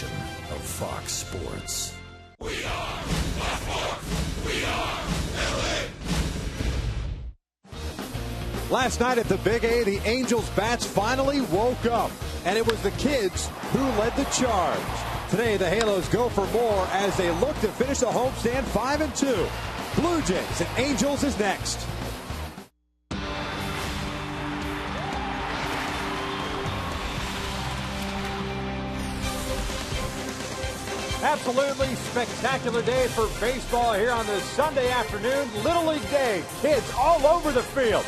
edition of Fox Sports. We are Fox Sports. We are elite. Last night at the Big A, the Angels bats finally woke up, and it was the kids who led the charge. Today, the Halos go for more as they look to finish the homestand 5-2. Blue Jays and Angels is next. Absolutely spectacular day for baseball here on this Sunday afternoon. Little League Day, kids all over the field.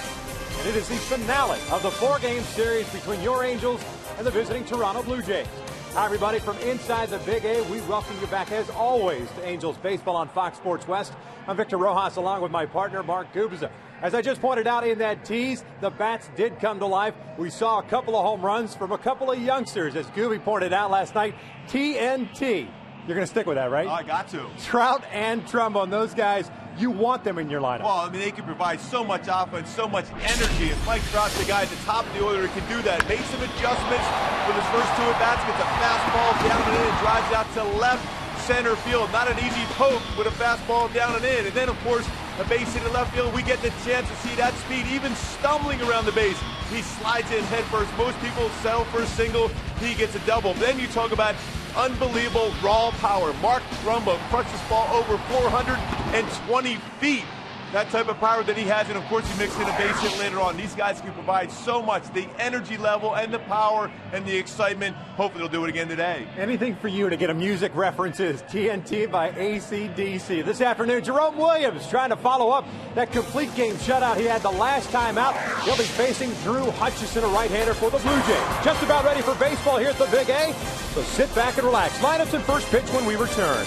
And it is the finale of the 4-game series between your Angels and the visiting Toronto Blue Jays. Hi, everybody, from inside the Big A, we welcome you back, as always, to Angels Baseball on Fox Sports West. I'm Victor Rojas, along with my partner, Mark Gubza. As I just pointed out in that tease, the bats did come to life. We saw a couple of home runs from a couple of youngsters, as Gooby pointed out last night. TNT. You're going to stick with that, right? Oh, I got to. Trout and Trombone, those guys, you want them in your lineup. Well, I mean, they can provide so much offense, so much energy. And Mike Trout's the guy at the top of the order who can do that. Made some adjustments with his first two at-bats, gets a fastball down and in and drives out to left center field. Not an easy poke with a fastball down and in. And then, of course, a base hit in left field. We get the chance to see that speed, even stumbling around the base. He slides in head first. Most people settle for a single. He gets a double. Then you talk about unbelievable raw power. Mark Trumbo crushes ball over 420 feet. That type of power that he has, and of course he mixed in a base hit later on. These guys can provide so much, the energy level and the power and the excitement. Hopefully they'll do it again today. Anything for you to get a music references. TNT by AC/DC. This afternoon, Jerome Williams trying to follow up that complete game shutout he had the last time out. He'll be facing Drew Hutchison, a right-hander for the Blue Jays. Just about ready for baseball here at the Big A, so sit back and relax. Lineups and first pitch when we return.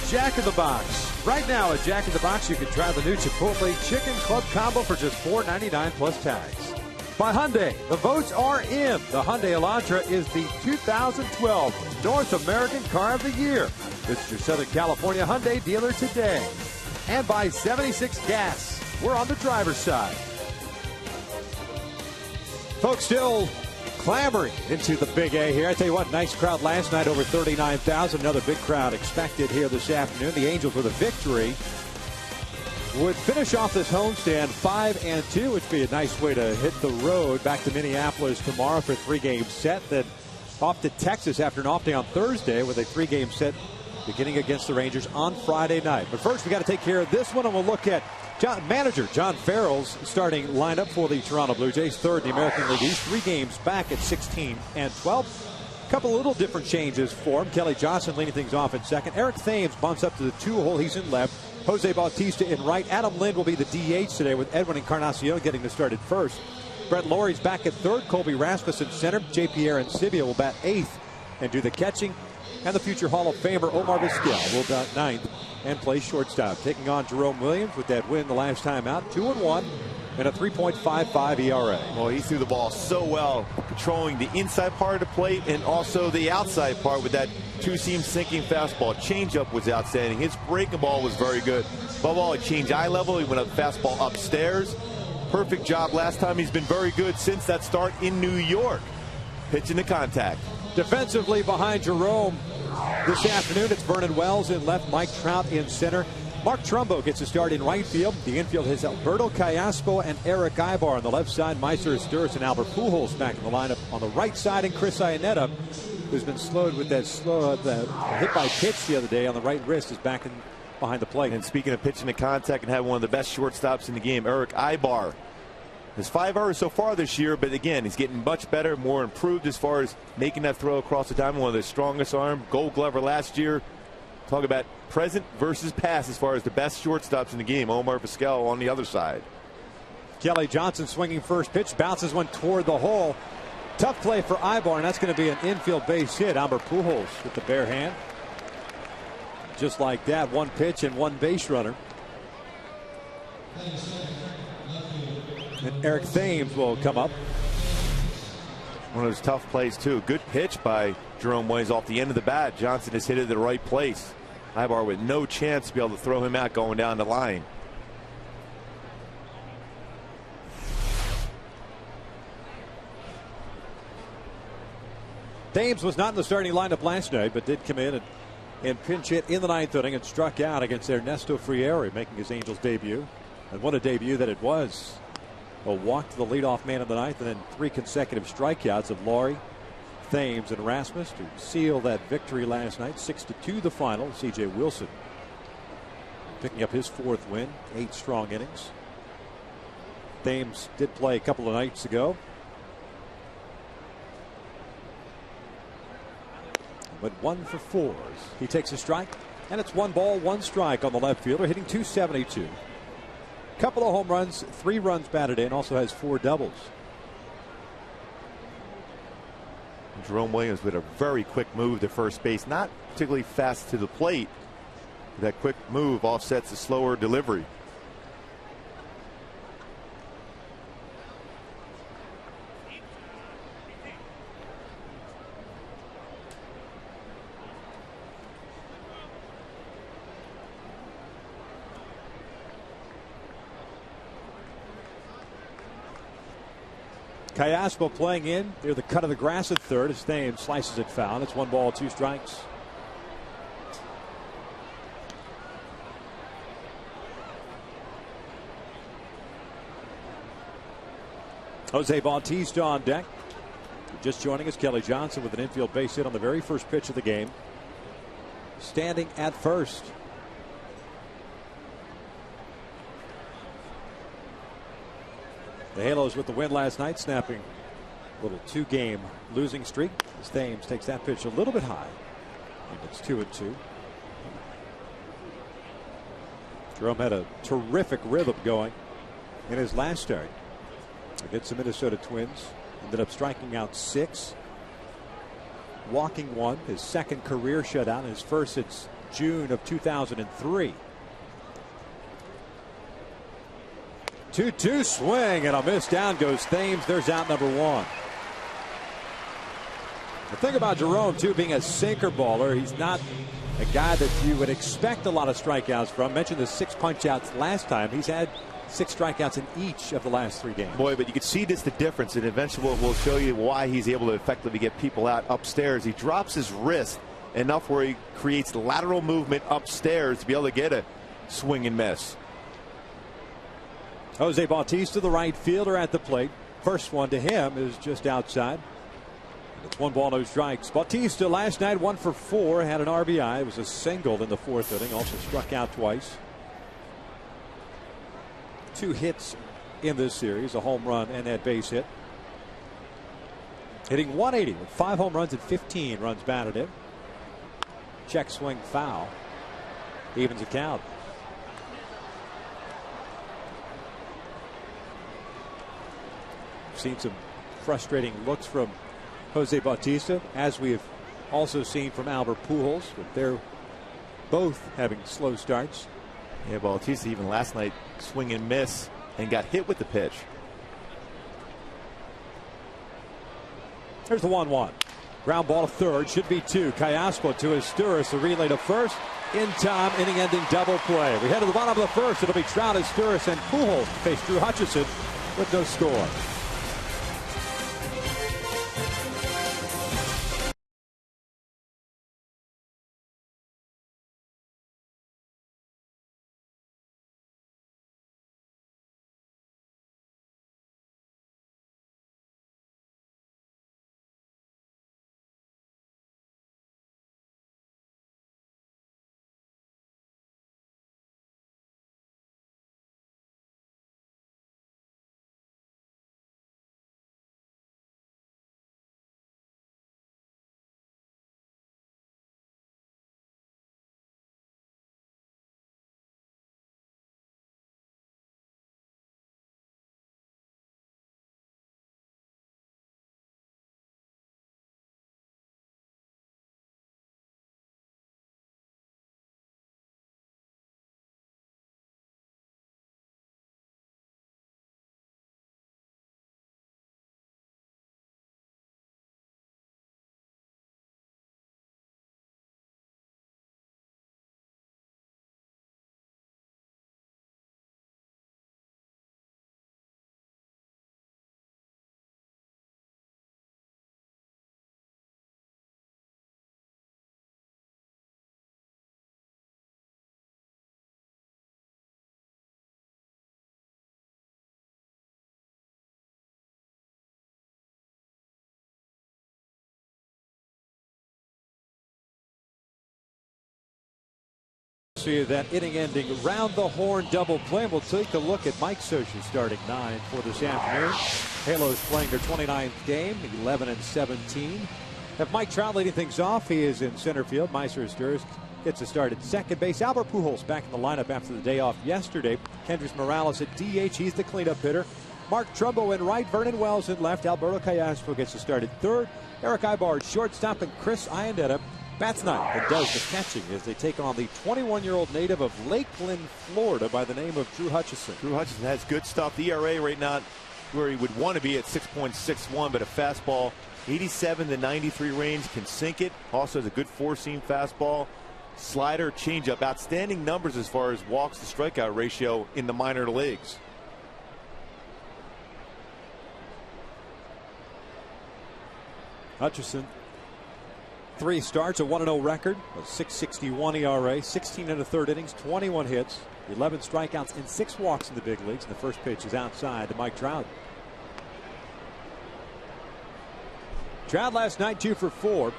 Jack in the Box. Right now at Jack in the Box, you can try the new Chipotle Chicken Club Combo for just $4.99 plus tax. by Hyundai. The votes are in. The Hyundai Elantra is the 2012 North American Car of the Year. Visit your Southern California Hyundai dealer today. And by 76 Gas. We're on the driver's side. Folks still clamoring into the Big A here. I tell you what, nice crowd last night, over 39,000. Another big crowd expected here this afternoon. The Angels with a victory would finish off this homestand 5-2, which would be a nice way to hit the road back to Minneapolis tomorrow for a 3-game set. Then off to Texas after an off day on Thursday with a 3-game set beginning against the Rangers on Friday night. But first, we got to take care of this one, and we'll look at manager John Farrell's starting lineup for the Toronto Blue Jays, third in the American League East, 3 games back at 16-12. A couple little different changes for him. Kelly Johnson leading things off in second. Eric Thames bumps up to the 2-hole. He's in left. Jose Bautista in right. Adam Lind will be the DH today, with Edwin Encarnacion getting the start at first. Brett Laurie's back at third. Colby Rasmussen center. J.P. Arancibia will bat eighth and do the catching. And the future Hall of Famer Omar Vizquel will bat ninth and play shortstop. Taking on Jerome Williams with that win the last time out. 2-1 and a 3.55 ERA. Well, he threw the ball so well, controlling the inside part of the plate and also the outside part with that two-seam sinking fastball. Changeup was outstanding. His breaking ball was very good. Above all, it changed eye level. He went up fastball upstairs. Perfect job last time. He's been very good since that start in New York. Pitching to contact. Defensively behind Jerome this afternoon, it's Vernon Wells in left, Mike Trout in center. Mark Trumbo gets a start in right field. The infield has Alberto Callaspo and Eric Ibar on the left side. Meister Sturz and Albert Pujols back in the lineup on the right side, and Chris Iannetta, who's been slowed with that hit by pitch the other day on the right wrist, is back in behind the plate. And speaking of pitching to contact and having one of the best shortstops in the game, Eric Ibar has 5 errors so far this year, but again, he's getting much better, more improved as far as making that throw across the diamond. One of the strongest arm, Gold Glover last year. Talk about present versus past as far as the best shortstops in the game. Omar Vizquel on the other side. Kelly Johnson swinging first pitch, bounces one toward the hole. Tough play for Ibar, and that's going to be an infield base hit. Albert Pujols with the bare hand. Just like that, one pitch and one base runner. And Eric Thames will come up. One of those tough plays, too. Good pitch by Jerome Williams off the end of the bat. Johnson has hit it at the right place. Ibar with no chance to be able to throw him out going down the line. Thames was not in the starting lineup last night, but did come in and pinch hit in the ninth inning and struck out against Ernesto Frieri, making his Angels debut. And what a debut that it was. A walk to the leadoff man in the ninth, and then 3 consecutive strikeouts of Laurie, Thames, and Rasmus to seal that victory last night. 6-2 the final. C.J. Wilson picking up his 4th win, 8 strong innings. Thames did play a couple of nights ago, but 1 for 4. He takes a strike, and it's 1 ball, 1 strike on the left fielder, hitting .272. Couple of home runs, 3 runs batted in, also has 4 doubles. Jerome Williams with a very quick move to first base, not particularly fast to the plate. That quick move offsets the slower delivery. Callaspo playing in near the cut of the grass at third as Thames slices it foul. It's 1 ball, 2 strikes. Jose Bautista on deck. Just joining us, Kelly Johnson with an infield base hit on the very first pitch of the game. Standing at first. The Halos with the win last night, snapping a little 2-game losing streak as Thames takes that pitch a little bit high. And it's 2-2. Jerome had a terrific rhythm going in his last start against the Minnesota Twins. Ended up striking out 6, walking 1, his 2nd career shutout, his first since June of 2003. 2-2 swing and a miss. Down goes Thames. There's out number one. The thing about Jerome, too, being a sinker baller, he's not a guy that you would expect a lot of strikeouts from. Mentioned the 6 punch-outs last time. He's had 6 strikeouts in each of the last 3 games. Boy, but you can see this, the difference, and eventually we'll show you why he's able to effectively get people out upstairs. He drops his wrist enough where he creates lateral movement upstairs to be able to get a swing and miss. Jose Bautista, the right fielder, at the plate. First one to him is just outside. It's 1 ball, no strikes. Bautista last night 1 for 4, had an RBI. It was a single in the 4th inning. Also struck out twice. 2 hits in this series, a home run and that base hit. Hitting 180 with 5 home runs and 15 runs batted in. Check swing foul. Evens the count. Seen some frustrating looks from Jose Bautista, as we have also seen from Albert Pujols, but they're both having slow starts. Yeah, Bautista even last night swing and miss and got hit with the pitch. There's the 1-1. Ground ball to third, should be 2. Callaspo to Asturias, the relay to first. In time, inning-ending double play. We head to the bottom of the first. It'll be Trout, Asturias, and Pujols to face Drew Hutchison with no score. See that inning-ending round-the-horn double play. We'll take a look at Mike Scioscia starting 9 for this afternoon. Halos playing their 29th game, 11-17. Have Mike Trout leading things off. He is in center field. Meister Asturias gets a start at second base. Albert Pujols back in the lineup after the day off yesterday. Kendrys Morales at DH. He's the cleanup hitter. Mark Trumbo in right. Vernon Wells in left. Alberto Callaspo gets a start at third. Eric Ibar shortstop, and Chris Iannetta bats ninth and does the catching as they take on the 21-year-old native of Lakeland, Florida, by the name of Drew Hutchison. Drew Hutchison has good stuff. The ERA right now where he would want to be at 6.61, but a fastball 87 to 93 range can sink it. Also has a good 4-seam fastball, slider, changeup. Outstanding numbers as far as walks to strikeout ratio in the minor leagues. Hutchison, 3 starts, a 1-0 record, a 6.61 ERA, 16 1/3 innings, 21 hits, 11 strikeouts, and 6 walks in the big leagues. And the first pitch is outside to Mike Trout. Trout last night 2 for 4,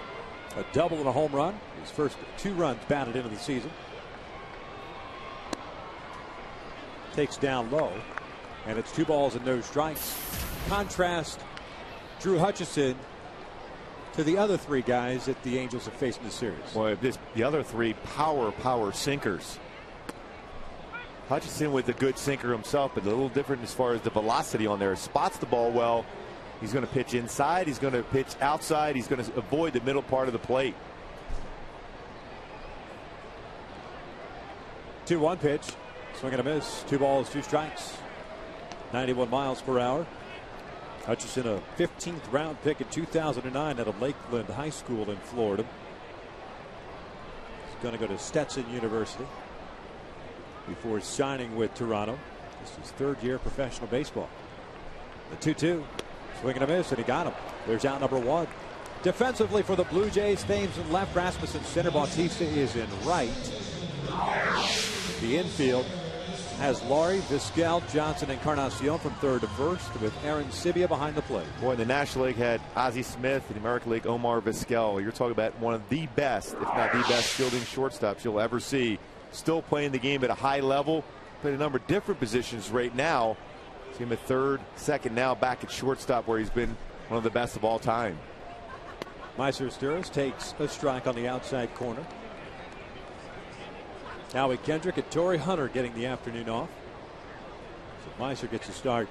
a double and a home run. His first 2 runs batted into the season. Takes down low, and it's 2 balls and no strikes. Contrast Drew Hutchison to the other 3 guys that the Angels have faced in the series. Boy, the other 3 power sinkers. Hutchison with a good sinker himself, but a little different as far as the velocity on there. Spots the ball well. He's going to pitch inside. He's going to pitch outside. He's going to avoid the middle part of the plate. 2-1 pitch. Swing and a miss. 2 balls, 2 strikes. 91 miles per hour. Hutchison, a 15th round pick in 2009 out of Lakeland High School in Florida. He's going to go to Stetson University before signing with Toronto. This is his third year of professional baseball. The 2-2. Swing and a miss, and he got him. There's out number one. Defensively for the Blue Jays, Thames in left, Rasmussen center, Bautista is in right. The infield has Laurie, Vizquel, Johnson, and Encarnacion from third to first, with Aaron Sibia behind the plate. Boy, in the National League had Ozzie Smith, in the American League Omar Vizquel. You're talking about one of the best, if not the best, fielding shortstops you'll ever see. Still playing the game at a high level. Played a number of different positions right now. See him at third, second, now back at shortstop, where he's been one of the best of all time. Meiser takes a strike on the outside corner. Howie Kendrick and Torrey Hunter getting the afternoon off. So Meiser gets a start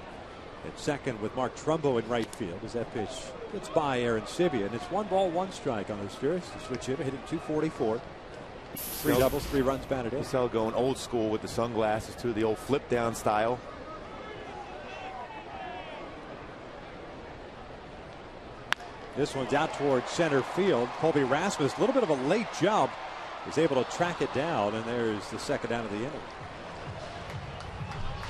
at second with Mark Trumbo in right field as that pitch gets by Aaron Sibia. And it's 1 ball, 1 strike on Osteris. The switch hitter hitting .244. 3 doubles, 3 runs batted in. Sal going old school with the sunglasses too, the old flip down style. This one's out towards center field. Colby Rasmus, a little bit of a late jump, is able to track it down, and there's the second down of the inning.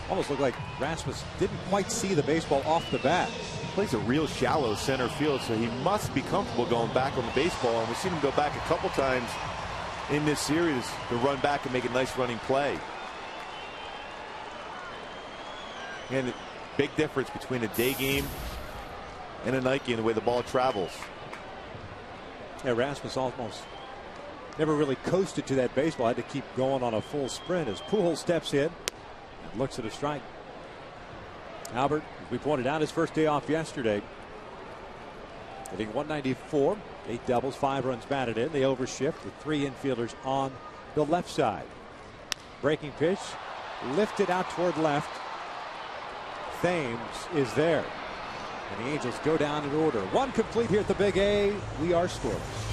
Almost looked like Rasmus didn't quite see the baseball off the bat. Plays a real shallow center field, so he must be comfortable going back on the baseball, and we've seen him go back a couple times in this series to run back and make a nice running play. And a big difference between a day game and a night game, the way the ball travels. Yeah, Rasmus almost never really coasted to that baseball. Had to keep going on a full sprint as Pujols steps in and looks at a strike. Albert, as we pointed out, his first day off yesterday, hitting .194, 8 doubles, 5 runs batted in. They overshift with 3 infielders on the left side. Breaking pitch, lifted out toward left. Thames is there. And the Angels go down in order. 1 complete here at the Big A. We are scoreless.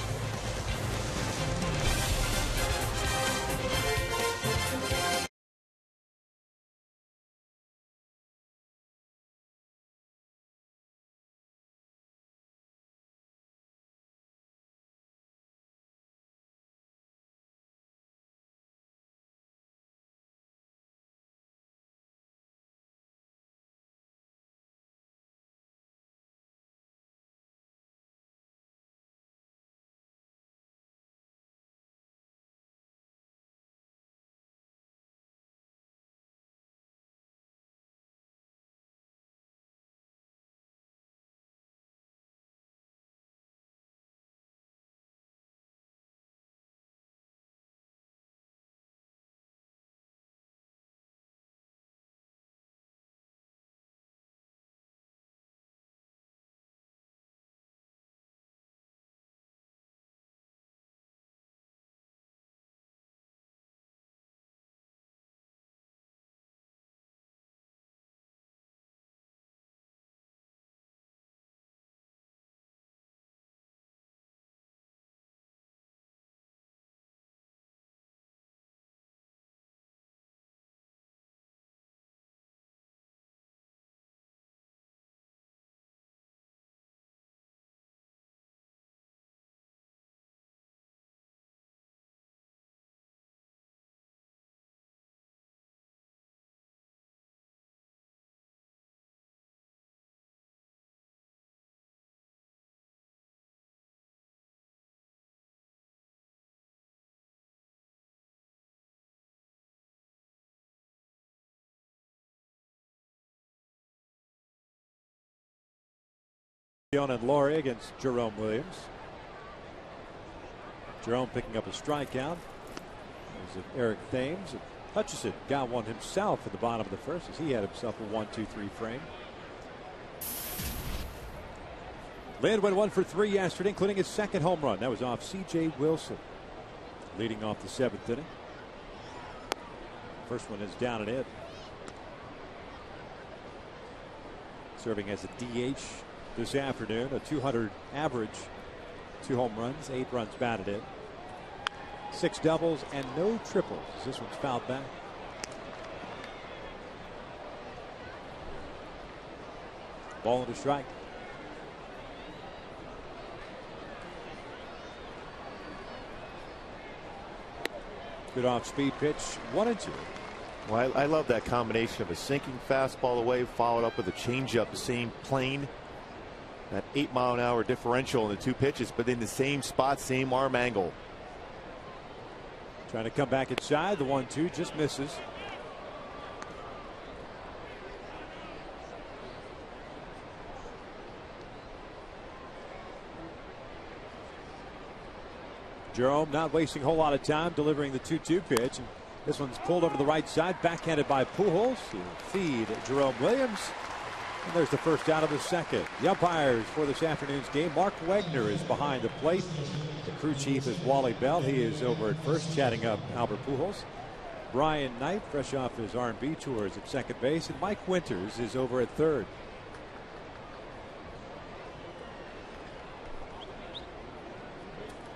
And Laurie against Jerome Williams. Jerome picking up a strikeout. There's Eric Thames. And Hutchison got one himself at the bottom of the first as he had himself a 1-2-3 frame. Lynn went 1 for 3 yesterday, including his second home run. That was off C.J. Wilson, leading off the 7th inning. First one is down and in. Serving as a DH this afternoon, a .200 average, 2 home runs, 8 runs batted in, 6 doubles and no triples. This one's fouled back. Ball and a strike. Good off-speed pitch, 1-2. Well, I love that combination of a sinking fastball away, followed up with a changeup, the same plane. That 8-mile-an-hour differential in the 2 pitches, but in the same spot, same arm angle. Trying to come back inside. The 1-2 just misses. Jerome not wasting a whole lot of time delivering the 2-2 pitch. And this one's pulled over to the right side, backhanded by Pujols. He'll feed Jerome Williams. And there's the first out of the second. The umpires for this afternoon's game. Mark Wegner is behind the plate. The crew chief is Wally Bell. He is over at first, chatting up Albert Pujols. Brian Knight, fresh off his R&B tours at second base. And Mike Winters is over at third.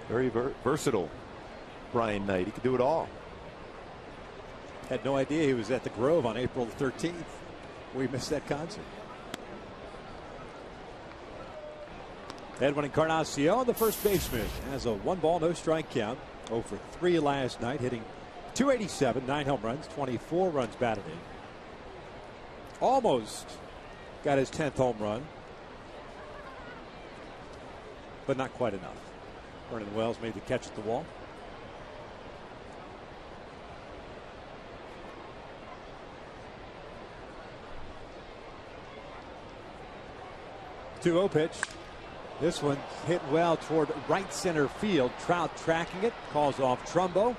Very versatile, Brian Knight. He could do it all. Had no idea he was at the Grove on April 13th. We missed that concert. Edwin Encarnacion, the first baseman, has a 1-ball, no strike count. 0 for 3 last night, hitting .287, 9 home runs, 24 runs batted in. Almost got his 10th home run, but not quite enough. Vernon Wells made the catch at the wall. .2-0 pitch. This one hit well toward right center field. Trout tracking it, calls off Trumbo.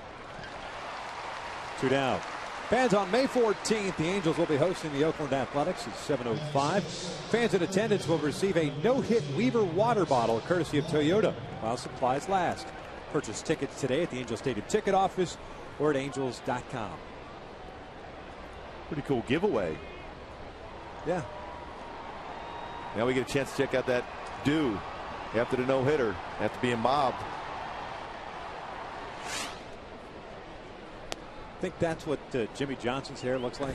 2 down. Fans, on May 14th, the Angels will be hosting the Oakland Athletics at 7:05. Fans in attendance will receive a no-hit Weaver water bottle courtesy of Toyota while supplies last. Purchase tickets today at the Angels Stadium ticket office or at angels.com. Pretty cool giveaway. Yeah. Now we get a chance to check out that do after the no-hitter, after being mobbed. I think that's what Jimmy Johnson's hair looks like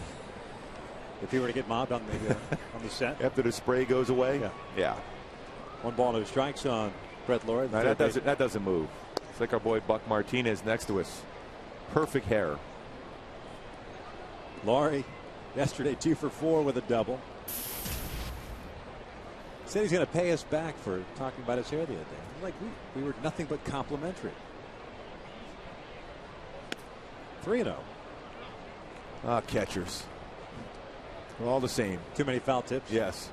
if he were to get mobbed on the set. After the spray goes away. Yeah. 1-ball, no strikes on Brett Lawrie. No, that doesn't move. It's like our boy Buck Martinez next to us. Perfect hair. Lawrie yesterday 2 for 4 with a double. Said he's going to pay us back for talking about his hair the other day. Like we were nothing but complimentary. 3-0. Catchers. We're all the same. Too many foul tips? Yes.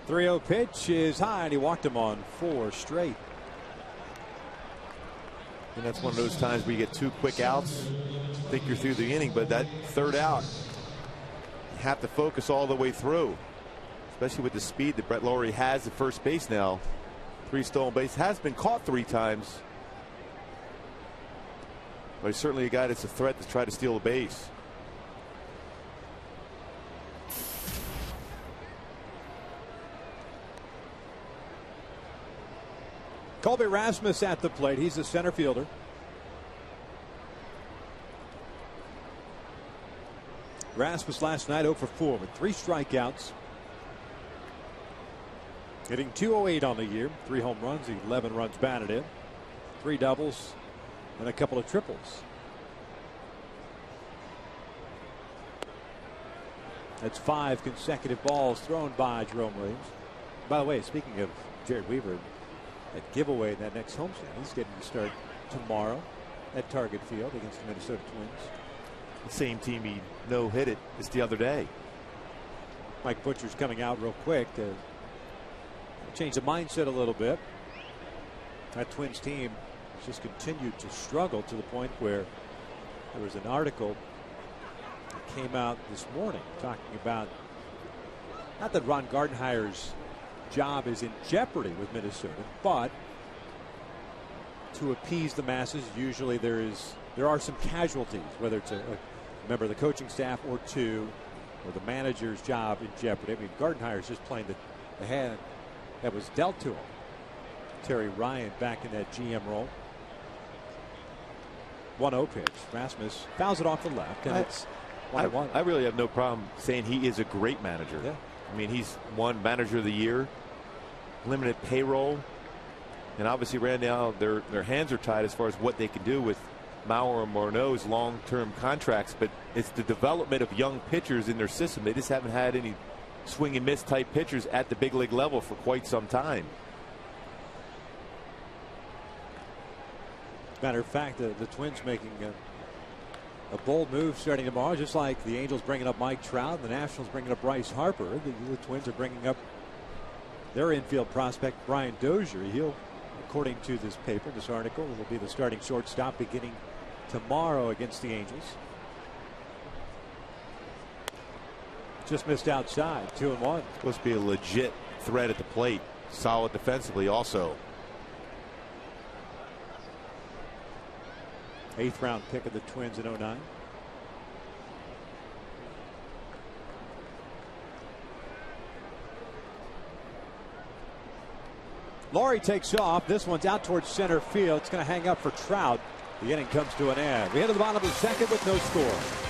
.30 pitch is high, and he walked him on 4 straight. And that's one of those times where you get 2 quick outs. Think you're through the inning, but that third out, you have to focus all the way through. Especially with the speed that Brett Lawrie has at first base now. 3 stolen bases. Has been caught 3 times. But he's certainly a guy that's a threat to try to steal a base. Colby Rasmus at the plate. He's the center fielder. Rasmus last night 0 for 4 with 3 strikeouts. Hitting .208 on the year. 3 home runs, 11 runs batted in. 3 doubles and a couple of triples. That's 5 consecutive balls thrown by Jerome Williams. By the way, speaking of Jared Weaver, that giveaway in that next homestand, he's getting to start tomorrow at Target Field against the Minnesota Twins. The same team he no-hit it just the other day. Mike Butcher's coming out real quick to change the mindset a little bit. That Twins team just continued to struggle to the point where there was an article that came out this morning talking about, not that Ron Gardenhire's job is in jeopardy with Minnesota, but to appease the masses, usually there are some casualties, whether it's a member of the coaching staff or 2, or the manager's job in jeopardy. I mean, Gardenhire's just playing the hand that was dealt to him. Terry Ryan back in that GM role. 1-0 pitch. Rasmus fouls it off the left, and it's 1-1. I really have no problem saying he is a great manager. Yeah. I mean, he's won Manager of the Year, limited payroll, and obviously right now their hands are tied as far as what they can do with Mauer and Morneau's long-term contracts, but it's the development of young pitchers in their system. They just haven't had any swing and miss type pitchers at the big league level for quite some time. Matter of fact, the Twins making a bold move starting tomorrow, just like the Angels bringing up Mike Trout, the Nationals bringing up Bryce Harper. The Twins are bringing up their infield prospect Brian Dozier. He'll, according to this paper, this article, will be the starting shortstop beginning tomorrow against the Angels. Just missed outside, 2-1. Supposed to be a legit threat at the plate. Solid defensively also. 8th round pick of the Twins in 2009. Laurie takes off. This one's out towards center field. It's going to hang up for Trout. The inning comes to an end. We head to the bottom of the second with no score.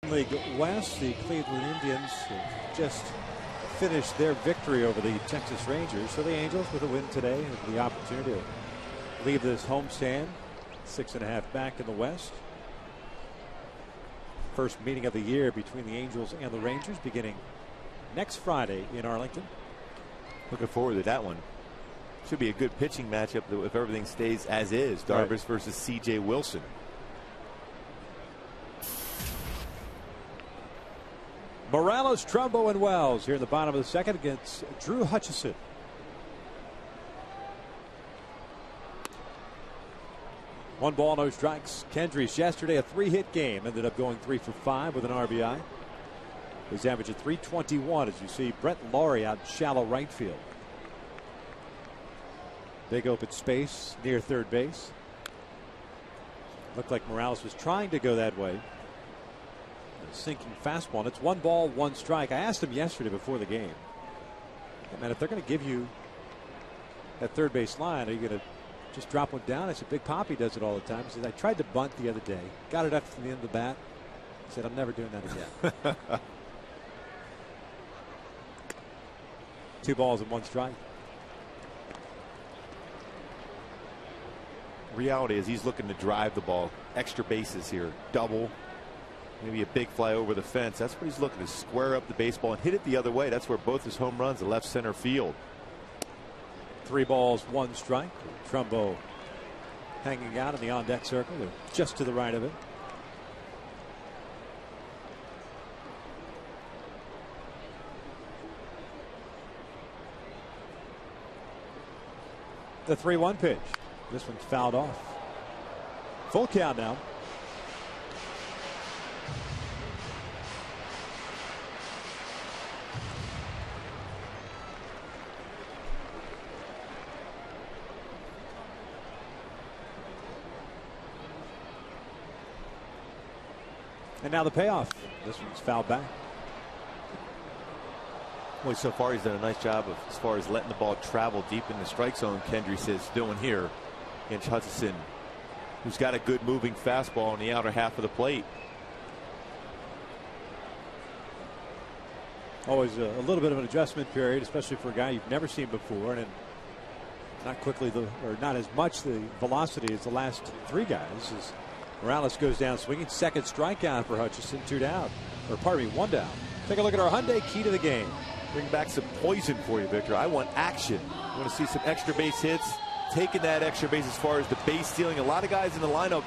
League West, the Cleveland Indians have just finished their victory over the Texas Rangers. So the Angels, with a win today, have the opportunity to leave this homestand 6.5 back in the West. First meeting of the year between the Angels and the Rangers beginning next Friday in Arlington. Looking forward to that one. Should be a good pitching matchup if everything stays as is. Darvish versus C.J. Wilson. Morales, Trumbo, and Wells here in the bottom of the second against Drew Hutchison. One ball, no strikes. Kendrys yesterday a 3-hit game. Ended up going 3 for 5 with an RBI. His average at .321 as you see Brett Laurie out shallow right field. Big open space near third base. Looked like Morales was trying to go that way. Sinking fastball. And it's 1 ball, 1 strike. I asked him yesterday before the game, hey man, if they're going to give you that third base line, are you going to just drop one down? I said, Big Papi does it all the time. He said, I tried to bunt the other day, got it up to the end of the bat. He said, I'm never doing that again. 2 balls and 1 strike. Reality is he's looking to drive the ball. Extra bases here. Double. Maybe a big fly over the fence. That's what he's looking to square up the baseball and hit it the other way. That's where both his home runs, the left center field. 3 balls, 1 strike. Trumbo hanging out in the on deck circle. They're just to the right of it. The 3-1 pitch. This one's fouled off. Full count now. And now the payoff. This one's fouled back. Well, so far he's done a nice job of, as far as letting the ball travel deep in the strike zone. Kendrys is doing here against Hutchinson, who's got a good moving fastball on the outer half of the plate. Always a little bit of an adjustment period, especially for a guy you've never seen before, and not quickly or not as much the velocity as the last three guys. As Morales goes down swinging, second strikeout for Hutchinson, 2 down, or pardon me, 1 down. Take a look at our Hyundai key to the game. Bring back some poison for you, Victor. I want action. I want to see some extra base hits, taking that extra base as far as the base stealing. A lot of guys in the lineup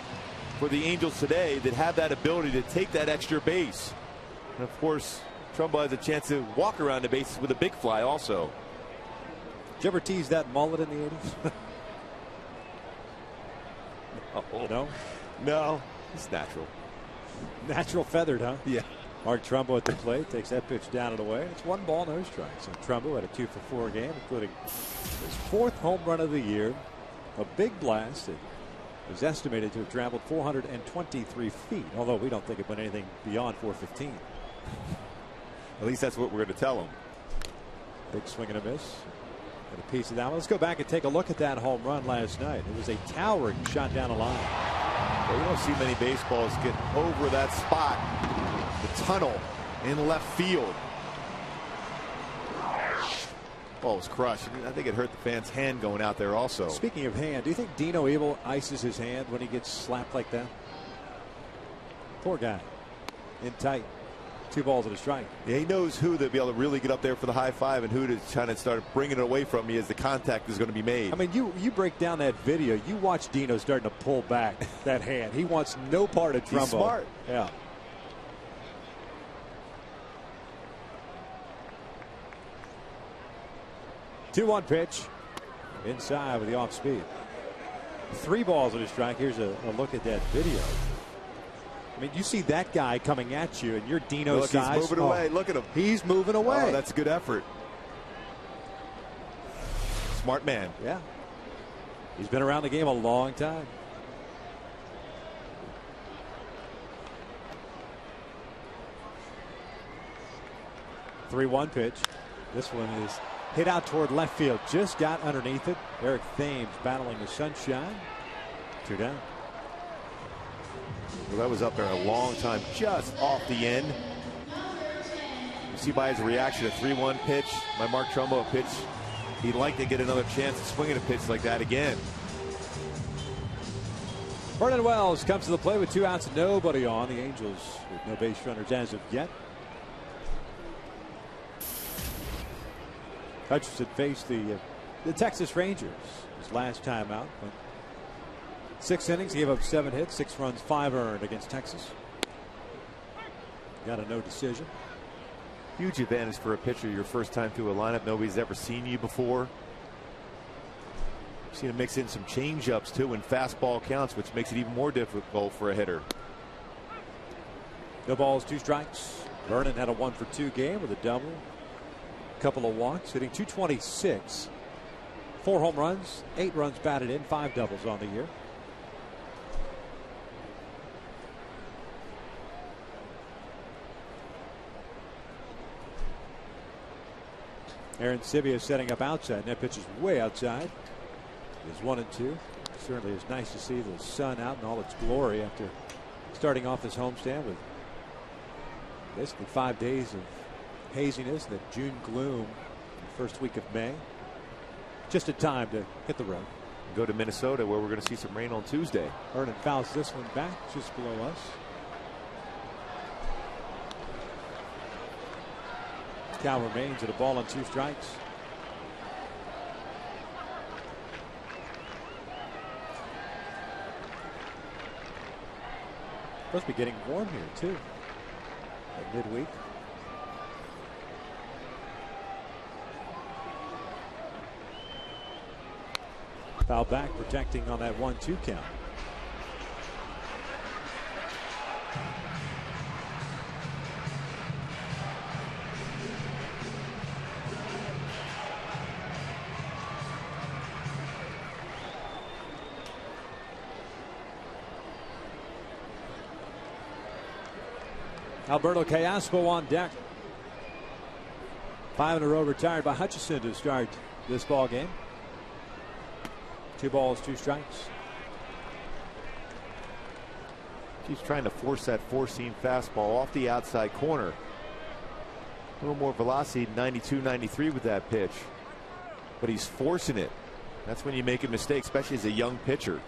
for the Angels today that have that ability to take that extra base. And of course, Trumbo has a chance to walk around the bases with a big fly also. Did you ever tease that mullet in the 80s? Oh, no? No, it's natural. Natural feathered, huh? Yeah. Mark Trumbo at the plate takes that pitch down and away. It's 1 ball, no strikes. So Trumbo had a 2-for-4 game, including his 4th home run of the year. A big blast that was estimated to have traveled 423 feet, although we don't think it went anything beyond 415. At least that's what we're going to tell him. Big swing and a miss. Got a piece of that one. Let's go back and take a look at that home run last night. It was a towering shot down the line. Well, you don't see many baseballs get over that spot. The tunnel in left field. Ball was crushed. I think it hurt the fan's hand going out there also. Speaking of hand, do you think Dino Evil ices his hand when he gets slapped like that? Poor guy. In tight. 2 balls and a strike. Yeah, he knows who to be able to really get up there for the high five and who to try to start bringing it away from me as the contact is going to be made. I mean, you break down that video. You watch Dino starting to pull back that hand. He wants no part of Trumbo. He's smart. Yeah. Two 2-1 pitch. Inside with the off speed. 3 balls and a strike. Here's a look at that video. I mean, you see that guy coming at you, and you're Dino's size. He's moving away. Look at him. He's moving away. Oh, that's a good effort. Smart man. Yeah. He's been around the game a long time. (3-1) pitch. This one is hit out toward left field. Just got underneath it. Eric Thames battling the sunshine. 2 down. Well, that was up there a long time, just off the end. You see by his reaction, a 3-1 pitch, by Mark Trumbo, a pitch. He'd like to get another chance to swing at a pitch like that again. Vernon Wells comes to the plate with 2 outs and nobody on. The Angels with no base runners as of yet. Hutchinson faced the Texas Rangers his last time out. 6 innings, he gave up 7 hits, 6 runs, 5 earned against Texas. Got a no decision. Huge advantage for a pitcher, your first time through a lineup. Nobody's ever seen you before. Seen him mix in some change-ups too and fastball counts, which makes it even more difficult for a hitter. No balls, 2 strikes. Vernon had a 1-for-2 game with a double, a couple of walks, hitting .226, 4 home runs, 8 runs batted in, 5 doubles on the year. Aaron Sivia setting up outside. That pitch is way outside. It's 1-2. Certainly is nice to see the sun out in all its glory after starting off this homestand with basically 5 days of haziness, the June gloom the first week of May. Just a time to hit the road. Go to Minnesota, where we're going to see some rain on Tuesday. Vernon fouls this one back just below us. Count remains at a ball and 2 strikes. Supposed to be getting warm here too at midweek. Foul back, protecting on that 1-2 count. Alberto Callaspo on deck. 5 in a row retired by Hutchison to start this ball game. 2 balls, 2 strikes. He's trying to force that four-seam fastball off the outside corner. A little more velocity, 92, 93 with that pitch. But he's forcing it. That's when you make a mistake, especially as a young pitcher.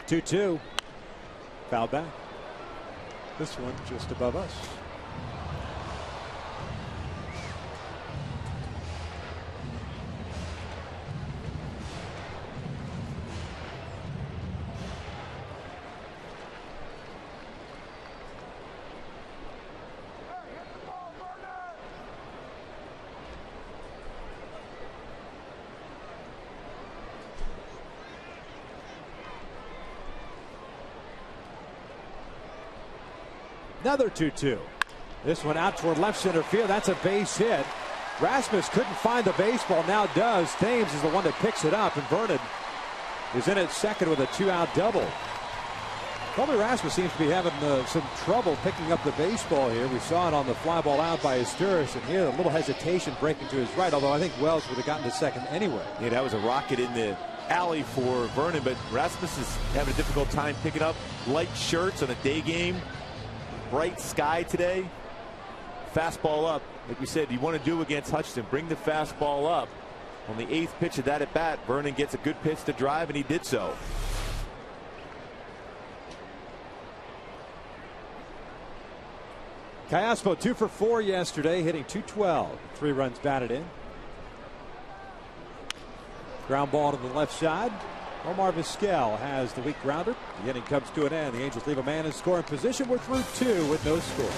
2-2. Foul back. This one just above us. Another 2-2. This one out toward left center field. That's a base hit. Rasmus couldn't find the baseball. Now does. Thames is the one that picks it up, and Vernon is in at second with a 2-out double. Colby Rasmus seems to be having some trouble picking up the baseball here. We saw it on the fly ball out by Asturis, and here a little hesitation breaking to his right, although I think Wells would have gotten to second anyway. Yeah, that was a rocket in the alley for Vernon, but Rasmus is having a difficult time picking up light shirts on a day game. Bright sky today. Fastball up. Like we said, you want to do against Hutchinson. Bring the fastball up. On the 8th pitch of that at bat, Vernon gets a good pitch to drive, and he did so. Callaspo 2 for 4 yesterday, hitting .212. 3 runs batted in. Ground ball to the left side. Omar Vizquel has the weak grounder. The inning comes to an end. The Angels leave a man in scoring position. We're through 2 with no score.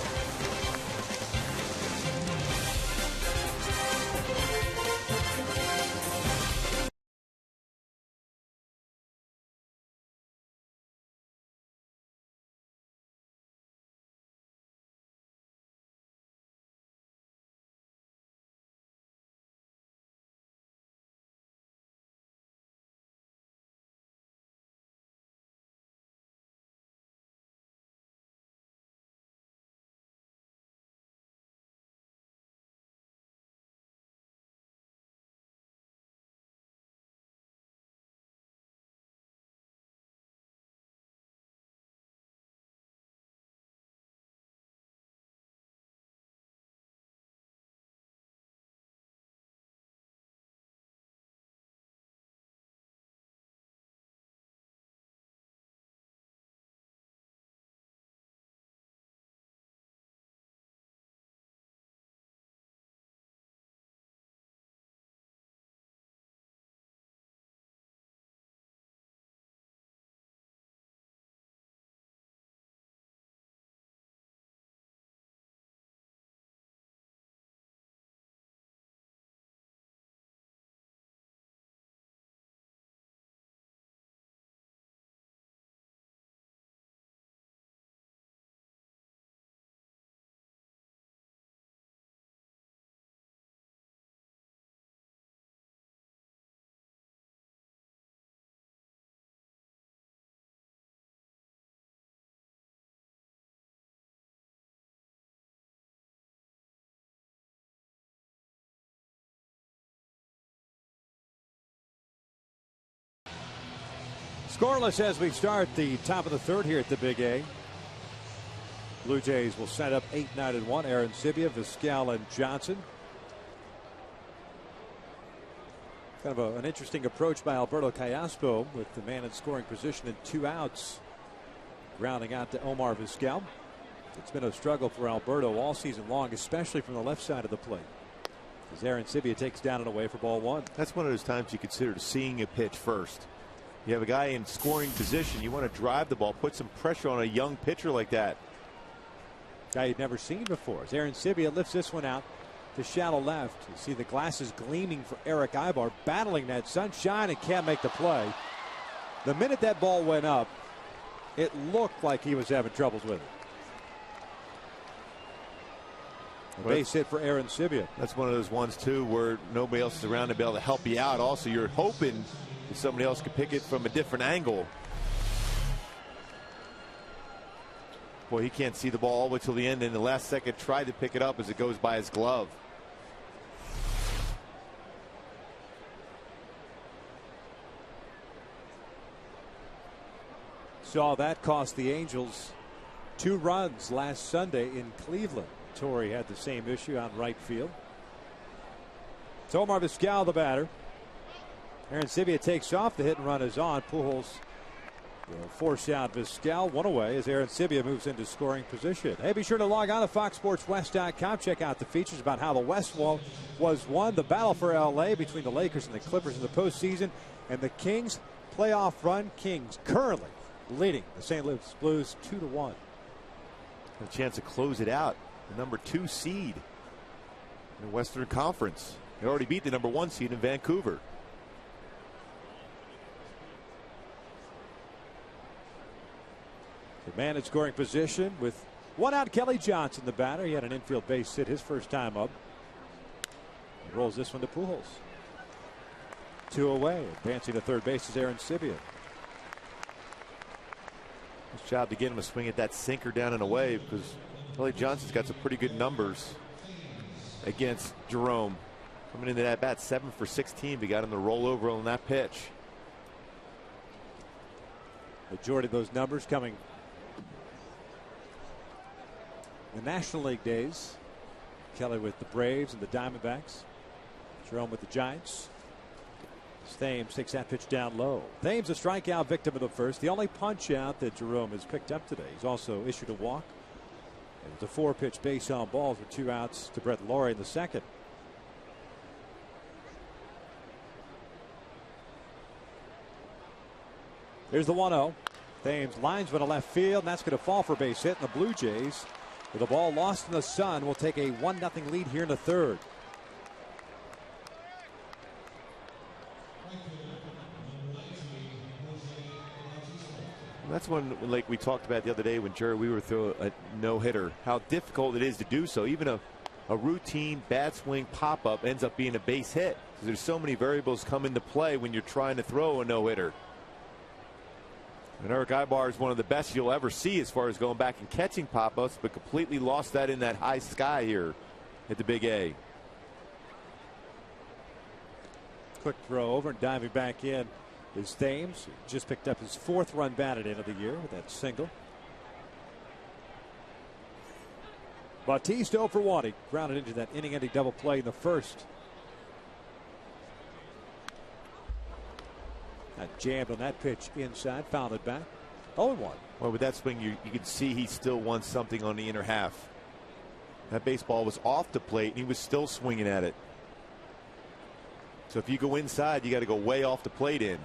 Scoreless as we start the top of the 3rd here at the Big A. Blue Jays will set up 8, 9, and 1. Aaron Sibia, Vizquel, and Johnson. Kind of an interesting approach by Alberto Callaspo with the man in scoring position and 2 outs. Grounding out to Omar Vizquel. It's been a struggle for Alberto all season long, especially from the left side of the plate, as Aaron Sibia takes down and away for ball 1. That's one of those times you consider seeing a pitch first. You have a guy in scoring position. You want to drive the ball, put some pressure on a young pitcher like that. Guy you'd never seen before. As Aaron Sibia lifts this one out to shallow left. You see the glasses gleaming for Eric Ibar, battling that sunshine and can't make the play. The minute that ball went up, it looked like he was having troubles with it. A base hit for Aaron Sibia. That's one of those ones, too, where nobody else is around to be able to help you out. Also, you're hoping that somebody else could pick it from a different angle. Boy, he can't see the ball all the way till the end, and the last second tried to pick it up as it goes by his glove. Saw that cost the Angels 2 runs last Sunday in Cleveland. Torrey had the same issue on right field. Tomar Vizquel, the batter. Aaron Sibia takes off. The hit and run is on. Pujols will force out Vizquel. 1 away as Aaron Sibia moves into scoring position. Hey, be sure to log on to FoxSportsWest.com. Check out the features about how the West was won. The battle for L.A. between the Lakers and the Clippers in the postseason. And the Kings playoff run. Kings currently leading the St. Louis Blues 2-1. A chance to close it out. The number 2 seed in the Western Conference. They already beat the number 1 seed in Vancouver. The man in scoring position with 1 out. Kelly Johnson, the batter. He had an infield base hit his first time up. He rolls this one to Pujols. 2 away. Advancing to third base is Aaron Sibia. Nice job to get him to swing at that sinker down and away, because Kelly Johnson's got some pretty good numbers against Jerome. Coming into that bat, 7 for 16. We got him to roll over on that pitch. Majority of those numbers coming in the National League days. Kelly with the Braves and the Diamondbacks. Jerome with the Giants. Thames takes that pitch down low. Thames a strikeout victim of the first. The only punch out that Jerome has picked up today. He's also issued a walk. It was a 4-pitch base on balls with 2 outs to Brett Laurie in the second. Here's the 1-0. Thames lines one to left field, and that's going to fall for a base hit. And the Blue Jays, with the ball lost in the sun, will take a 1-0 lead here in the third. That's one, like we talked about the other day when Jerry Weaver threw a no-hitter, how difficult it is to do so. Even a routine bad swing pop-up ends up being a base hit, because there's so many variables come into play when you're trying to throw a no-hitter. And Eric Ibar is one of the best you'll ever see as far as going back and catching pop-ups, but completely lost that in that high sky here at the Big A. Quick throw over and diving back in is Thames. Just picked up his 4th run batted in of the year with that single. Bautista 0 for 1. He grounded into that inning-ending double play in the first. Got jammed on that pitch inside, fouled it back. 0-1. Well, with that swing, you can see he still wants something on the inner half. That baseball was off the plate, and he was still swinging at it. So if you go inside, you got to go way off the plate in.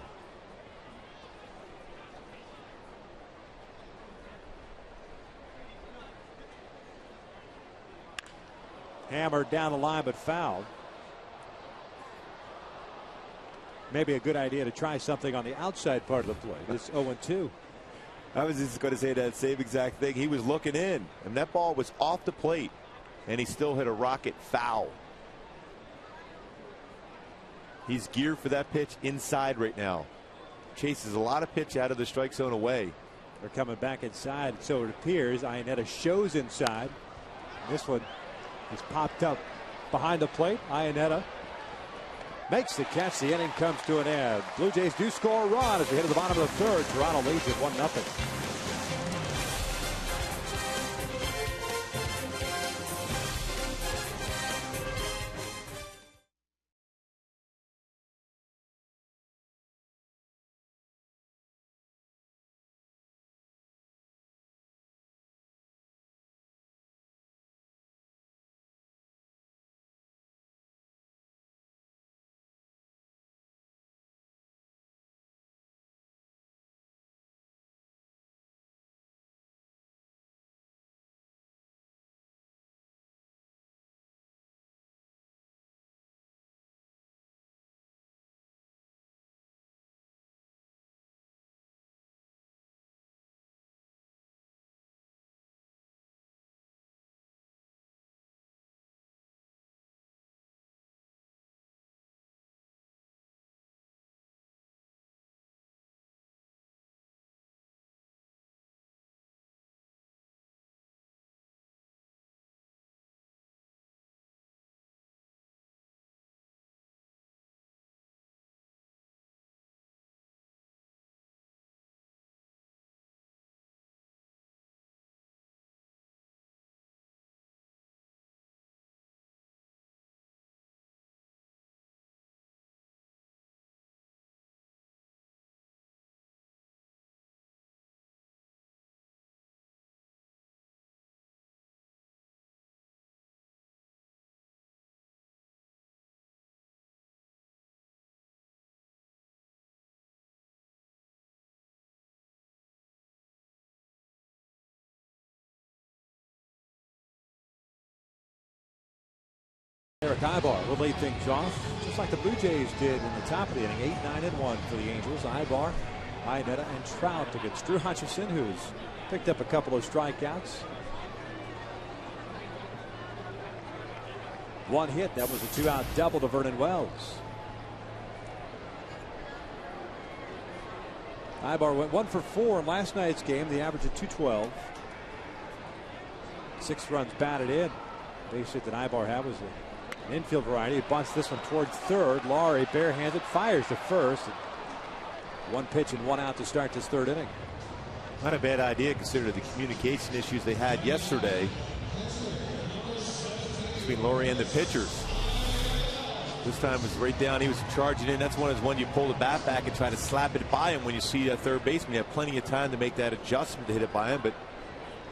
Hammered down the line, but fouled. Maybe a good idea to try something on the outside part of the plate. It's 0-2. I was just going to say that same exact thing. He was looking in, and that ball was off the plate, and he still hit a rocket foul. He's geared for that pitch inside right now. Chases a lot of pitch out of the strike zone away. They're coming back inside, so it appears. Iannetta shows inside. This one is popped up behind the plate. Iannetta makes the catch. The inning comes to an end. Blue Jays do score a run as we hit to the bottom of the third. Toronto leads at 1-0. Eric Ibar will lead things off, just like the Blue Jays did in the top of the inning. 8-9-1 for the Angels. Ibar, Iannetta, and Trout against Drew Hutchison, who's picked up a couple of strikeouts. One hit. That was a 2-out double to Vernon Wells. Ibar went 1 for 4 in last night's game. The average of 212. 6 runs batted in. Base hit that Ibar had was an infield variety. He bunts this one towards third. Laurie barehanded fires to first. 1 pitch and 1 out to start this 3rd inning. Not a bad idea considering the communication issues they had yesterday between Laurie and the pitchers. This time it was right down. He was charging in. That's one you pull the bat back and try to slap it by him when you see that third baseman. You have plenty of time to make that adjustment to hit it by him. But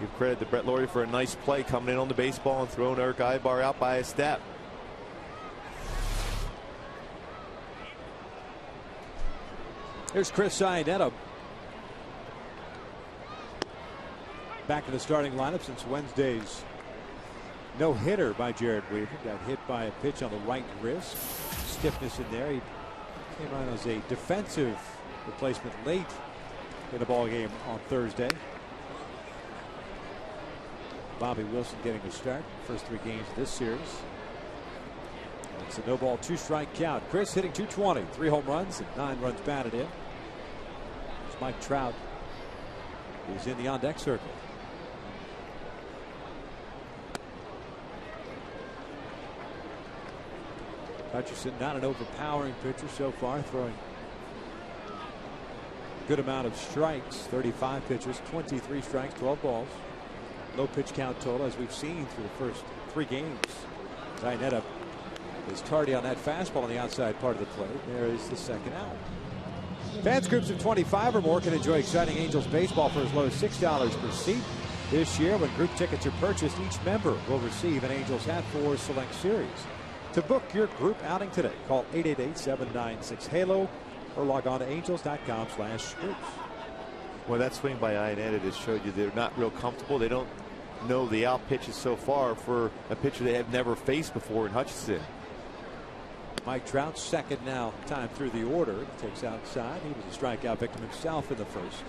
give credit to Brett Laurie for a nice play coming in on the baseball and throwing Eric Ibar out by a step. Here's Chris Iannetta. Back in the starting lineup since Wednesday's no-hitter by Jared Weaver. Got hit by a pitch on the right wrist. Stiffness in there. He came on as a defensive replacement late in the ball game on Thursday. Bobby Wilson getting a start. First 3 games of this series. It's a no-ball, 2-strike count. Chris hitting .220, 3 home runs and 9 runs batted in. It's Mike Trout, who's in the on-deck circle. Hutchison, not an overpowering pitcher so far, throwing a good amount of strikes. 35 pitches, 23 strikes, 12 balls. Low pitch count total, as we've seen through the first 3 games. Iannetta is tardy on that fastball on the outside part of the plate. There is the 2nd out. Fans groups of 25 or more can enjoy exciting Angels baseball for as low as $6 per seat. This year, when group tickets are purchased, each member will receive an Angels hat for select series. To book your group outing today, call 888-796-HALO or log on to angels.com/groups. Well, that swing by Iannetta just showed you they're not real comfortable. They don't know the out pitches so far for a pitcher they have never faced before in Hutchison. Mike Trout, 2nd now time through the order. Takes outside. He was a strikeout victim himself in the first.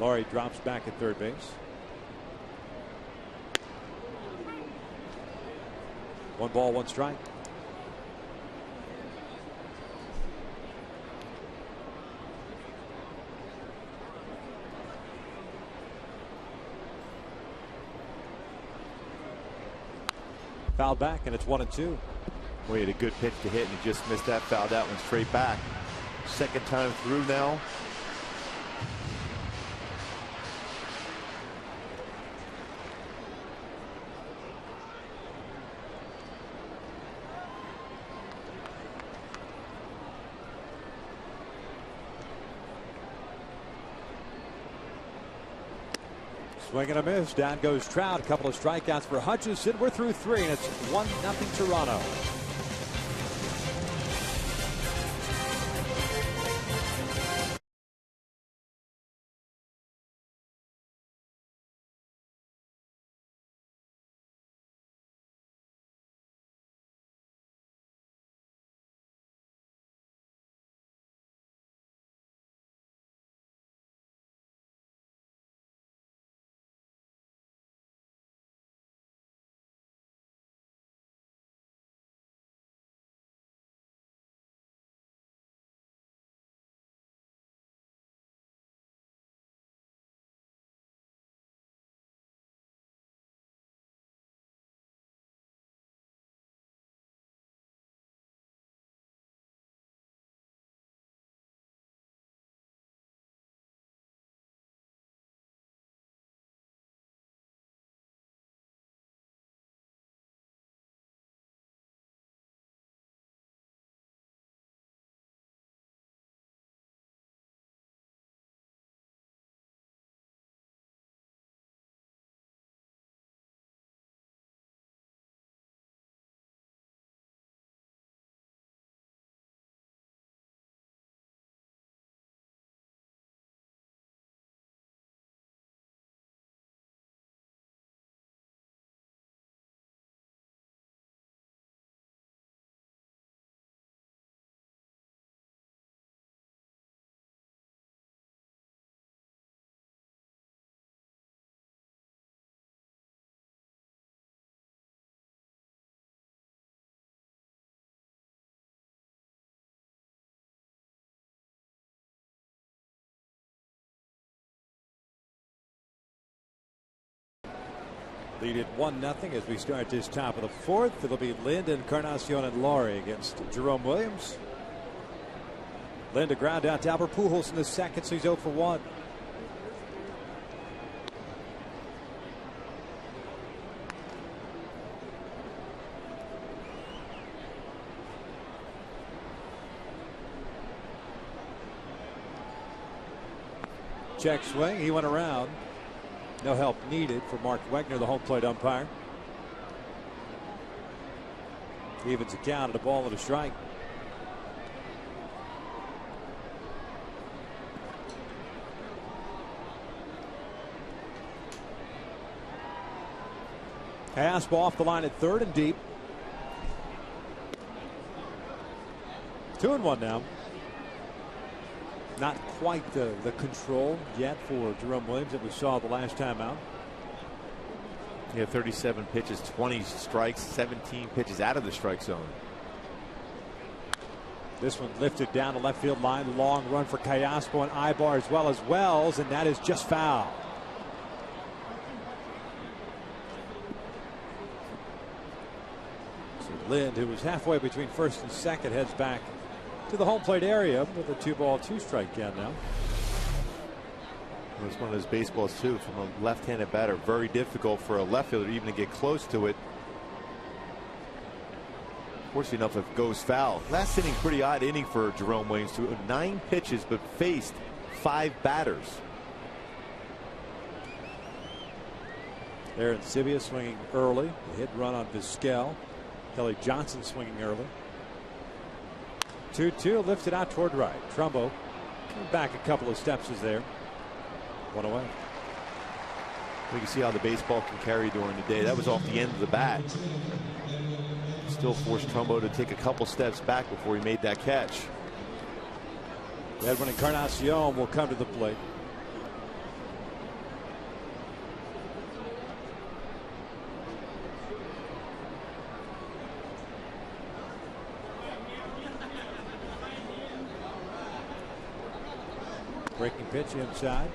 Laurie drops back at third base. 1 ball, 1 strike. Fouled back, and it's 1-2. Well, he had a good pitch to hit, and he just missed that foul. That one straight back. 2nd time through now. Swing and a miss. Down goes Trout. A couple of strikeouts for Hutchison. We're through 3, and it's 1-0 Toronto. Lead it 1-0 as we start this top of the fourth. It'll be Lind, Encarnacion, and Laurie against Jerome Williams. Lind to ground out to Albert Pujols in the second, so he's 0 for 1. Check swing. He went around. No help needed for Mark Wegner, the home plate umpire. Evens the count at a ball and a strike. Fastball off the line at third and deep. 2-1 now. Not quite the control yet for Jerome Williams that we saw the last time out. Yeah, 37 pitches, 20 strikes, 17 pitches out of the strike zone. This one lifted down the left field line. Long run for Callaspo and Ibar as well as Wells, and that is just foul. So Lind, who was halfway between first and second, heads back to the home plate area with a 2-ball, 2-strike count now. It's one of those baseballs too from a left-handed batter. Very difficult for a left fielder even to get close to it. Fortunately enough, it goes foul. Last inning, pretty odd inning for Jerome Williams. 9 pitches, but faced 5 batters. Aaron Sivia swinging early. A hit run on Vizquel. Kelly Johnson swinging early. 2-2 lifted out toward right. Trumbo back a couple of steps is there. 1 away. We can see how the baseball can carry during the day. That was off the end of the bat. Still forced Trumbo to take a couple steps back before he made that catch. Edwin Encarnacion will come to the plate. Breaking pitch inside.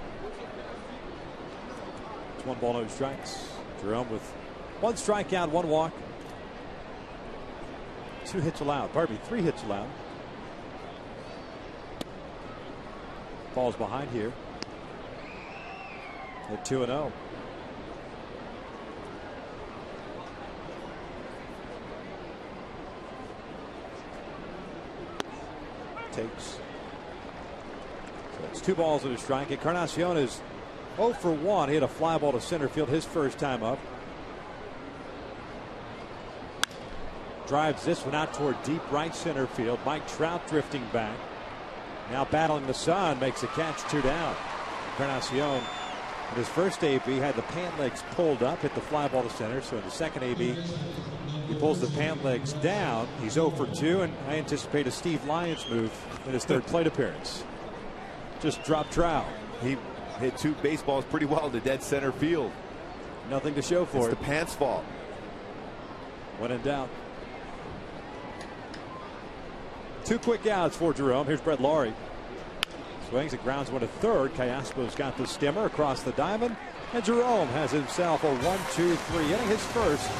It's 1 ball, no strikes. Jerome with 1 strikeout, 1 walk. 2 hits allowed. Pardon me, 3 hits allowed. Falls behind here. At 2-0. Takes. It's 2 balls and a strike. Encarnacion is 0 for 1. He hit a fly ball to center field his first time up. Drives this one out toward deep right center field. Mike Trout drifting back. Now battling the sun. Makes a catch, 2 down. Encarnacion in his first AB had the pant legs pulled up. Hit the fly ball to center. So in the second AB he pulls the pant legs down. He's 0 for 2. And I anticipate a Steve Lyons move in his third plate appearance. Just dropped Trout. He hit 2 baseballs pretty well to dead center field. Nothing to show for it's it. It's the pants fault. When in doubt. 2 quick outs for Jerome. Here's Brett Laurie. Swings and grounds 1 to third. Callaspo's got the stimmer across the diamond. And Jerome has himself a 1-2-3 inning, his first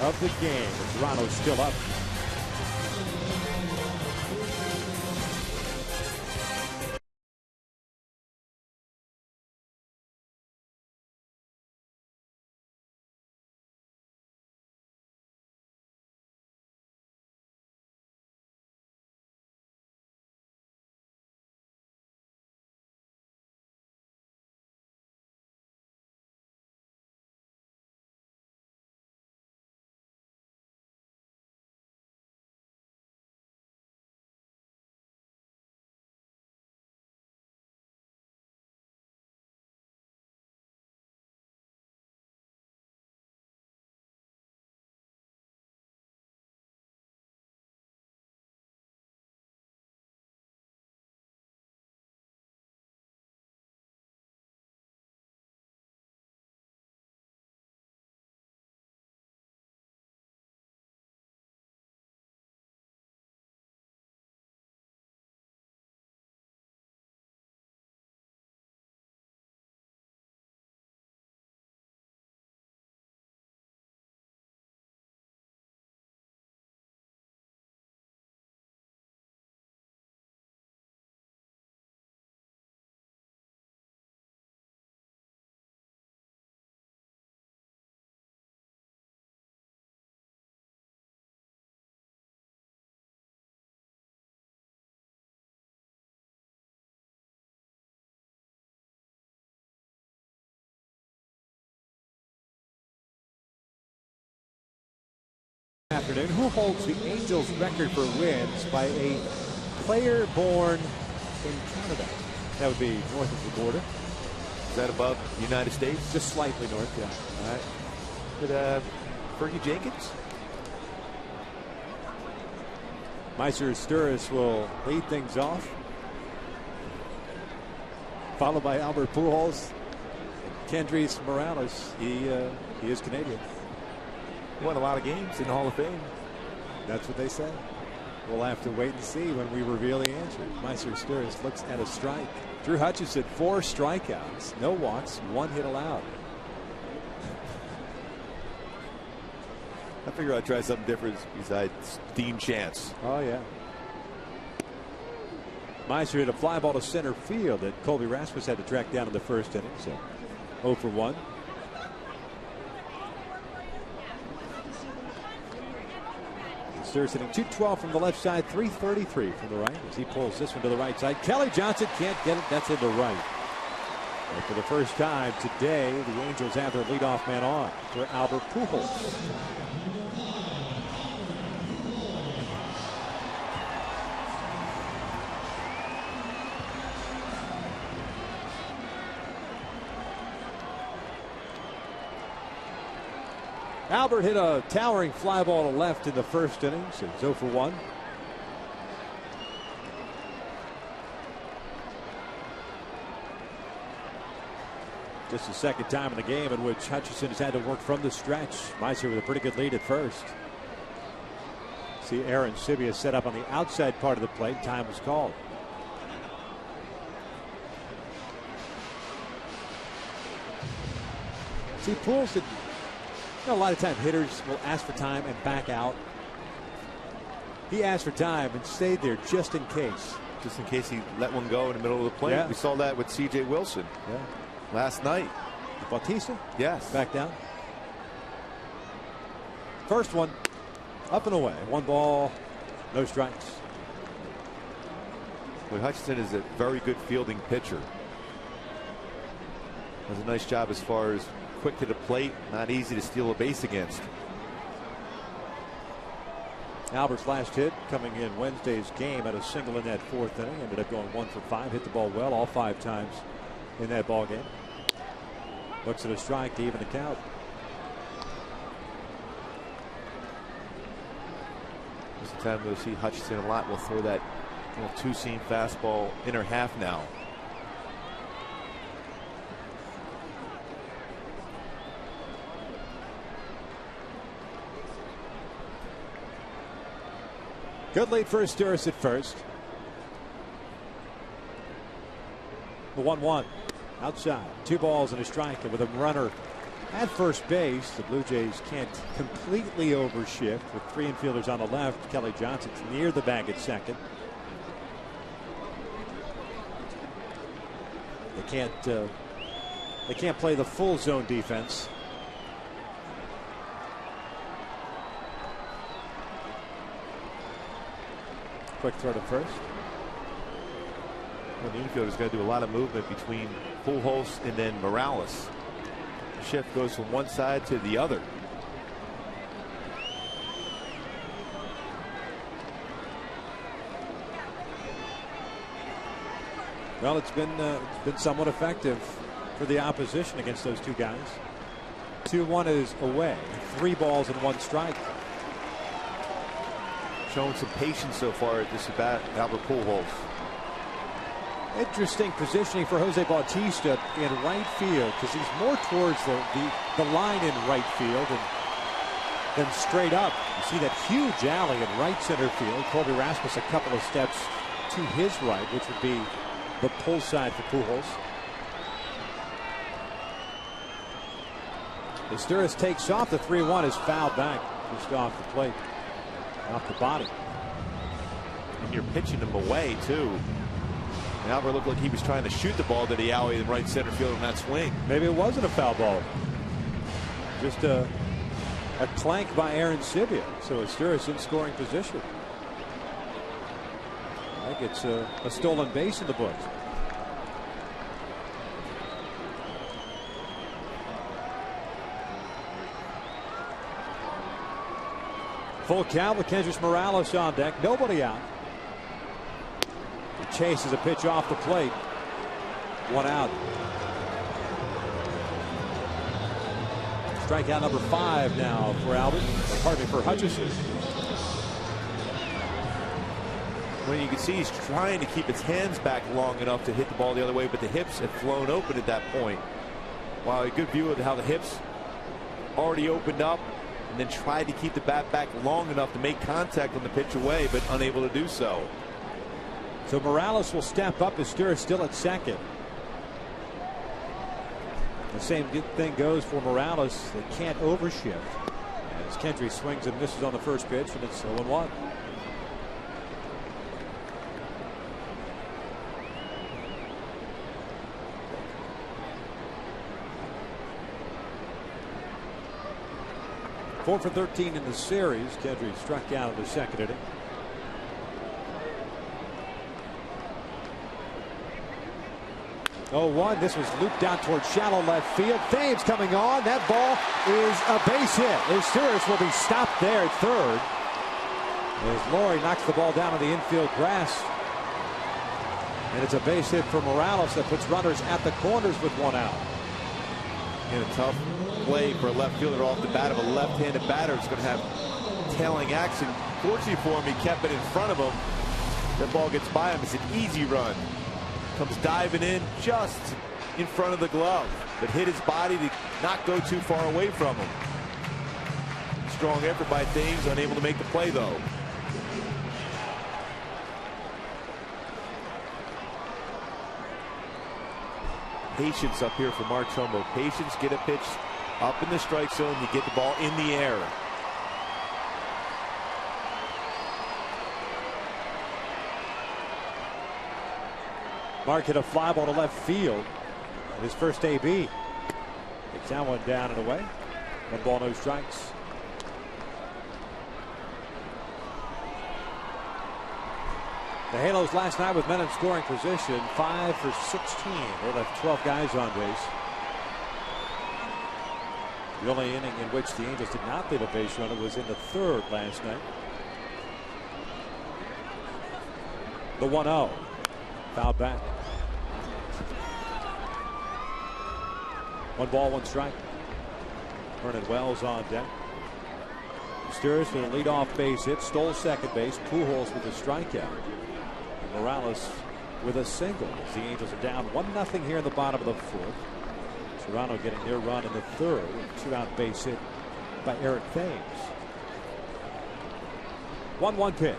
of the game. Toronto's still up afternoon. Who holds the Angels record for wins by a player born in Canada? That would be north of the border. Is that above the United States? Just slightly north, yeah. All right. Could Fergie Jenkins? Meiser Sturis will lead things off, followed by Albert Pujols. Kendrys Morales, he is Canadian. Won a lot of games in the Hall of Fame. That's what they say. We'll have to wait and see when we reveal the answer. Meiser Sturis looks at a strike. Drew Hutchison, 4 strikeouts, no walks, 1 hit allowed. I figure I'd try something different besides Dean Chance. Oh, yeah. Meiser hit a fly ball to center field that Colby Rasmus had to track down in the first inning. So 0 for 1. Sturis hitting .212 from the left side, .333 from the right as he pulls this one to the right side. Kelly Johnson can't get it. That's into right. And for the first time today, the Angels have their leadoff man on for Albert Pujols. Albert hit a towering fly ball to left in the first inning, so 0 for 1. Just the second time in the game in which Hutchison has had to work from the stretch. Meiser with a pretty good lead at first. See Aaron Sibia set up on the outside part of the plate. Time was called. See, Pujols did. A lot of time hitters will ask for time and back out. He asked for time and stayed there just in case. Just in case he let one go in the middle of the plate. Yeah. We saw that with C.J. Wilson last night. Bautista? Yes. Back down. First one up and away. 1 ball, no strikes. Well, Hutchison is a very good fielding pitcher. Does a nice job as far as quick to the plate, not easy to steal a base against. Albert's last hit coming in Wednesday's game at a single in that 4th inning. Ended up going 1 for 5. Hit the ball well all 5 times in that ball game. Looks at a strike to even the count. This is the time we'll see Hutchison a lot. We'll throw that little 2-seam fastball inner half now. Good lead for Sturis at first. The 1-1 outside. 2 balls and a strike. And with a runner at first base, the Blue Jays can't completely overshift with 3 infielders on the left. Kelly Johnson's near the bag at second. They can't play the full zone defense. Quick throw to first. Well, the infielders got to do a lot of movement between Pujols and then Morales. The shift goes from one side to the other. Well, it's been somewhat effective for the opposition against those 2 guys. 2-1 is away. 3 balls and 1 strike. Showing some patience so far at this at Albert Pujols. Interesting positioning for Jose Bautista in right field because he's more towards the line in right field than straight up. You see that huge alley in right center field. Colby Rasmus a couple of steps to his right, which would be the pull side for Pujols. As Sturis takes off, the 3-1 is fouled back just off the plate. Off the body. And you're pitching him away too. And Albert looked like he was trying to shoot the ball to the alley in right center field on that swing. Maybe it wasn't a foul ball. Just a clank by Aaron Sibia. So Sturis in scoring position. I think it's a stolen base in the books. Full count with Kendrys Morales on deck. Nobody out. He chases a pitch off the plate. 1 out. Strikeout number 5 now for Albert. Pardon me, for Hutchison. Well, you can see he's trying to keep his hands back long enough to hit the ball the other way, but the hips had flown open at that point. Wow, a good view of how the hips already opened up, and then tried to keep the bat back long enough to make contact on the pitch away, but unable to do so. So Morales will step up. Astura still at second. The same thing goes for Morales. They can't overshift. As Kendrys swings and misses on the first pitch, and it's 0-1. Four for 13 in the series. Kendrys struck out in the second inning. Oh, 1. This was looped down towards shallow left field. Thames coming on. That ball is a base hit. Asturias will be stopped there at third as Laurie knocks the ball down on the infield grass. And it's a base hit for Morales that puts runners at the corners with 1 out. And a tough play for a left fielder off the bat of a left-handed batter. It's going to have tailing action. Fortunately for him, he kept it in front of him. That ball gets by him. It's an easy run. Comes diving in just in front of the glove, but hit his body to not go too far away from him. Strong effort by Thames, unable to make the play though. Patience up here for Mark Trumbo. Patience, get a pitch up in the strike zone, you get the ball in the air. Mark hit a fly ball to left field. His first AB. Takes that one down and away. 1 ball, no strikes. The Halos last night with men in scoring position, 5 for 16. They left 12 guys on base. The only inning in which the Angels did not leave a base runner was in the 3rd last night. The 1-0. Fouled back. 1 ball, 1 strike. Vernon Wells on deck. Asturias with a leadoff base hit, stole second base. Pujols with a strikeout. And Morales with a single. As the Angels are down 1-0 here in the bottom of the 4th. Toronto getting their run in the 3rd. 2-out base hit by Eric Thames. 1-1 pitch.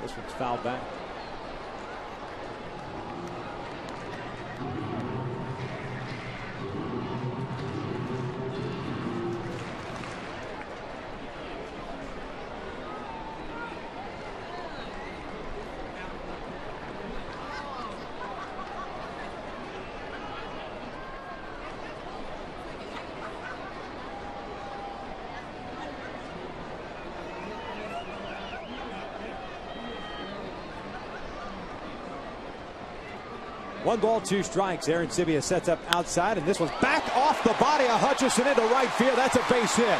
This one's fouled back. One ball, 2 strikes. Aaron Sibia sets up outside, and this one's back off the body of Hutchison into right field. That's a base hit.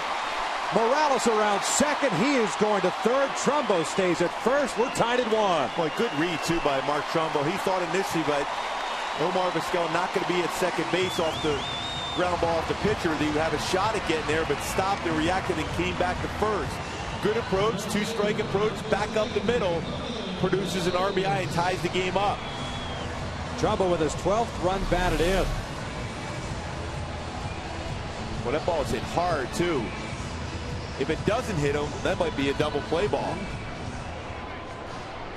Morales around second. He is going to third. Trumbo stays at first. We're tied at 1. Boy, good read, too, by Mark Trumbo. He thought initially, but Omar Vizquel not going to be at second base off the ground ball off the pitcher. He would have a shot at getting there, but stopped and reacted and came back to first. Good approach, 2-strike approach, back up the middle. Produces an RBI and ties the game up. Trumbo with his 12th run batted in. Well, that ball is hit hard, too. If it doesn't hit him, that might be a double play ball.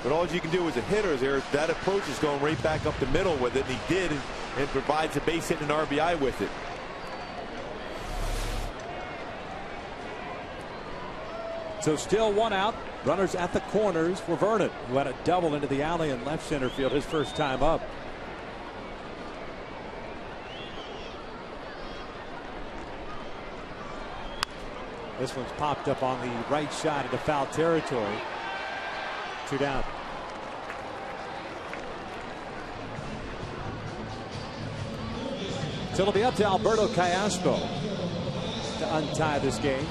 But all you can do as a hitter is that approach is going right back up the middle with it, and he did, and provides a base hit and an RBI with it. So still 1 out. Runners at the corners for Vernon, who had a double into the alley in left center field his first time up. This one's popped up on the right side into foul territory. 2 down. So it'll be up to Alberto Callaspo to untie this game.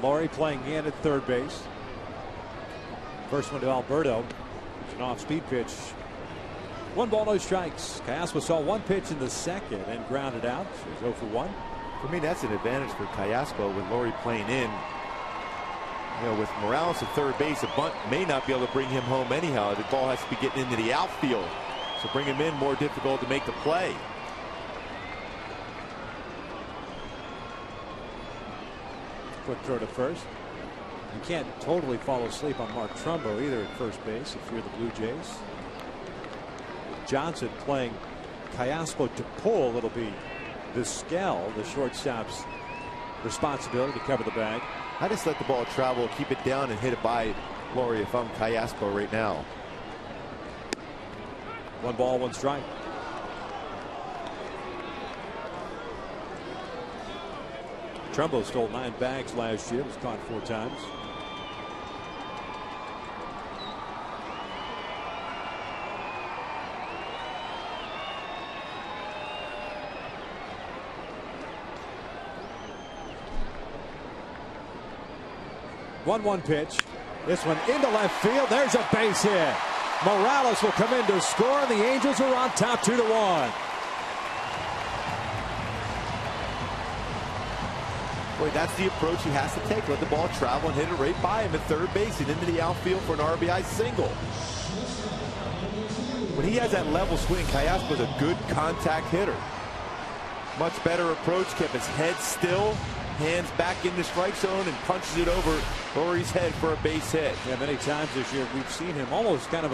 Laurie playing in at third base. First one to Alberto. It's an off-speed pitch. 1 ball, no strikes. Callaspo saw one pitch in the second and grounded out. So he's 0 for 1. For me, that's an advantage for Callaspo with Laurie playing in. You know, with Morales at third base, a bunt may not be able to bring him home anyhow. The ball has to be getting into the outfield. So bring him in, more difficult to make the play. Quick throw to first. You can't totally fall asleep on Mark Trumbo either at first base if you're the Blue Jays. Johnson playing Callaspo to pull. It'll be Vizquel, the shortstop's responsibility to cover the bag. I just let the ball travel, keep it down, and hit it by Laurie if I'm Callaspo right now. 1 ball, 1 strike. Trumbo stole 9 bags last year. Was caught 4 times. One pitch. This one into left field. There's a base hit. Morales will come in to score, and the Angels are on top 2-1. Boy, that's the approach he has to take. Let the ball travel and hit it right by him at third base and into the outfield for an RBI single. When he has that level swing, Callaspo's a good contact hitter. Much better approach, kept his head still, hands back in the strike zone, and punches it over Laurie's head for a base hit. Yeah, many times this year we've seen him almost kind of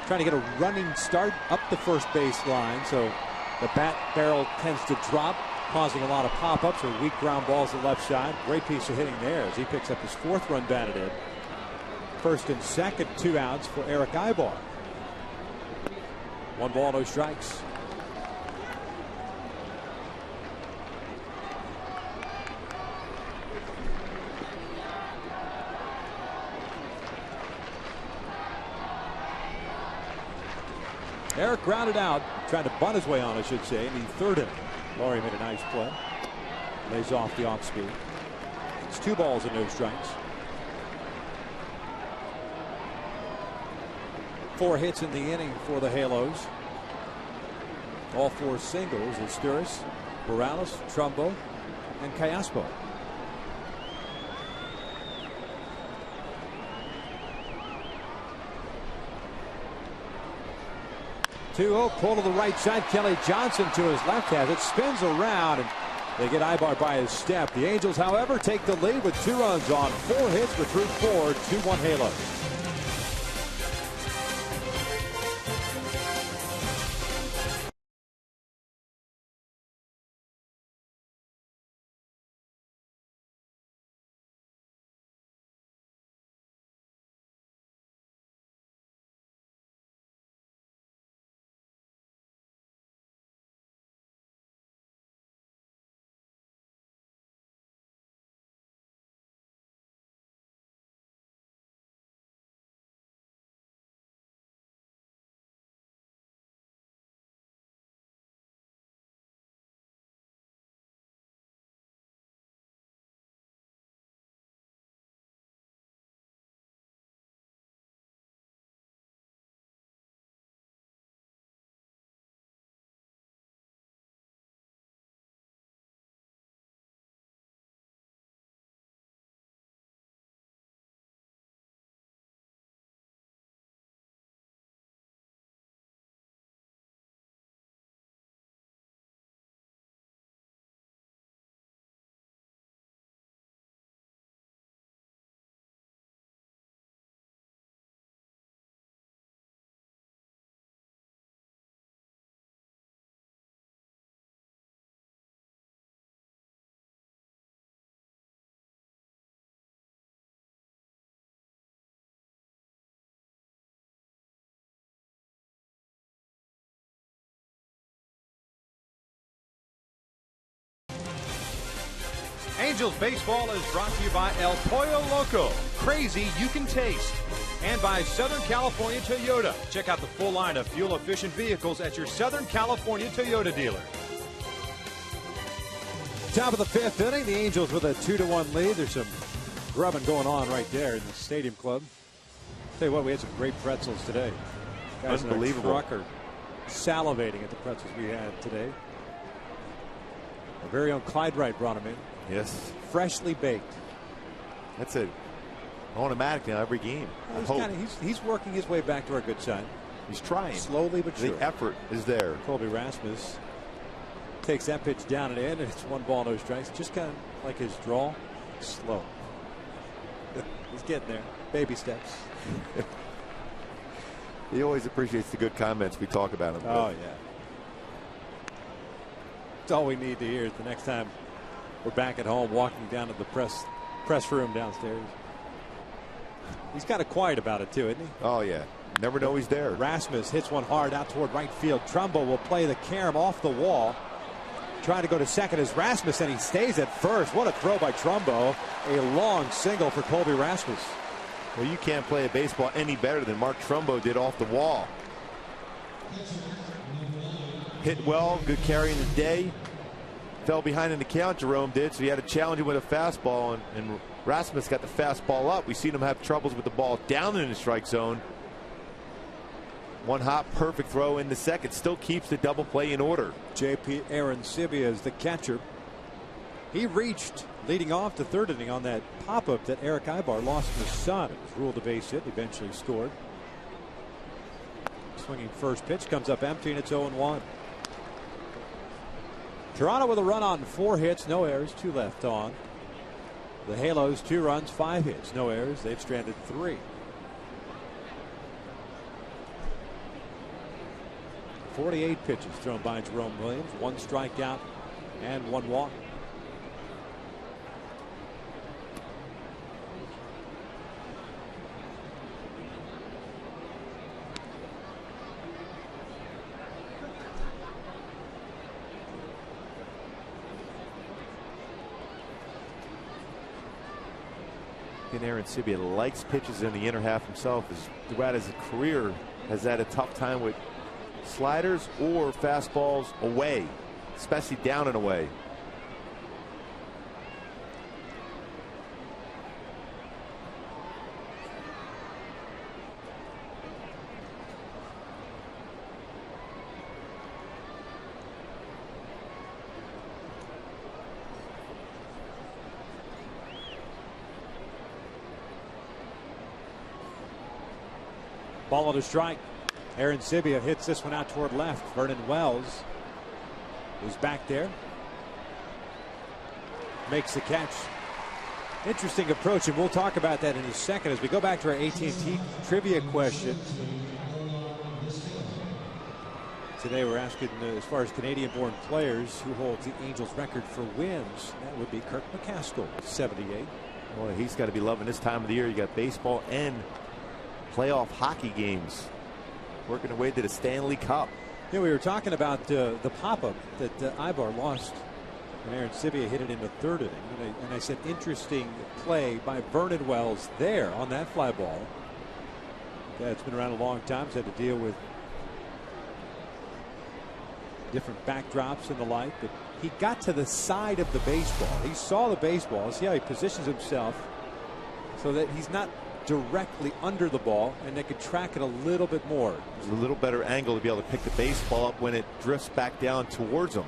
trying to get a running start up the first base line, so the bat barrel tends to drop, causing a lot of pop-ups or weak ground balls to the left side. Great piece of hitting there as he picks up his 4th run batted in. First and second, 2 outs for Eric Ibar. 1 ball, no strikes. Eric grounded out, trying to bunt his way on, I should say, in the 3rd inning. Laurie made a nice play. Lays off the off speed. It's 2 balls and no strikes. 4 hits in the inning for the Halos. All 4 singles is Sturis, Morales, Trumbo, and Callaspo. Pull to the right side. Kelly Johnson to his left has it. Spins around, and they get Ibar by his step. The Angels, however, take the lead with 2 runs on 4 hits for through 4, 2-1 Halos. Angels baseball is brought to you by El Pollo Loco. Crazy you can taste. And by Southern California Toyota. Check out the full line of fuel-efficient vehicles at your Southern California Toyota dealer. Top of the 5th inning, the Angels with a 2-1 lead. There's some grubbing going on right there in the Stadium Club. Tell you what, we had some great pretzels today. Guys unbelievable. In our truck are salivating at the pretzels we had today. Our very own Clyde Wright brought them in. Yes. Freshly baked. That's it. Automatic now every game. He's working his way back to our good side. He's trying. Slowly but surely. The effort is there. Colby Rasmus takes that pitch down and in, and it's 1 ball, no strikes. Just kind of like his draw. Slow. He's getting there. Baby steps. He always appreciates the good comments we talk about him. Oh, yeah. It's all we need to hear the next time we're back at home walking down to the press room downstairs. He's kind of quiet about it, too, isn't he? Oh, yeah. Never know he's there. Rasmus hits one hard out toward right field. Trumbo will play the carom off the wall. Trying to go to second is Rasmus, and he stays at first. What a throw by Trumbo. A long single for Colby Rasmus. Well, you can't play a baseball any better than Mark Trumbo did off the wall. Hit well, good carry in the day. Fell behind in the count, Jerome did, so he had to challenge him with a fastball, and Rasmus got the fastball up. We've seen him have troubles with the ball down in the strike zone. One hot, perfect throw in the second. Still keeps the double play in order. JP Arancibia is the catcher. He reached leading off the third inning on that pop-up that Eric Ibar lost to his son. It was ruled a base hit. Eventually scored. Swinging first pitch comes up empty, and it's 0-1. Toronto with a run on 4 hits, no errors, 2 left on. The Halos 2 runs, 5 hits, no errors. They've stranded 3. 48 pitches thrown by Jerome Williams, 1 strikeout and 1 walk. And Arancibia likes pitches in the inner half himself. Throughout his career has had a tough time with sliders or fastballs away, especially down and away. Ball on a strike. Arancibia hits this one out toward left. Vernon Wells is back there. Makes the catch. Interesting approach, and we'll talk about that in a second as we go back to our AT&T trivia question. Today we're asking as far as Canadian-born players who holds the Angels record for wins. That would be Kirk McCaskill, 78. Boy, he's got to be loving this time of the year. You got baseball and playoff hockey games working their way to the Stanley Cup. Yeah, we were talking about the pop-up that Ibar lost when Arancibia hit it in the third inning. And I said interesting play by Vernon Wells there on that fly ball. Yeah, it's been around a long time. He's had to deal with different backdrops and the like. But he got to the side of the baseball. He saw the baseball. See how he positions himself so that he's not directly under the ball, and they could track it a little bit more. There's a little better angle to be able to pick the baseball up when it drifts back down towards him.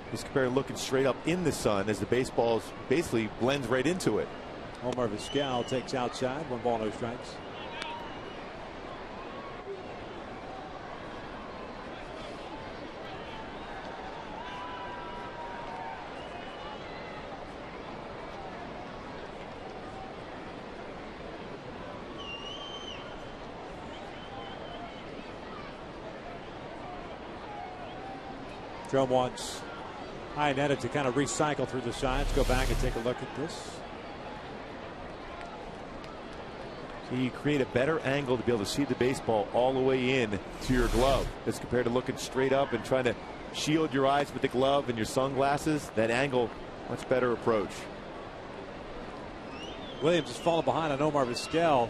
Just compared to looking straight up in the sun as the baseball basically blends right into it. Omar Vizquel takes outside, 1 ball, no strikes. Jerome wants Iannetta to kind of recycle through the sides. Go back and take a look at this. You create a better angle to be able to see the baseball all the way in to your glove as compared to looking straight up and trying to shield your eyes with the glove and your sunglasses. That angle, much better approach. Williams has fallen behind on Omar Vizquel.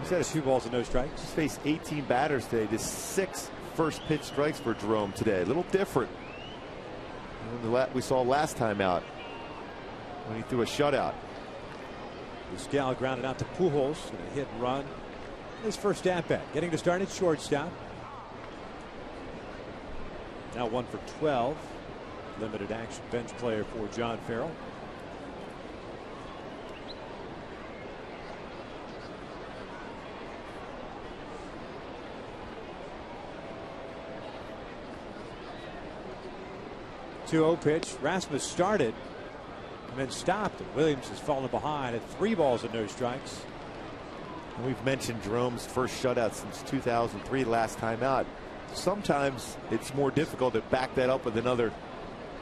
He's had 2 balls and no strikes. He's faced 18 batters today. Just 6 first pitch strikes for Jerome today. A little different than we saw last time out when he threw a shutout. Vizquel grounded out to Pujols and a hit and run. His first at bat, getting to start at shortstop. Now 1 for 12. Limited action bench player for John Farrell. Two-0 pitch. Rasmus started and then stopped. And Williams has fallen behind at 3 balls and no strikes. We've mentioned Jerome's first shutout since 2003, last time out. Sometimes it's more difficult to back that up with another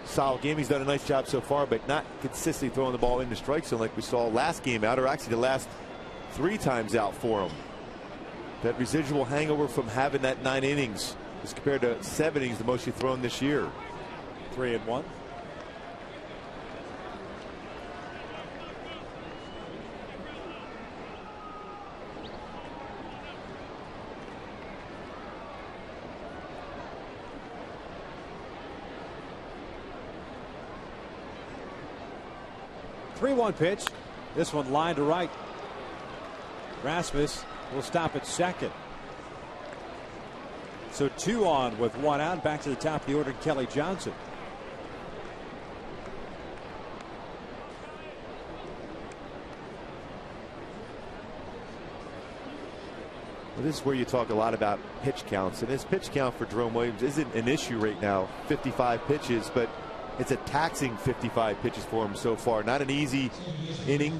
solid game. He's done a nice job so far, but not consistently throwing the ball into strike zone like we saw last game out, or actually the last 3 times out for him. That residual hangover from having that 9 innings as compared to 7 innings, the most you've thrown this year. 3-1. Three-one pitch. This one line to right. Rasmus will stop at second. So 2 on with 1 out. Back to the top of the order, Kelly Johnson. Well, this is where you talk a lot about pitch counts, and his pitch count for Jerome Williams isn't an issue right now. 55 pitches, but it's a taxing 55 pitches for him so far. Not an easy inning.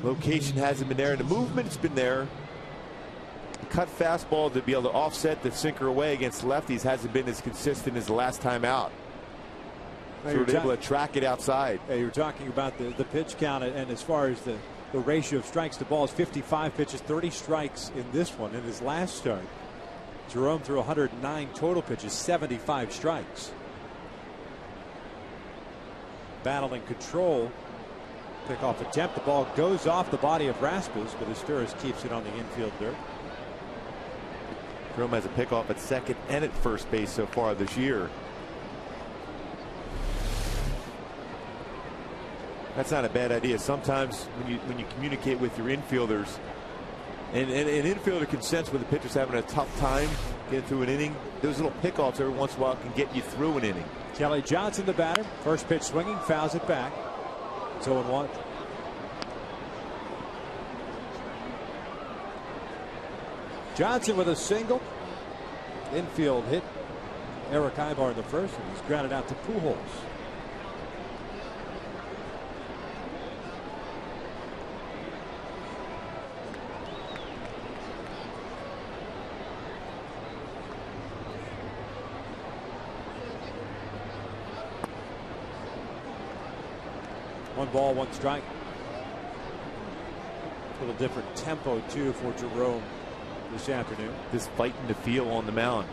Location hasn't been there, and the movement's been there. The cut fastball to be able to offset the sinker away against lefties hasn't been as consistent as the last time out. So we're able to track it outside. Yeah, you were talking about the pitch count, and as far as the ratio of strikes to balls, 55 pitches, 30 strikes in this one. In his last start, Jerome threw 109 total pitches, 75 strikes. Battling control. Pickoff attempt. The ball goes off the body of Rasmus, but Asturias keeps it on the infield dirt. Jerome has a pickoff at second and at first base so far this year. That's not a bad idea. Sometimes when you communicate with your infielders, and an infielder can sense when the pitcher's having a tough time getting through an inning, those little pickoffs every once in a while can get you through an inning. Kelly Johnson, the batter. First pitch swinging, fouls it back. 0-1. Johnson with a single. Infield hit. Eric Ibar in the first, and he's grounded out to Pujols. One ball, one strike. A little different tempo, too, for Jerome this afternoon. This fighting to feel on the mound.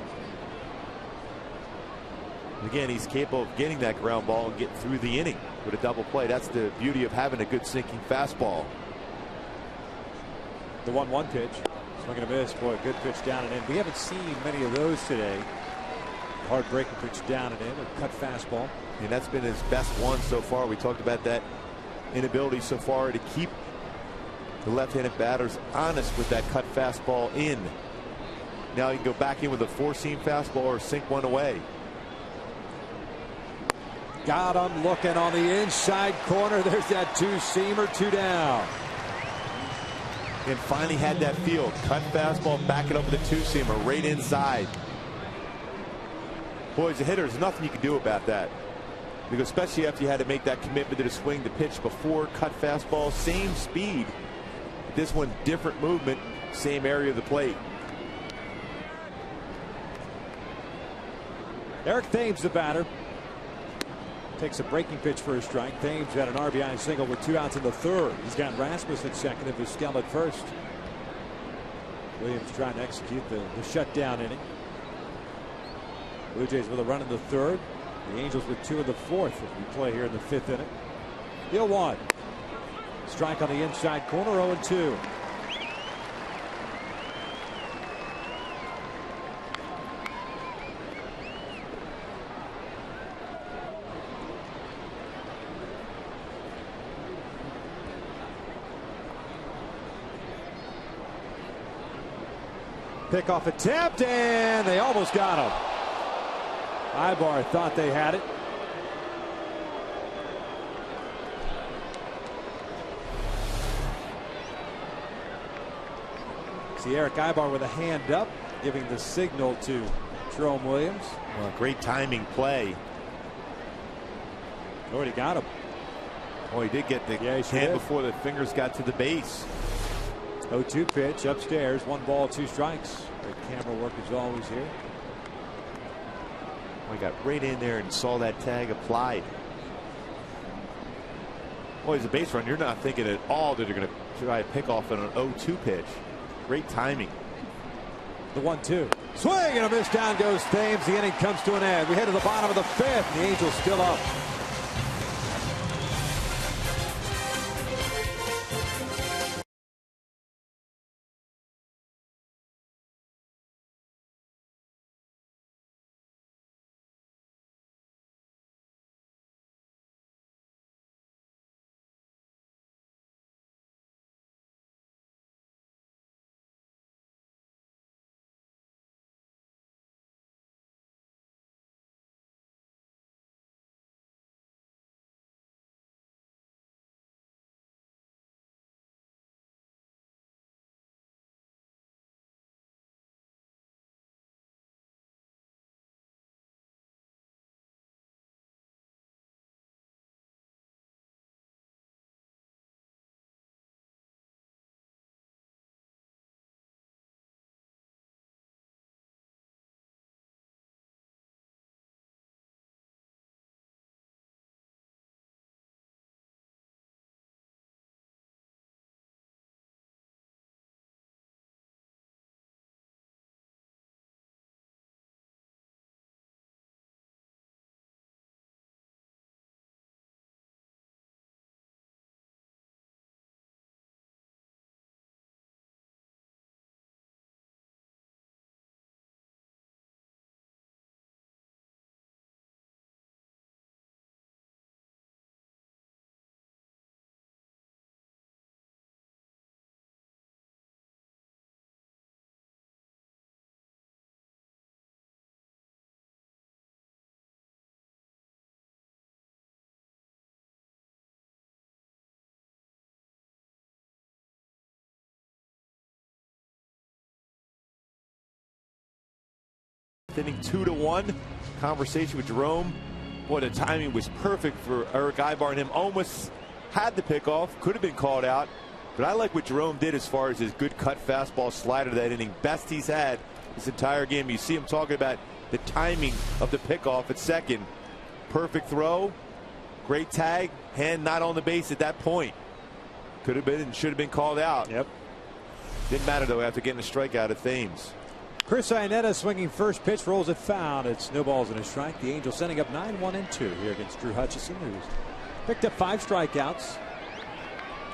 Again, he's capable of getting that ground ball and getting through the inning with a double play. That's the beauty of having a good sinking fastball. The 1-1 pitch. Swing and a miss. Boy, good pitch down and in. We haven't seen many of those today. Hard breaking pitch down and in. A cut fastball. And that's been his best one so far. We talked about that inability so far to keep the left-handed batters honest with that cut fastball in. Now you can go back in with a 4-seam fastball or sink one away. Got him looking on the inside corner. There's that 2-seamer, 2 down. And finally had that field. Cut fastball, back it up with a 2-seamer right inside. Boy, as a hitter, there's nothing you can do about that. Because especially after you had to make that commitment to the swing, the pitch before, cut fastball, same speed. This one, different movement, same area of the plate. Eric Thames, the batter. Takes a breaking pitch for a strike. Thames got an RBI single with 2 outs in the third. He's got Rasmus at second and Vizquel at first. Williams trying to execute the shutdown inning. Blue Jays with a run in the third. The Angels with 2 in the fourth as we play here in the 5th inning. 0-1. Strike on the inside corner, 0-2. Pickoff attempt, and they almost got him. Ibar thought they had it. See Eric Ibar with a hand up, giving the signal to Jerome Williams. Well, great timing play. Already got him. Oh, he did get the hand before the fingers got to the base. 0-2 pitch upstairs. 1 ball, 2 strikes. Great camera work as always here. Oh, he got right in there and saw that tag applied. Well, as a base run, you're not thinking at all that they're going to try to pick off on an 0-2 pitch. Great timing. The 1-2. Swing and a miss. Down goes Thames. The inning comes to an end. We head to the bottom of the 5th. The Angels still up. Inning 2-1. Conversation with Jerome. Boy, the timing was perfect for Eric Ibar and him. Almost had the pickoff. Could have been called out. But I like what Jerome did as far as his good cut fastball slider that inning. Best he's had this entire game. You see him talking about the timing of the pickoff at second. Perfect throw. Great tag. Hand not on the base at that point. Could have been and should have been called out. Yep. Didn't matter though after getting a strikeout at Thames. Chris Iannetta swinging first pitch, rolls it foul. It's no balls and a strike. The Angels sending up 9-1-2 here against Drew Hutchison, who's picked up 5 strikeouts.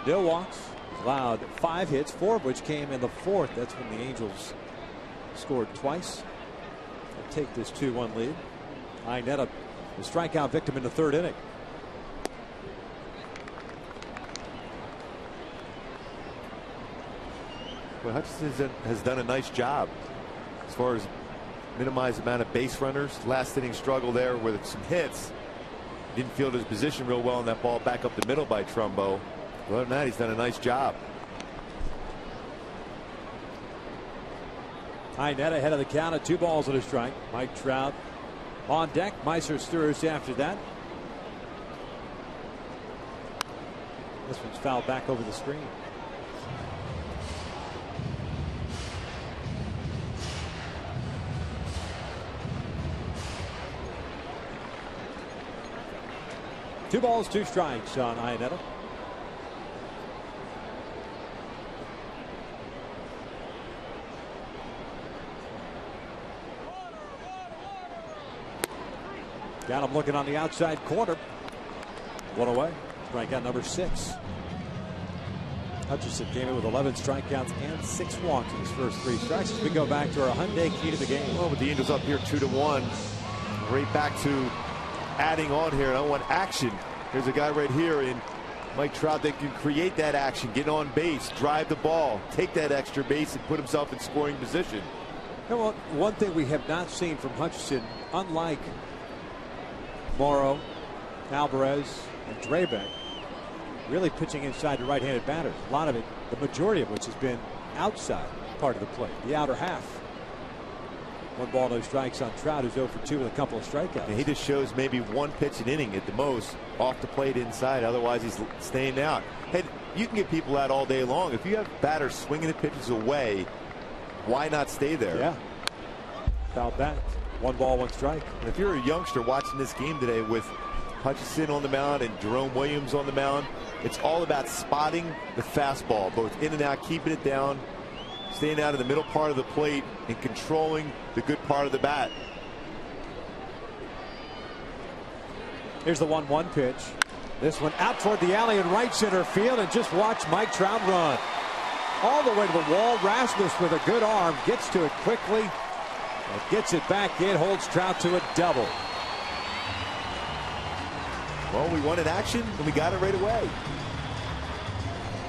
No walks. Allowed 5 hits, 4 of which came in the 4th. That's when the Angels scored twice. They'll take this 2-1 lead. Iannetta, the strikeout victim in the 3rd inning. Well, Hutchison has done a nice job as far as minimize the amount of base runners. Last inning struggle there with some hits. Didn't field his position real well on that ball back up the middle by Trumbo. Other than that, he's done a nice job. Iannetta ahead of the count at 2 balls and a strike. Mike Trout on deck. Meiser Stewart after that. This one's fouled back over the screen. Two balls, 2 strikes on Iannetta. Got him looking on the outside corner. 1 away. Strikeout number 6. Hutchison came in with 11 strikeouts and 6 walks in his first 3 strikes. As we go back to our Hyundai key to the game. Well, with the Angels up here 2-1. Right back to adding on here. I want action. There's a guy right here in Mike Trout that can create that action, get on base, drive the ball, take that extra base and put himself in scoring position. You know, one thing we have not seen from Hutchinson, unlike Morrow, Alvarez, and Drabek, really pitching inside the right-handed batters. A lot of it, the majority of which has been outside part of the plate, the outer half. 1 ball, no strikes on Trout, who's 0 for 2 with a couple of strikeouts. And he just shows maybe 1 pitch an inning at the most off the plate inside. Otherwise, he's staying out. Hey, you can get people out all day long. If you have batters swinging the pitches away, why not stay there? Yeah. Foul back. 1 ball, 1 strike. And if you're a youngster watching this game today with Hutchinson on the mound and Jerome Williams on the mound, it's all about spotting the fastball, both in and out, keeping it down, staying out of the middle part of the plate, and controlling the good part of the bat. Here's the 1-1 pitch. This one out toward the alley in right center field, and just watch Mike Trout run all the way to the wall. Rasmus with a good arm gets to it quickly and gets it back in, holds Trout to a double. Well, we wanted action and we got it right away.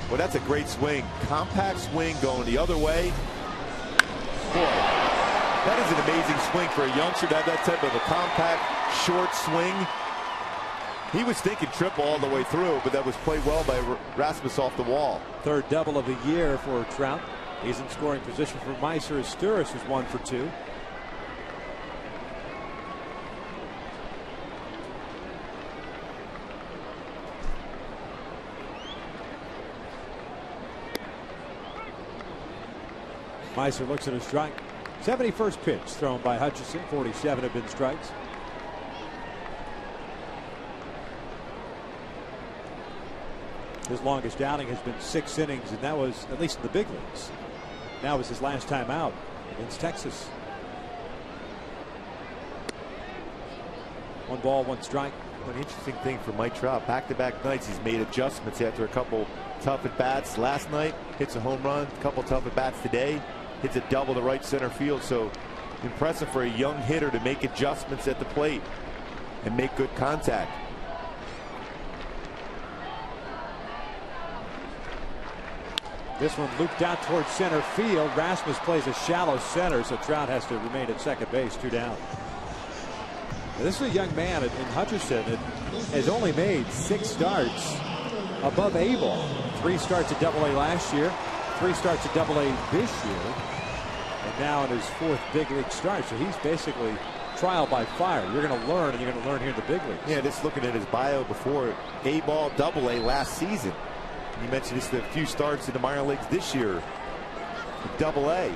Well, that's a great swing. Compact swing going the other way. Boy, that is an amazing swing for a youngster to have that type of a compact, short swing. He was thinking triple all the way through, but that was played well by Rasmus off the wall. 3rd double of the year for Trout. He's in scoring position for Meiser. Asturis is 1 for 2. Meiser looks at a strike. 71st pitch thrown by Hutchinson. 47 have been strikes. His longest outing has been 6 innings, and that was at least in the big leagues. Now was his last time out against Texas. 1 ball, 1 strike. An interesting thing for Mike Trout. Back-to-back nights, he's made adjustments after a couple tough at-bats. Last night, hits a home run. A couple tough at-bats today. Hits a double to right center field. So impressive for a young hitter to make adjustments at the plate and make good contact. This one looped out towards center field. Rasmus plays a shallow center, so Trout has to remain at second base, 2 down. Now, this is a young man in Hutchinson that has only made 6 starts above A-ball. 3 starts at Double-A last year, 3 starts at Double-A this year, and now in his 4th big league start. So he's basically trial by fire. You're going to learn, and you're going to learn here in the big leagues. Yeah, just looking at his bio before, A-ball, Double-A last season. You mentioned just a few starts in the minor leagues this year. Double-A.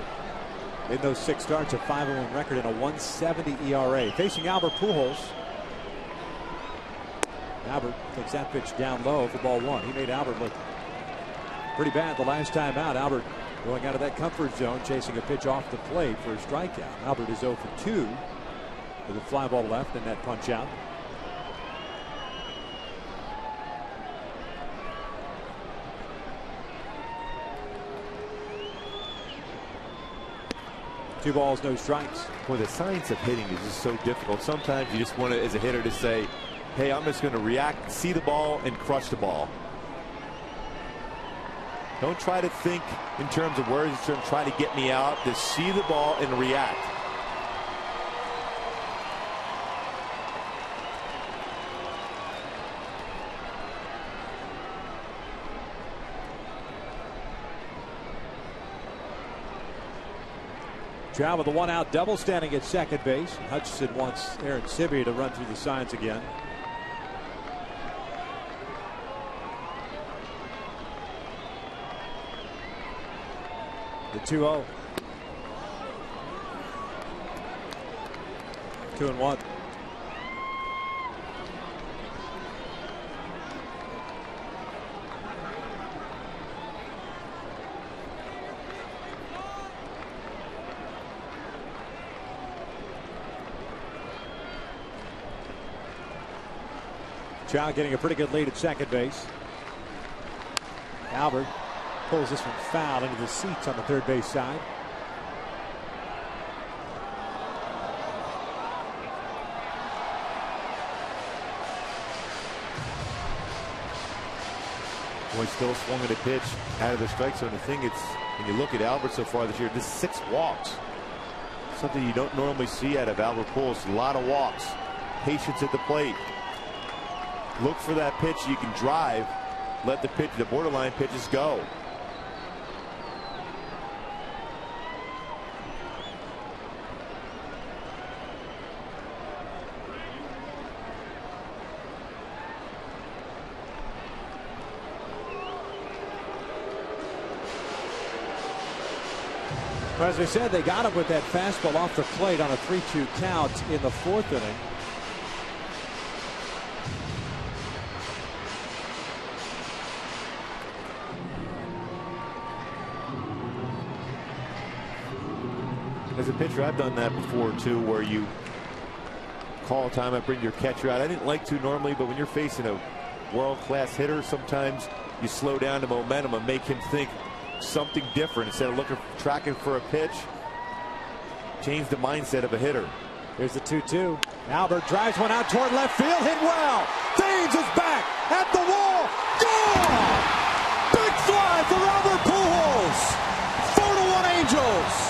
In those 6 starts, a 5-1 record and a 1.70 ERA. Facing Albert Pujols. Albert takes that pitch down low for ball 1. He made Albert look pretty bad the last time out. Albert going out of that comfort zone, chasing a pitch off the plate for a strikeout. Albert is 0 for 2 with a fly ball left and that punch out. Two balls, no strikes. Boy, the science of hitting is just so difficult. Sometimes you just want to, as a hitter, to say, hey, I'm just going to react, see the ball, and crush the ball. Don't try to think in terms of where he's going to try to get me out. Just see the ball and react. Trout with a 1-out double, standing at second base. Hutchinson wants Aaron Sibby to run through the signs again. The 2-0. 2-1. Trout getting a pretty good lead at second base. Albert pulls this one foul into the seats on the third base side. Boy, still swung at a pitch out of the strike zone. The thing, it's when you look at Albert so far this year, just 6 walks. Something you don't normally see out of Albert Pujols. A lot of walks, patience at the plate. Look for that pitch you can drive. Let the borderline pitches go. As I said, they got him with that fastball off the plate on a 3-2 count in the 4th inning. As a pitcher, I've done that before too, where you call time and bring your catcher out. I didn't like to normally, but when you're facing a world-class hitter, sometimes you slow down the momentum and make him think something different instead of tracking for a pitch. Change the mindset of a hitter. Here's the 2-2. Albert drives one out toward left field, hit well. Thames is back at the wall. Gone! Big fly for Albert Pujols. 4-1 Angels.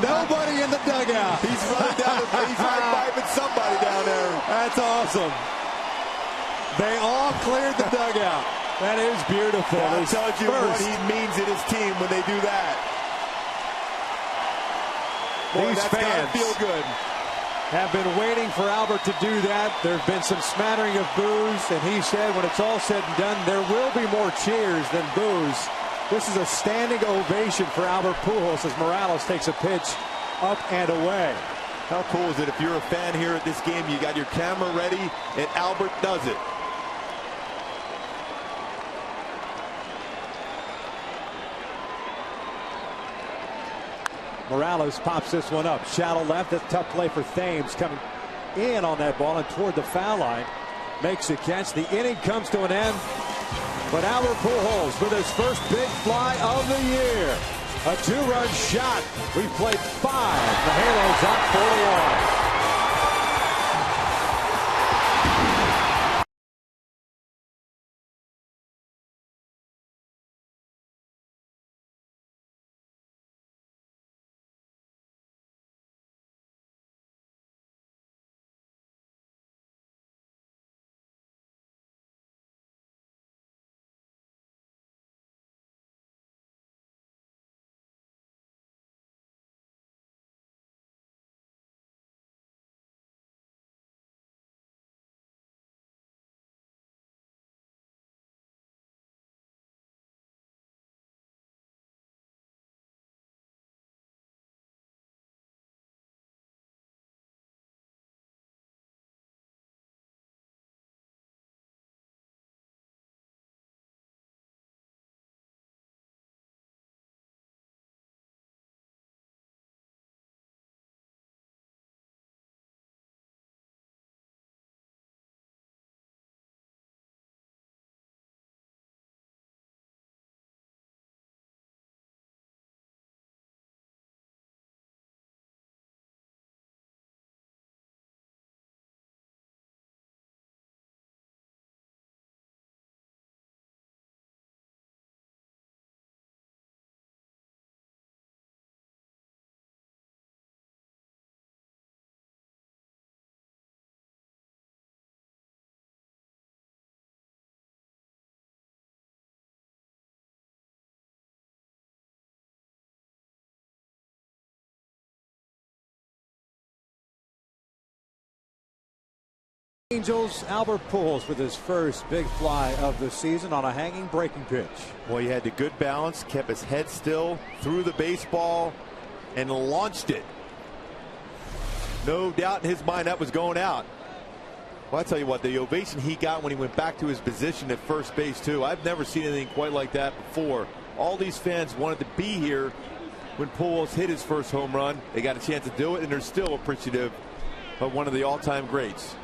Nobody in the dugout. He's running down. He's vibing somebody down there. That's awesome. They all cleared the dugout. That is beautiful. That tells you what he means in his team when they do that. Boy, these fans feel good. Have been waiting for Albert to do that. There have been some smattering of boos, and he said when it's all said and done, there will be more cheers than boos. This is a standing ovation for Albert Pujols as Morales takes a pitch up and away. How cool is it if you're a fan here at this game, you got your camera ready, and Albert does it. Morales pops this one up. Shallow left. That's a tough play for Thames coming in on that ball and toward the foul line. Makes a catch. The inning comes to an end. But Albert Pujols with his first big fly of the year. A 2-run shot. We've played 5. The Halos up 4-1. Angels, Albert Pujols with his first big fly of the season on a hanging breaking pitch. Well, he had the good balance, kept his head still, threw the baseball, and launched it. No doubt in his mind that was going out. Well, I tell you what, the ovation he got when he went back to his position at first base, too. I've never seen anything quite like that before. All these fans wanted to be here when Pujols hit his first home run. They got a chance to do it, and they're still appreciative of one of the all-time greats.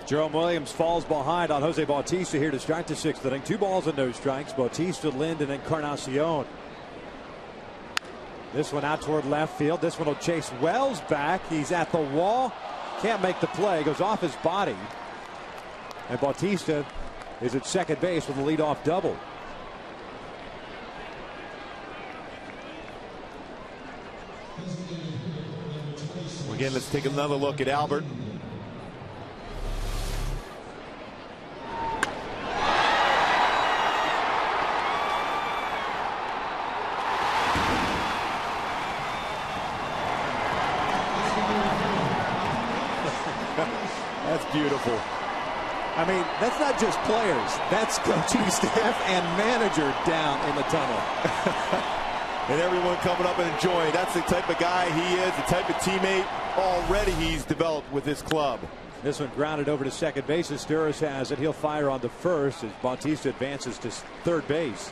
Jerome Williams falls behind on Jose Bautista here to start the 6th inning. 2 balls and no strikes. Bautista, Lind, and Encarnacion. This one out toward left field. This one will chase Wells back. He's at the wall. Can't make the play. Goes off his body. And Bautista is at second base with a leadoff double. Again, let's take another look at Albert. That's beautiful. I mean, that's not just players. That's coaching staff and manager down in the tunnel. And everyone coming up and enjoying. That's the type of guy he is, the type of teammate already he's developed with this club. This one grounded over to second base. Asturis has it. He'll fire on the first as Bautista advances to third base.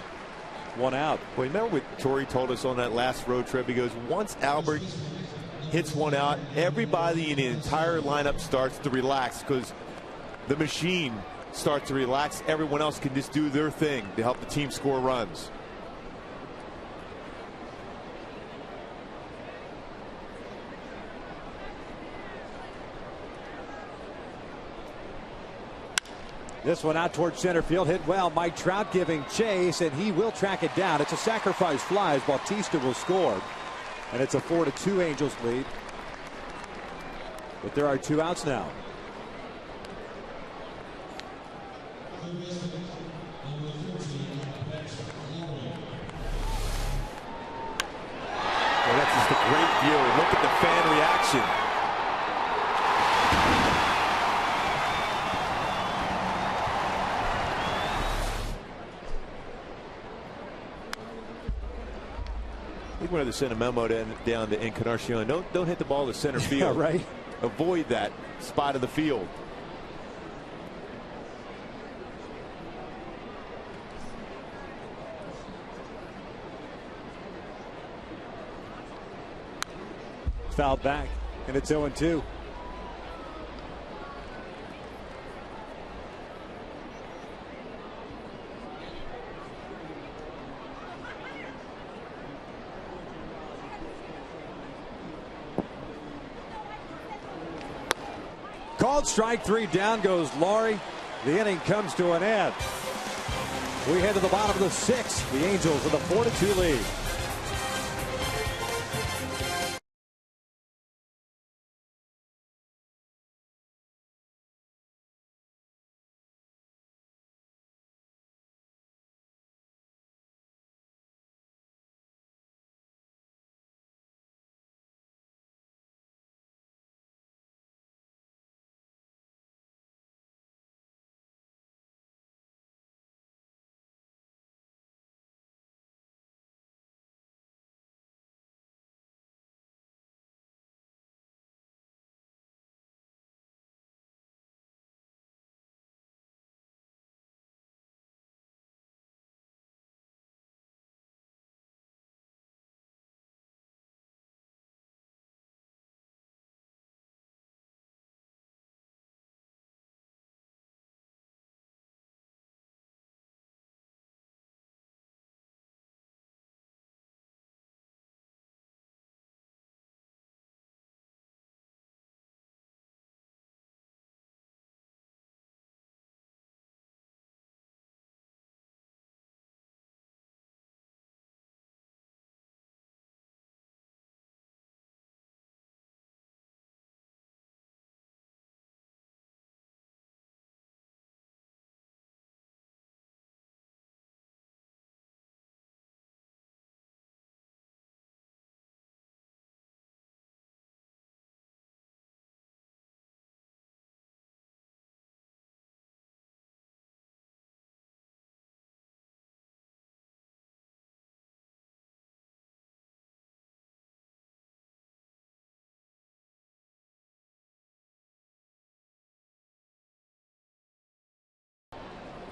1 out. Well, remember what Torrey told us on that last road trip? He goes, once Albert hits 1 out, everybody in the entire lineup starts to relax because the machine starts to relax. Everyone else can just do their thing to help the team score runs. This one out towards center field, hit well. Mike Trout giving chase, and he will track it down. It's a sacrifice fly as Bautista will score. And it's a 4-2 Angels lead. But there are 2 outs now. Well, that's just a great view. Look at the fan reaction. I think we have to send a memo down to Encarnacion. Don't hit the ball to center field. Yeah, right. Avoid that spot of the field. Fouled back, and it's 0-2. Called strike 3. Down goes Laurie. The inning comes to an end. We head to the bottom of the 6th. The Angels with a 4-2 lead.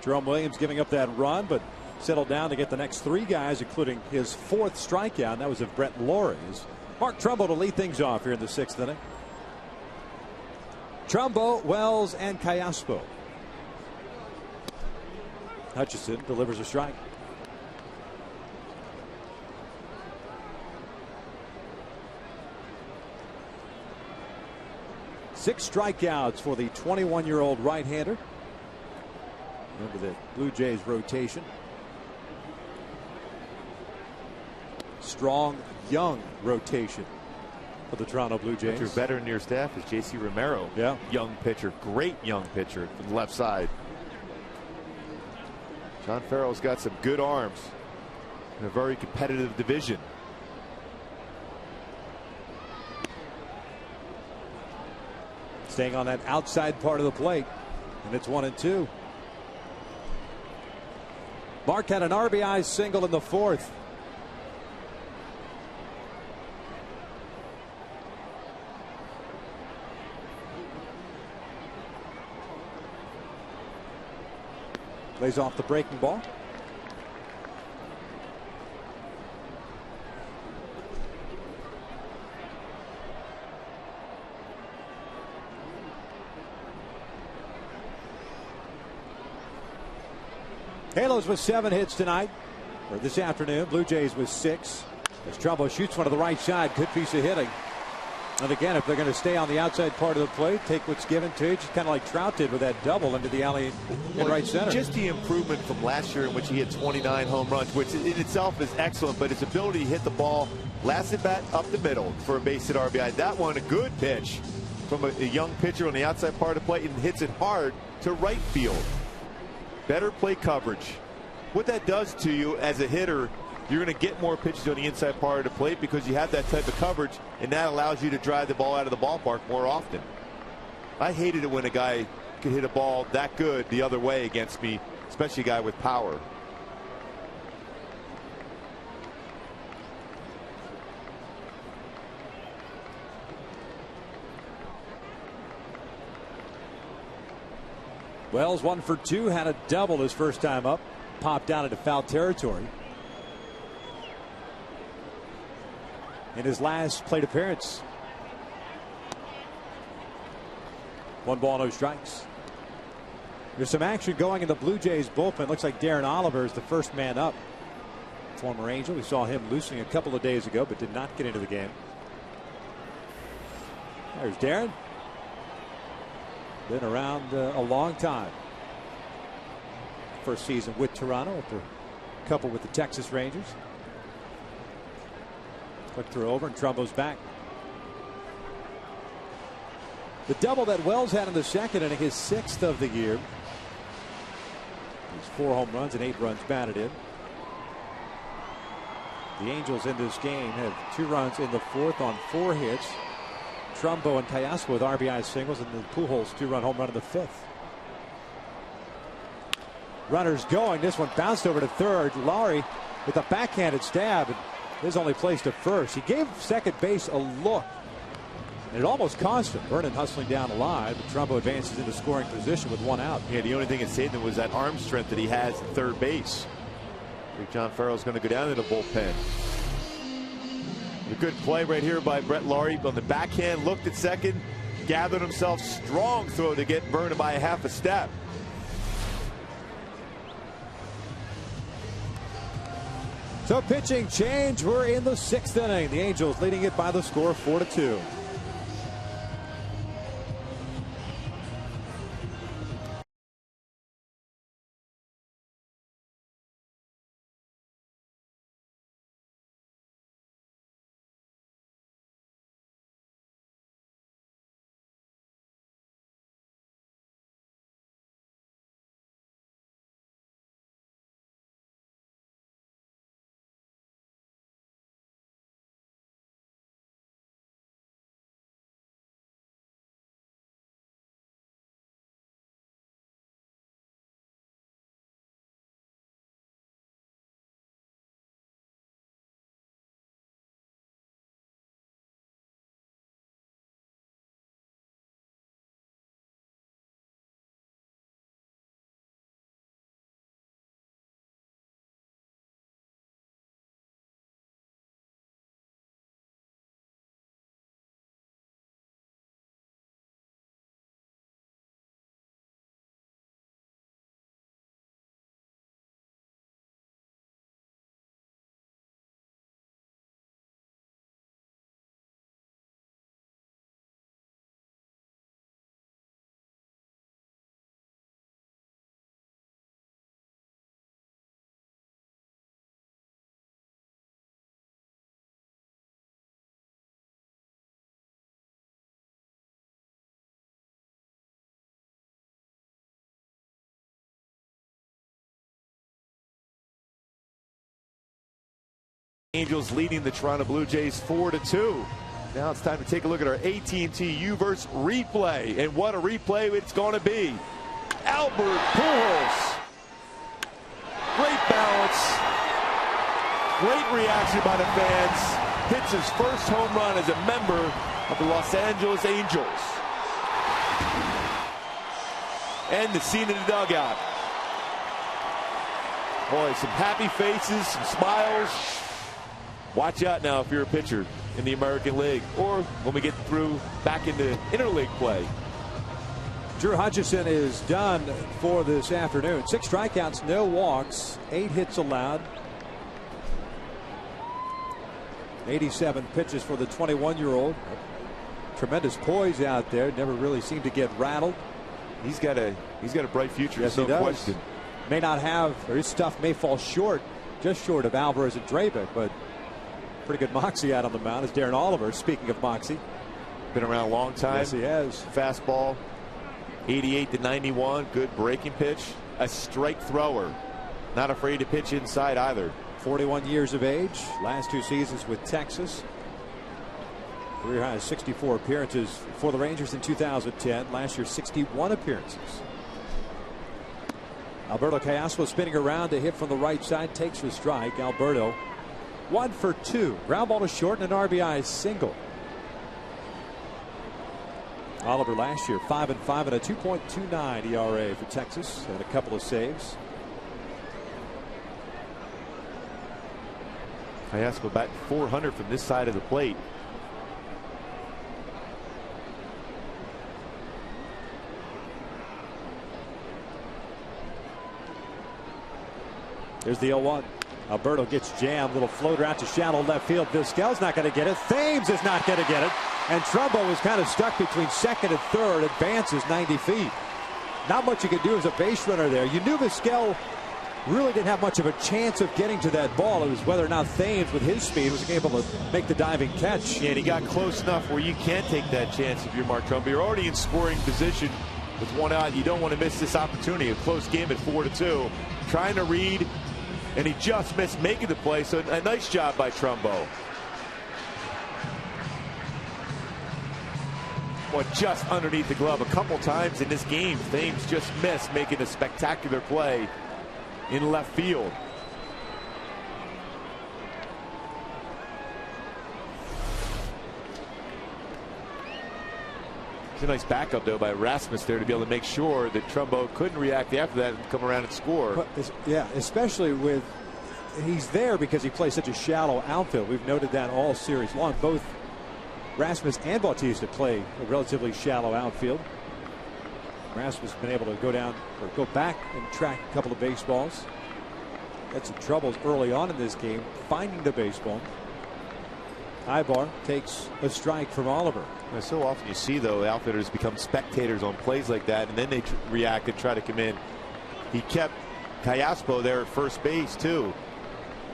Jerome Williams giving up that run, but settled down to get the next 3 guys, including his 4th strikeout. That was of Brett Laurie. Mark Trumbo to lead things off here in the 6th inning. Trumbo, Wells, and Callaspo. Hutchison delivers a strike. Six strikeouts for the 21-year-old right-hander. Remember the Blue Jays rotation. Strong, young rotation for the Toronto Blue Jays. Your veteran in your staff is J.C. Romero. Yeah. Young pitcher. Great young pitcher from the left side. John Farrell's got some good arms in a very competitive division. Staying on that outside part of the plate. And it's 1-2. Mark had an RBI single in the fourth. Lays off the breaking ball. Halos with 7 hits tonight, or this afternoon. Blue Jays with 6. As Trumbo shoots one to the right side, good piece of hitting. And again, if they're going to stay on the outside part of the plate, take what's given to you, just kind of like Trout did with that double into the alley in right center. Just the improvement from last year in which he hit 29 home runs, which in itself is excellent, but his ability to hit the ball last at bat up the middle for a base hit RBI. That one, a good pitch from a young pitcher on the outside part of the plate, and hits it hard to right field. Better play coverage. What that does to you as a hitter, you're going to get more pitches on the inside part of the plate because you have that type of coverage, and that allows you to drive the ball out of the ballpark more often. I hated it when a guy could hit a ball that good the other way against me, especially a guy with power. Wells 1 for 2, had a double his first time up, popped down into foul territory in his last plate appearance. 1 ball, no strikes. There's some action going in the Blue Jays bullpen. Looks like Darren Oliver is the first man up. Former Angel. We saw him loosening a couple of days ago, but did not get into the game. There's Darren. Been around a long time. First season with Toronto, after a couple with the Texas Rangers. Quick throw over, and Trumbo's back. The double that Wells had in the second inning, his 6th of the year. He's 4 home runs and 8 runs batted in. The Angels in this game have 2 runs in the 4th on 4 hits. Trumbo and Callaspo with RBI singles, and then Pujols 2-run home run in the 5th. Runners going. This one bounced over to third. Lowry with a backhanded stab, and his only place to first. He gave second base a look, and it almost cost him. Vernon hustling down the line, but Trumbo advances into scoring position with 1 out. Yeah, the only thing that saved him was that arm strength that he has at third base. I think John Farrell's going to go down to the bullpen. A good play right here by Brett Lowry on the backhand, looked at second, gathered himself, strong throw to get Vernon by a half a step. So pitching change. We're in the 6th inning. The Angels leading it by the score 4-2. Angels leading the Toronto Blue Jays 4-2. Now it's time to take a look at our AT&T UVerse replay. And what a replay it's going to be. Albert Pujols. Great balance. Great reaction by the fans. Hits his first home run as a member of the Los Angeles Angels. And the scene in the dugout. Boy, some happy faces, some smiles. Watch out now if you're a pitcher in the American League or when we get through back into interleague play. Drew Hutchison is done for this afternoon. 6 strikeouts, no walks, 8 hits allowed. 87 pitches for the 21-year-old. Tremendous poise out there. Never really seemed to get rattled. He's got a bright future. Yes, no he does. Question. May not have, or his stuff may fall short, just short of Alvarez and Drabeck, but pretty good moxie out on the mound is Darren Oliver. Speaking of moxie, been around a long time. Yes, he has. Fastball, 88 to 91. Good breaking pitch. A strike thrower. Not afraid to pitch inside either. 41 years of age. Last 2 seasons with Texas. Career high 64 appearances for the Rangers in 2010. Last year 61 appearances. Alberto Callaspo spinning around to hit from the right side. Takes the strike. Alberto 1 for 2. Ground ball to short and an RBI single. Oliver last year 5-5 and a 2.29 ERA for Texas and a couple of saves. Callaspo batting .400 from this side of the plate. There's the 0-1. Alberto gets jammed. Little floater out to shallow left field. Vizquel's not going to get it. Thames is not going to get it. And Trumbo is kind of stuck between second and third. Advances 90 feet. Not much you could do as a base runner there. You knew Vizquel really didn't have much of a chance of getting to that ball. It was whether or not Thames, with his speed, was able to make the diving catch. Yeah, and he got close enough where you can't take that chance if you're Mark Trumbo. You're already in scoring position with 1 out. You don't want to miss this opportunity. A close game at 4-2. Trying to read. And he just missed making the play, so a nice job by Trumbo. Well, just underneath the glove a couple times in this game. Thames just missed making a spectacular play in left field. It's a nice backup, though, by Rasmus there to be able to make sure that Trumbo couldn't react after that and come around and score. But, yeah, especially with he's there because he plays such a shallow outfield. We've noted that all series long. Both Rasmus and Bautista play a relatively shallow outfield. Rasmus has been able to go down or go back and track a couple of baseballs. Had some troubles early on in this game finding the baseball. Ibar takes a strike from Oliver. So often you see, though, outfielders become spectators on plays like that, and then they react and try to come in. He kept Callaspo there at first base, too,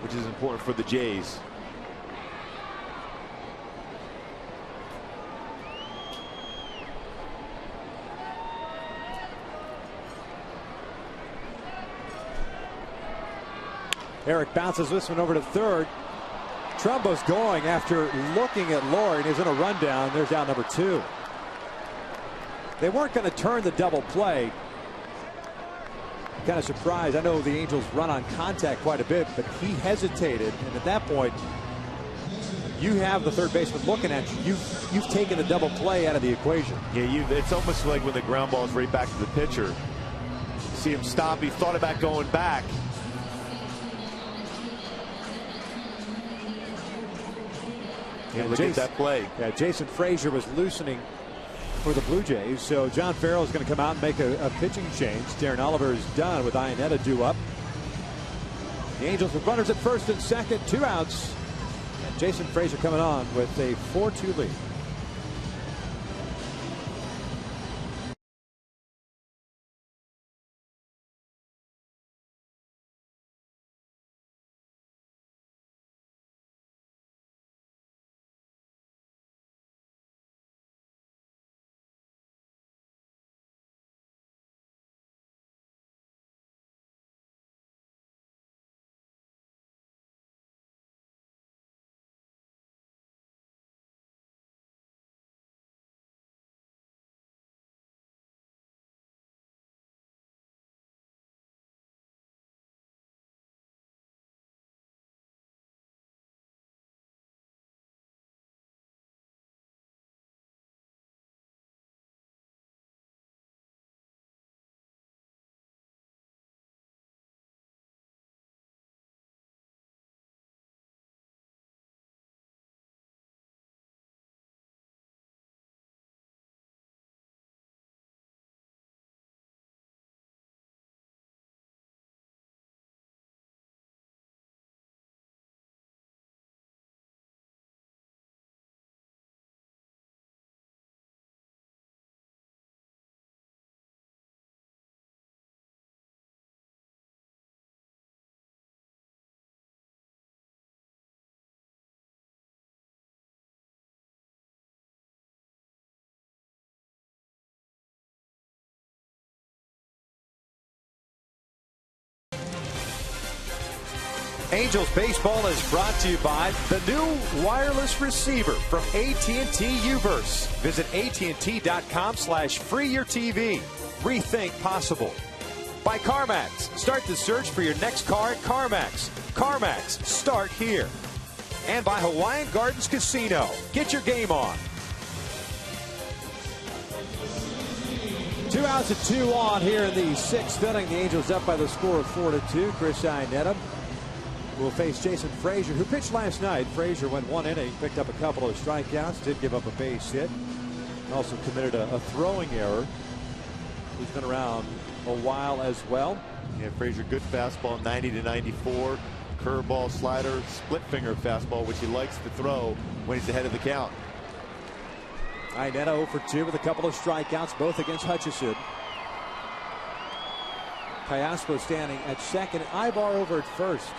which is important for the Jays. Eric bounces this one over to third. Trumbo's going after looking at Lord. He's in a rundown. There's down number 2. They weren't going to turn the double play. Kind of surprised. I know the Angels run on contact quite a bit, but he hesitated. And at that point, you have the third baseman looking at you. You've taken the double play out of the equation. Yeah, it's almost like when the ground ball is right back to the pitcher. You see him stop. He thought about going back. Yeah, look at that play. Yeah, Jason Frazier was loosening for the Blue Jays, so John Farrell is going to come out and make a pitching change. Darren Oliver is done with Iannetta due up. The Angels with runners at first and second, 2 outs. And Jason Frazier coming on with a 4-2 lead. Angels baseball is brought to you by the new wireless receiver from AT&T Uverse. Visit AT&T.com/free your TV. Rethink possible. By CarMax. Start the search for your next car at CarMax. CarMax. Start here. And by Hawaiian Gardens Casino. Get your game on. 2 outs and 2 on here in the 6th inning. The Angels up by the score of 4-2. Chris Iannetta will face Jason Frazier, who pitched last night. Frazier went 1 inning, picked up a couple of strikeouts, did give up a base hit, also committed a throwing error. He's been around a while as well. Yeah, Frazier, good fastball, 90 to 94. Curveball, slider, split finger fastball, which he likes to throw when he's ahead of the count. Iannetta 0 for 2 with a couple of strikeouts, both against Hutchison. Cayaspo standing at second, Ibar over at first.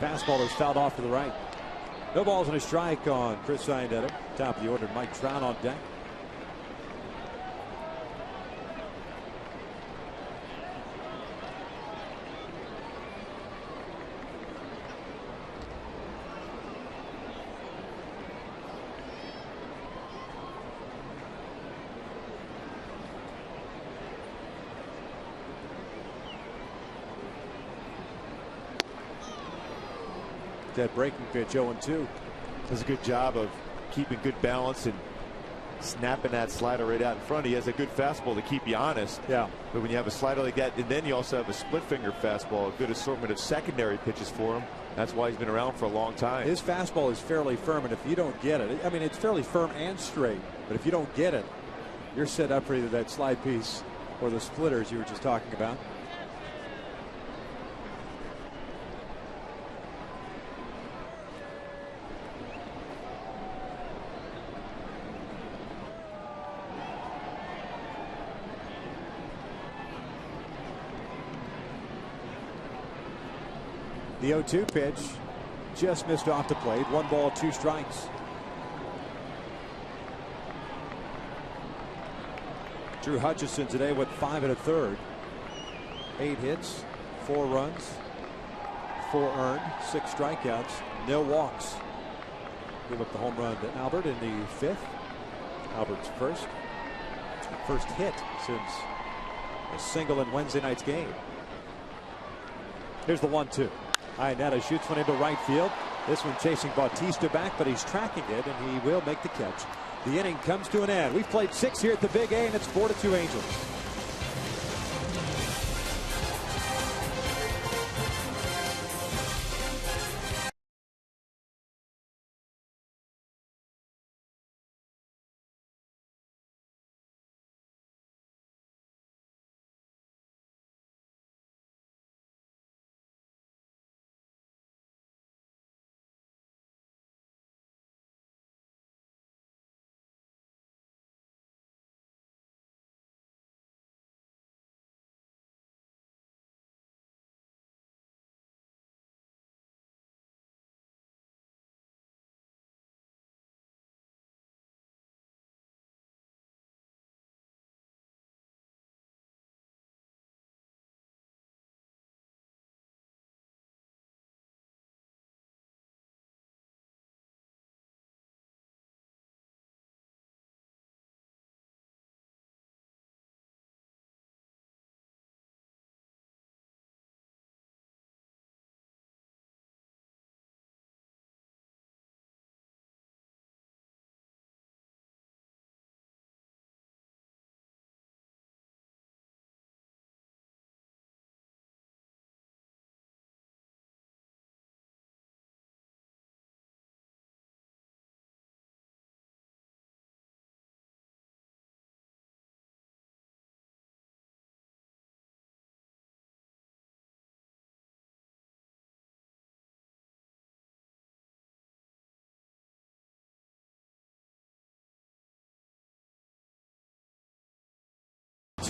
Fastball is fouled off to the right. No balls and a strike on Chris Iannetta. Top of the order, Mike Trout on deck. That breaking pitch 0-2. Does a good job of keeping good balance and snapping that slider right out in front. He has a good fastball to keep you honest. Yeah. But when you have a slider like that, and then you also have a split finger fastball, a good assortment of secondary pitches for him. That's why he's been around for a long time. His fastball is fairly firm, and if you don't get it, I mean, it's fairly firm and straight, but if you don't get it, you're set up for either that slide piece or the splitters you were just talking about. The 0-2 pitch just missed off the plate. 1 ball, 2 strikes. Drew Hutchison today went 5 1/3. 8 hits, 4 runs, 4 earned, 6 strikeouts, no walks. Give up the home run to Albert in the 5th. Albert's first hit since a single in Wednesday night's game. Here's the 1-2. Iannetta shoots one into right field. This one chasing Bautista back, but he's tracking it, and he will make the catch. The inning comes to an end. We've played 6 here at the Big A, and it's 4-2 Angels.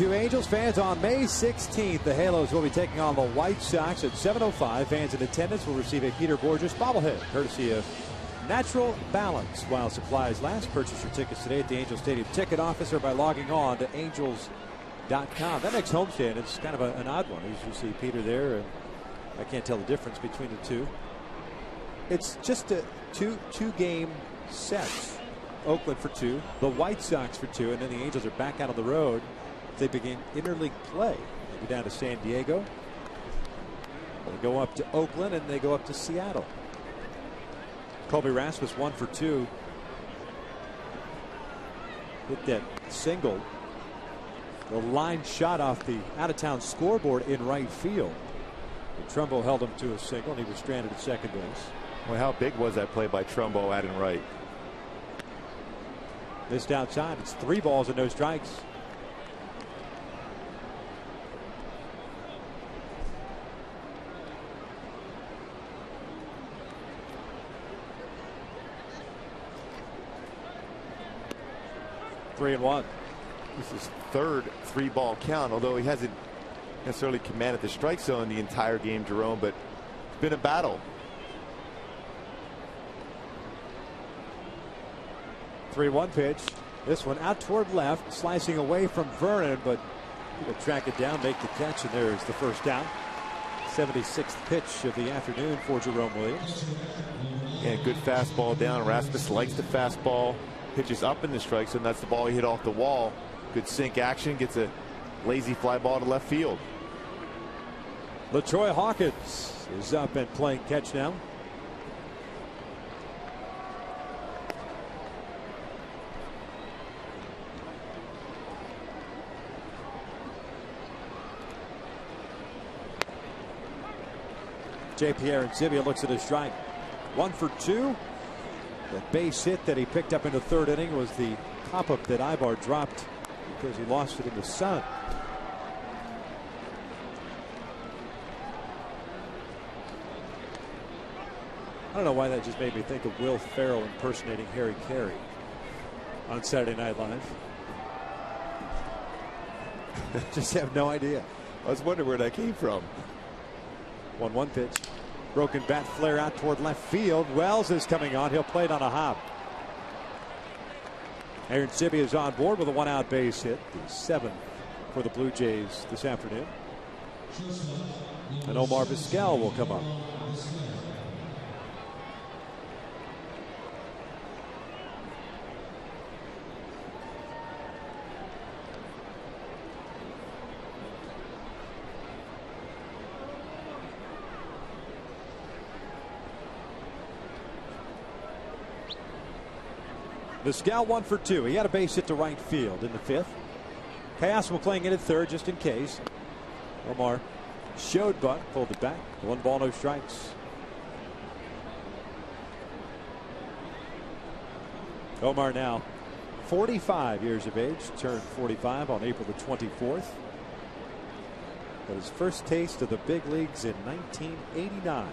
to Angels fans on May 16th. The Halos will be taking on the White Sox at 7:05. Fans in attendance will receive a Peter Borges bobblehead, courtesy of Natural Balance while supplies last. Purchase your tickets today at the Angel Stadium ticket office or by logging on to angels.com. That next homestand, it's kind of an odd one. As you see Peter there, and I can't tell the difference between the two. It's just a two game sets. Oakland for 2, the White Sox for 2, and then the Angels are back out on the road. They begin interleague play. They go down to San Diego. They go up to Oakland, and they go up to Seattle. Colby Rasmus 1 for 2. Hit that single. The line shot off the out-of-town scoreboard in right field. Trumbo held him to a single, and he was stranded at second base. Well, how big was that play by Trumbo at and right? Missed outside. It's 3 balls and no strikes. Three and one. This is third 3-ball count, although he hasn't necessarily commanded the strike zone the entire game, Jerome, but it's been a battle. 3-1 pitch. This one out toward left, slicing away from Vernon, but he'll track it down, make the catch, and there's the first out. 76th pitch of the afternoon for Jerome Williams. And good fastball down. Rasmus likes the fastball. Pitches up in the strike zone. That's the ball he hit off the wall. Good sink action. Gets a lazy fly ball to left field. LaTroy Hawkins is up and playing catch now. J.P. Arencibia looks at his strike. 1 for 2. The base hit that he picked up in the third inning was the pop-up that Ibar dropped because he lost it in the sun. I don't know why that just made me think of Will Ferrell impersonating Harry Carey on Saturday Night Live. Just have no idea. I was wondering where that came from. 1-1 pitch. Broken bat flare out toward left field. Wells is coming on. He'll play it on a hop. Arencibia is on board with a 1-out base hit. The 7th for the Blue Jays this afternoon. And Omar Vizquel will come up. Vizquel 1 for 2. He had a base hit to right field in the 5th. Cayasmo playing in at third just in case. Omar showed bunt, pulled it back. 1 ball, no strikes. Omar now 45 years of age, turned 45 on April the 24th. Got his first taste of the big leagues in 1989.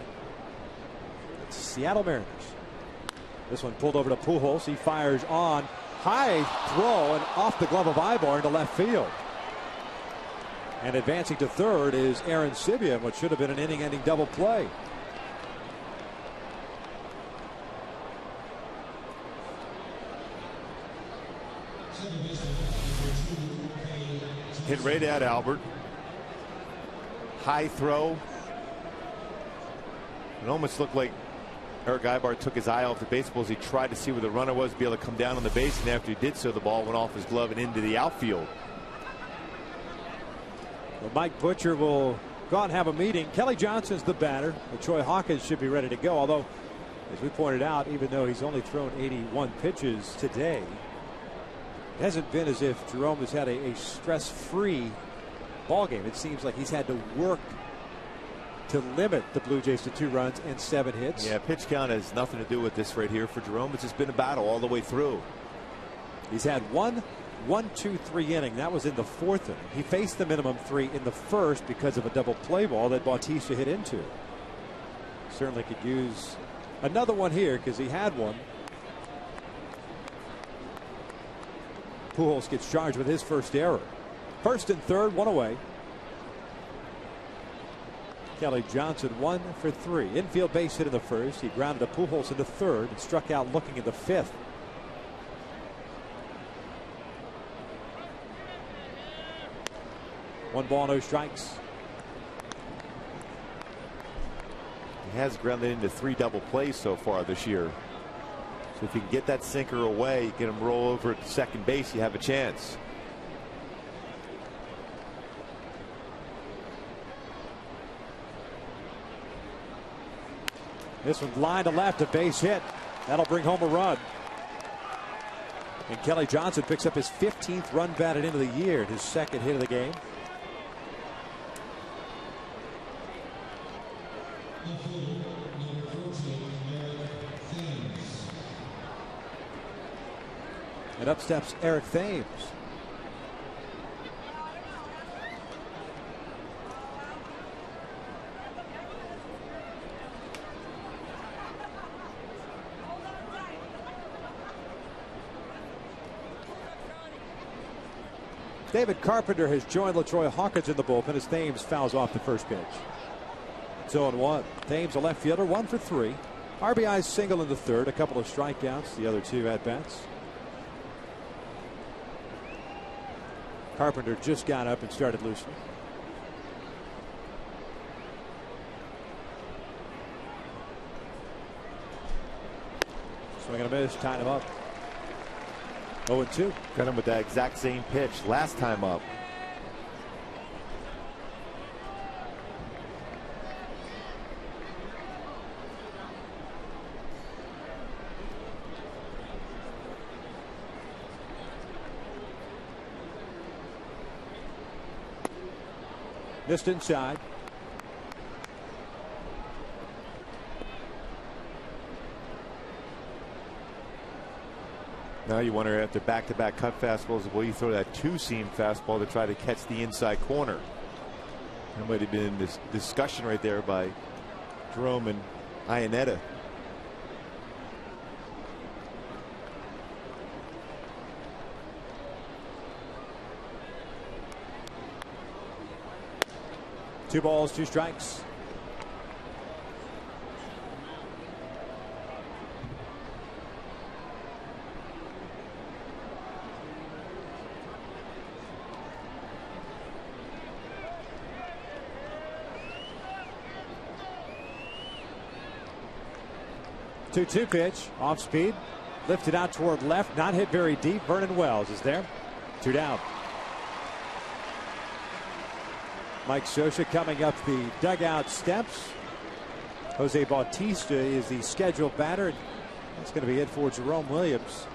It's Seattle Mariners. This one pulled over to Pujols. He fires on. High throw and off the glove of Ibar into left field. And advancing to third is Arencibia, what should have been an inning-ending double play. Hit right at Albert. High throw. It almost looked like Eric Ibar took his eye off the baseball as he tried to see where the runner was, be able to come down on the base, and after he did so, the ball went off his glove and into the outfield. Well, Mike Butcher will go out and have a meeting. Kelly Johnson's the batter. LaTroy Hawkins should be ready to go, although, as we pointed out, even though he's only thrown 81 pitches today, it hasn't been as if Jerome has had a stress-free ball game. It seems like he's had to work to limit the Blue Jays to 2 runs and 7 hits. Yeah, pitch count has nothing to do with this right here for Jerome. It's just been a battle all the way through. He's had 1-2-3 inning. That was in the 4th inning. He faced the minimum 3 in the 1st because of a double play ball that Bautista hit into. Certainly could use another one here because he had one. Pujols gets charged with his first error. First and third, one away. Kelly Johnson 1 for 3. Infield base hit in the first. He grounded a Pujols into third and struck out looking in the fifth. One ball, no strikes. He has grounded into 3 double plays so far this year. So if you can get that sinker away, get him roll over at second base, you have a chance. This one line to left, a base hit. That'll bring home a run. And Kelly Johnson picks up his 15th run batted into the year, his second hit of the game. And up steps Eric Thames. David Carpenter has joined LaTroy Hawkins in the bullpen as Thames fouls off the first pitch. 0-1. Thames, a left fielder, 1 for 3. RBI single in the third, a couple of strikeouts, the other 2 at bats. Carpenter just got up and started loosening. Swing and a miss, tied him up. 0-2. Got him with that exact same pitch last time up. Missed inside. Now you wonder, after back-to-back cut fastballs, will you throw that 2-seam fastball to try to catch the inside corner? There might have been this discussion right there by Jerome and Iannetta. Two balls, 2 strikes. Two pitch, off speed, lifted out toward left, not hit very deep. Vernon Wells is there. 2 down. Mike Scioscia coming up the dugout steps. Jose Bautista is the scheduled batter. That's going to be it for Jerome Williams.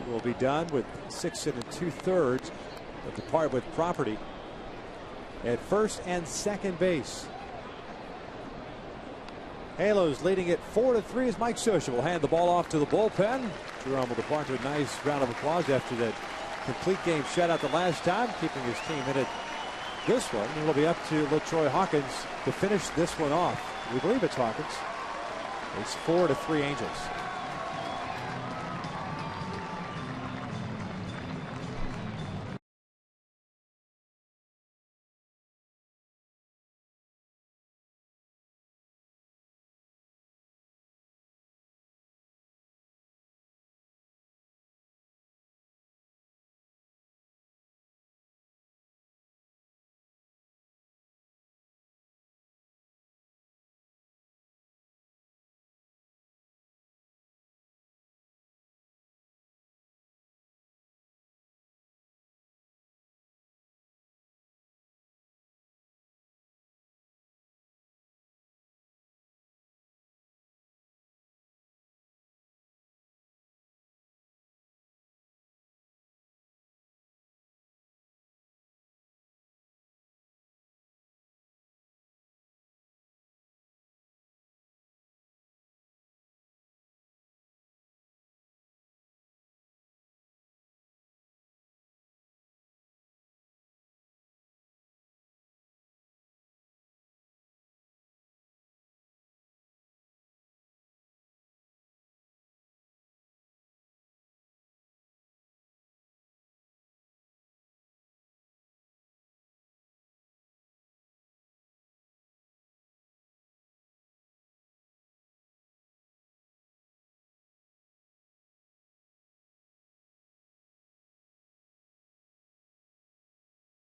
He will be done with 6 2/3, but depart with property at first and second base. Halos leading it 4-3 as Mike Scioscia will hand the ball off to the bullpen. Jerome will depart with a nice round of applause after that complete game shutout the last time, keeping his team in it this one. It'll be up to LaTroy Hawkins to finish this one off. We believe it's Hawkins. It's 4-3 Angels.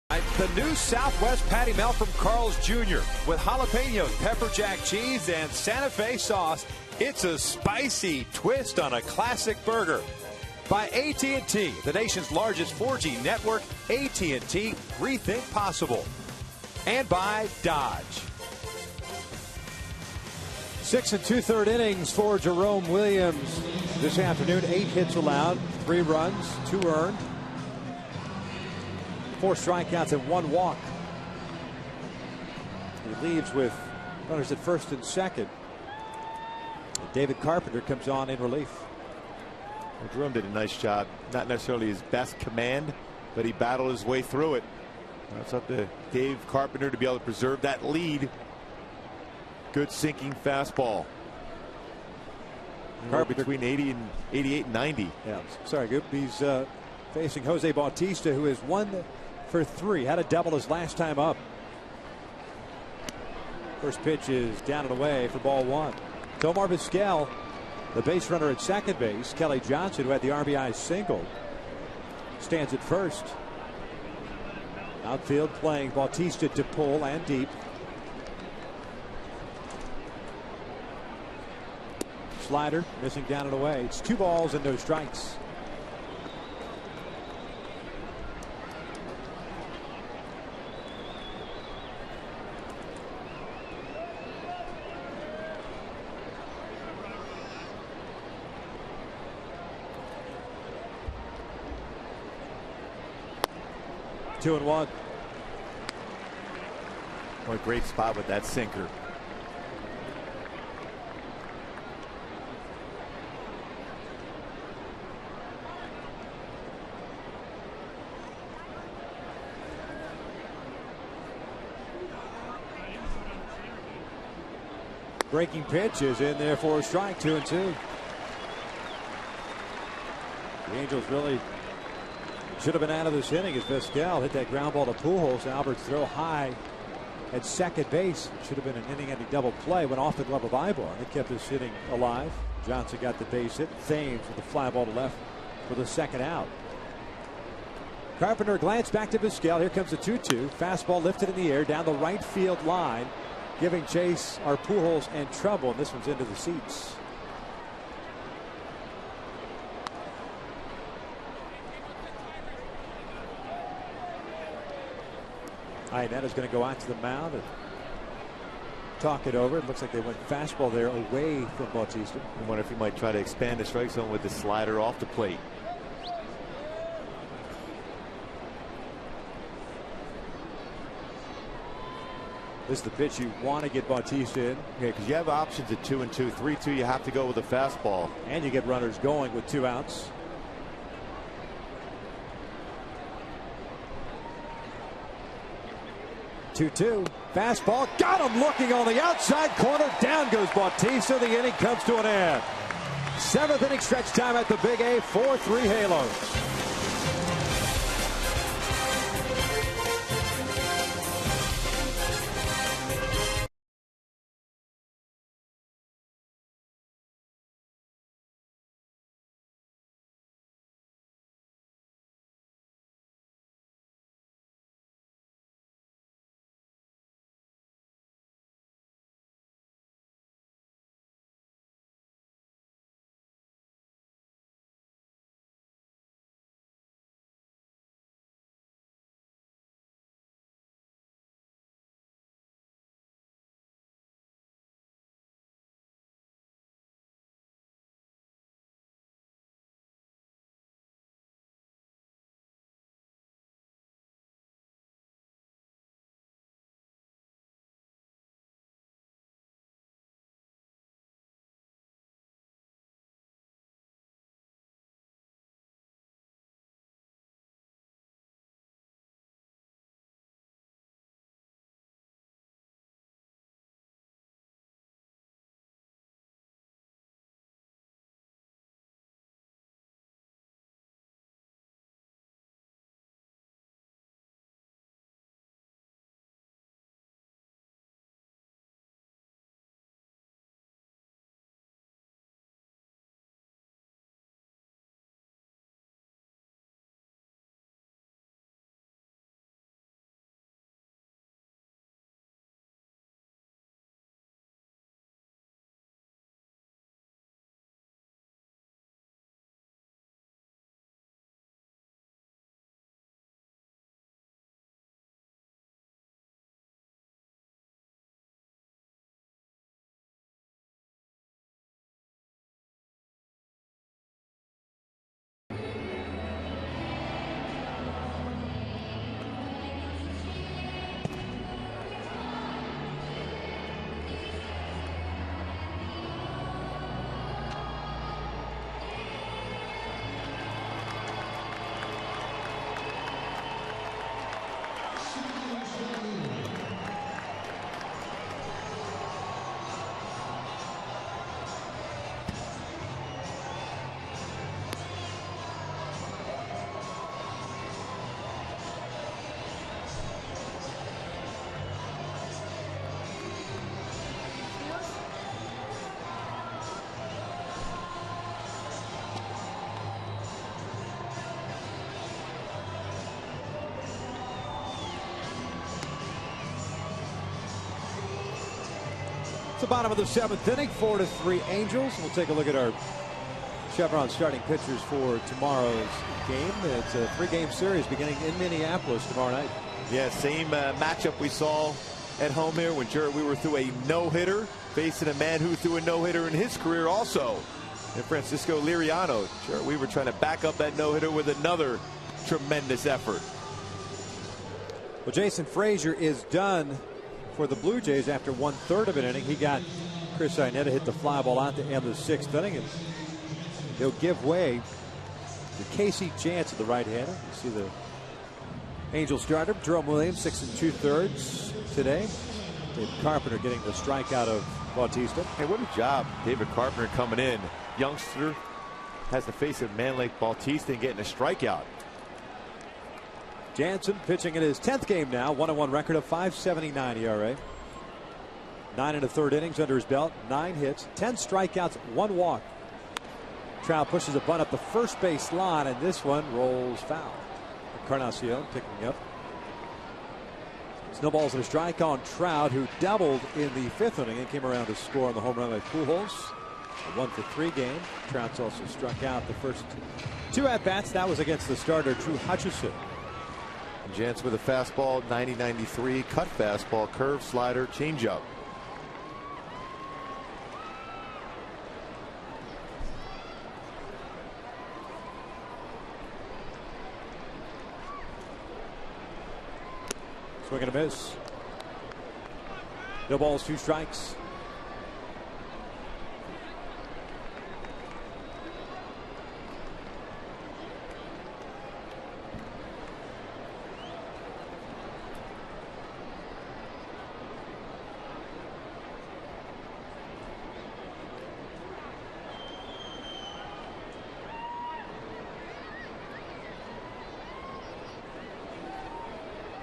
The new Southwest Patty Melt from Carl's Jr. with jalapenos, pepper jack cheese, and Santa Fe sauce. It's a spicy twist on a classic burger. By AT&T, the nation's largest 4G network. AT&T, rethink possible. And by Dodge. 6 2/3 innings for Jerome Williams this afternoon. 8 hits allowed, 3 runs, 2 earned, 4 strikeouts and 1 walk. He leaves with runners at first and second. And David Carpenter comes on in relief. Well, Jerome did a nice job. Not necessarily his best command, but he battled his way through it. It's up to Dave Carpenter to be able to preserve that lead. Good sinking fastball. Carpenter Between 80 and 88 and 90. Yeah, sorry, Goop. He's facing Jose Bautista, who is 1 for 3. Had a double his last time up. First pitch is down and away for ball 1. Tomar Vizquel, the base runner at second base. Kelly Johnson, who had the RBI single, stands at first. Outfield playing Bautista to pull and deep. Slider missing down and away. It's 2 balls and no strikes. Two and one. What a great spot with that sinker. Breaking pitch is in there for a strike. 2 and 2. The Angels really should have been out of this inning as Vizquel hit that ground ball to Pujols. Albert's throw high at second base. Should have been an inning-ending double play. Went off the glove of Ibar. It kept this inning alive. Johnson got the base hit. Thames with the fly ball to left for the second out. Carpenter glanced back to Vizquel. Here comes the 2-2. Fastball lifted in the air down the right field line, giving Chase our Pujols and trouble. And this one's into the seats. Iannetta's going to go out to the mound and talk it over. It looks like they went fastball there away from Bautista. I wonder if he might try to expand the strike zone with the slider off the plate. This is the pitch you want to get Bautista in. Yeah, because you have options at 2 and 2, 3-2. You have to go with a fastball. And you get runners going with 2 outs. 2-2. Fastball. Got him looking on the outside corner. Down goes Bautista. The inning comes to an end. 7th inning stretch time at the Big A. 4-3 Halos. It's the bottom of the 7th inning, 4-3 Angels. We'll take a look at our Chevron starting pitchers for tomorrow's game. It's a 3-game series beginning in Minneapolis tomorrow night. Yeah, same matchup we saw at home here when Jared Weaver threw a no-hitter, facing a man who threw a no-hitter in his career also, and Francisco Liriano. Jared Weaver trying to back up that no-hitter with another tremendous effort. Well, Jason Frazier is done for the Blue Jays after 1/3 of an inning. He got Chris Iannetta hit the fly ball out to end the 6th inning, and they'll give way to Casey Jansen, the right-hander. You see the Angels starter, Jerome Williams, 6 2/3 today. David Carpenter getting the strikeout of Bautista. Hey, what a job David Carpenter coming in. Youngster has to face a man like Bautista and getting a strikeout. Jansen pitching in his 10th game now, 1-1 record of 5.79 ERA. 9 1/3 innings under his belt, 9 hits, 10 strikeouts, 1 walk. Trout pushes a bunt up the first base line, and this one rolls foul. Encarnacion picking up. Snowballs and a strike on Trout, who doubled in the 5th inning and came around to score on the home run by Pujols. A 1-for-3 game. Trout's also struck out the first 2 at-bats. That was against the starter, Drew Hutchison. Jansen with a fastball, 90-93, cut fastball, curve, slider, changeup. Swing and a miss. No balls, 2 strikes.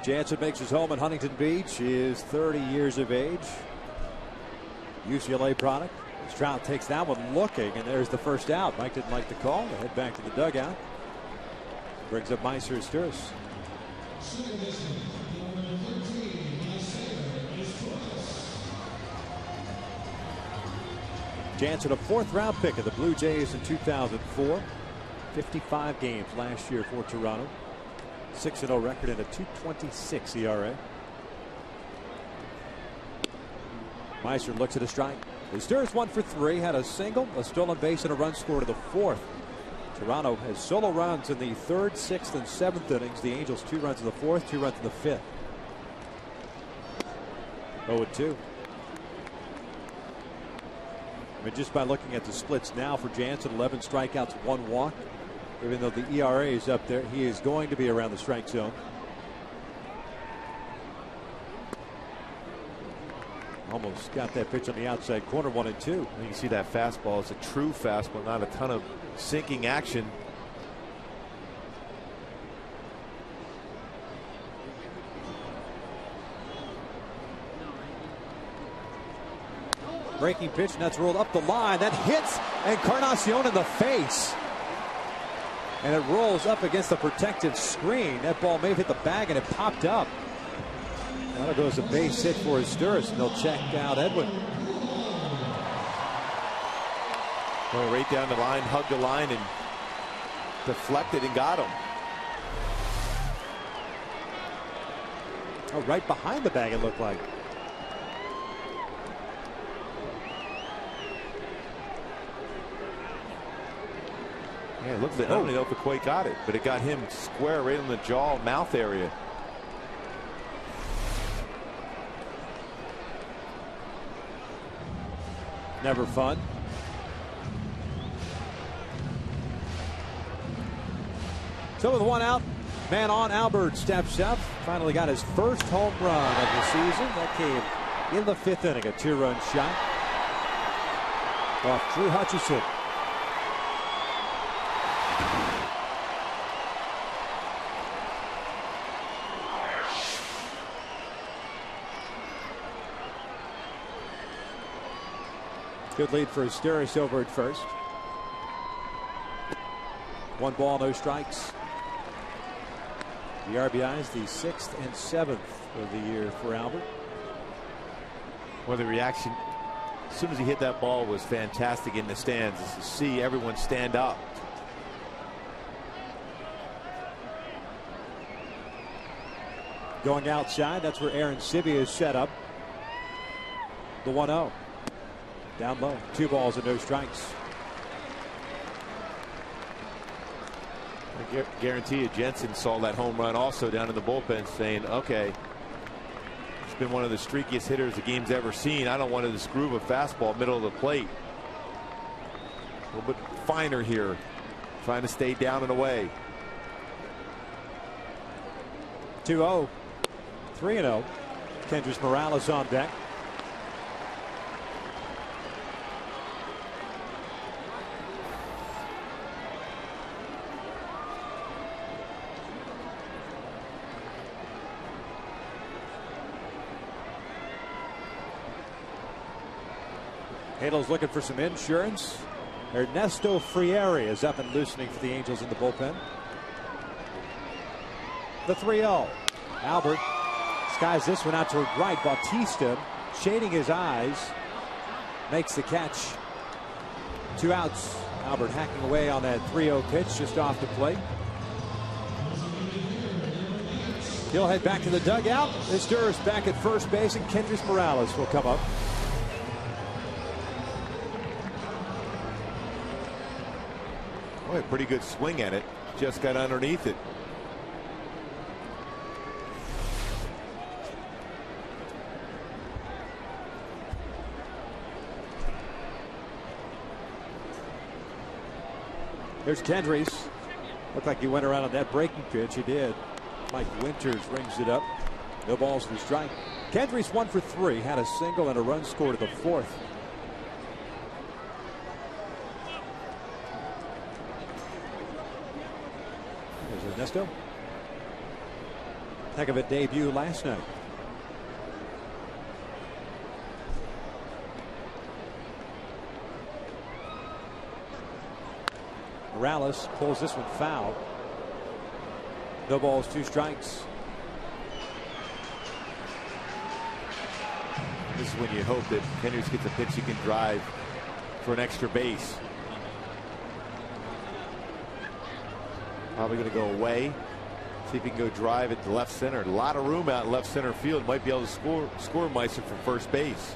Jansen makes his home in Huntington Beach. He is 30 years of age. UCLA product. As Trout takes that one looking, and there's the first out. Mike didn't like the call. They head back to the dugout. Brings up Meiser Sturis. Jansen, a 4th-round pick of the Blue Jays in 2004. 55 games last year for Toronto. 6-0 record and a 2.26 ERA. Meiser looks at a strike. Sturis 1 for 3, had a single, a stolen base, and a run scored in the 4th. Toronto has solo runs in the 3rd, 6th, and 7th innings. The Angels 2 runs in the 4th, 2 runs in the 5th. 0-2. I mean, just by looking at the splits now for Jansen, 11 strikeouts, 1 walk. Even though the ERA is up there, he is going to be around the strike zone. Almost got that pitch on the outside corner, 1-2. You can see that fastball is a true fastball, not a ton of sinking action. Breaking pitch, and that's rolled up the line. That hits Encarnacion in the face. And it rolls up against the protective screen. That ball may have hit the bag, and it popped up. Now it goes a base hit for Sturis, and they'll check out Edwin. Going right down the line, hugged the line, and deflected and got him. Oh, right behind the bag, it looked like. Yeah, it looked like, I don't know if it quite got it, but it got him square right in the jaw, mouth area. Never fun. So with 1 out, man on, Albert steps up. Finally got his first home run of the season. That came in the 5th inning, a 2-run shot off Drew Hutchison. Good lead for Sturis over at first. 1 ball, no strikes. The RBIs, the 6th and 7th of the year for Albert. Well, the reaction as soon as he hit that ball, was fantastic in the stands. To see everyone stand up. Going outside, that's where Aaron Sivia is set up. The 1-0. Down low. 2 balls and no strikes. I guarantee you Jensen saw that home run also down in the bullpen, saying, okay, it's been one of the streakiest hitters the game's ever seen. I don't want to just groove a fastball middle of the plate. A little bit finer here, trying to stay down and away. 2-0. 3-0. Kendrys Morales on deck. Hadel's looking for some insurance. Ernesto Frieri is up and loosening for the Angels in the bullpen. The 3-0. Albert skies this one out toward right. Bautista shading his eyes makes the catch. 2 outs. Albert hacking away on that 3-0 pitch just off the plate. He'll head back to the dugout. Mistur's back at first base, and Kendrys Morales will come up. Boy, pretty good swing at it. Just got underneath it. There's Kendrys. Looked like he went around on that breaking pitch. He did. Mike Winters rings it up. No balls for strike. Kendrys 1 for 3. Had a single and a run scored to the 4th. There's Ernesto. Heck of a debut last night. Morales pulls this one foul. No balls, 2 strikes. This is when you hope that Kendrys gets a pitch he can drive for an extra base. Probably going to go away. See if he can go drive at the left center. A lot of room out in left center field. Might be able to score Meister from first base.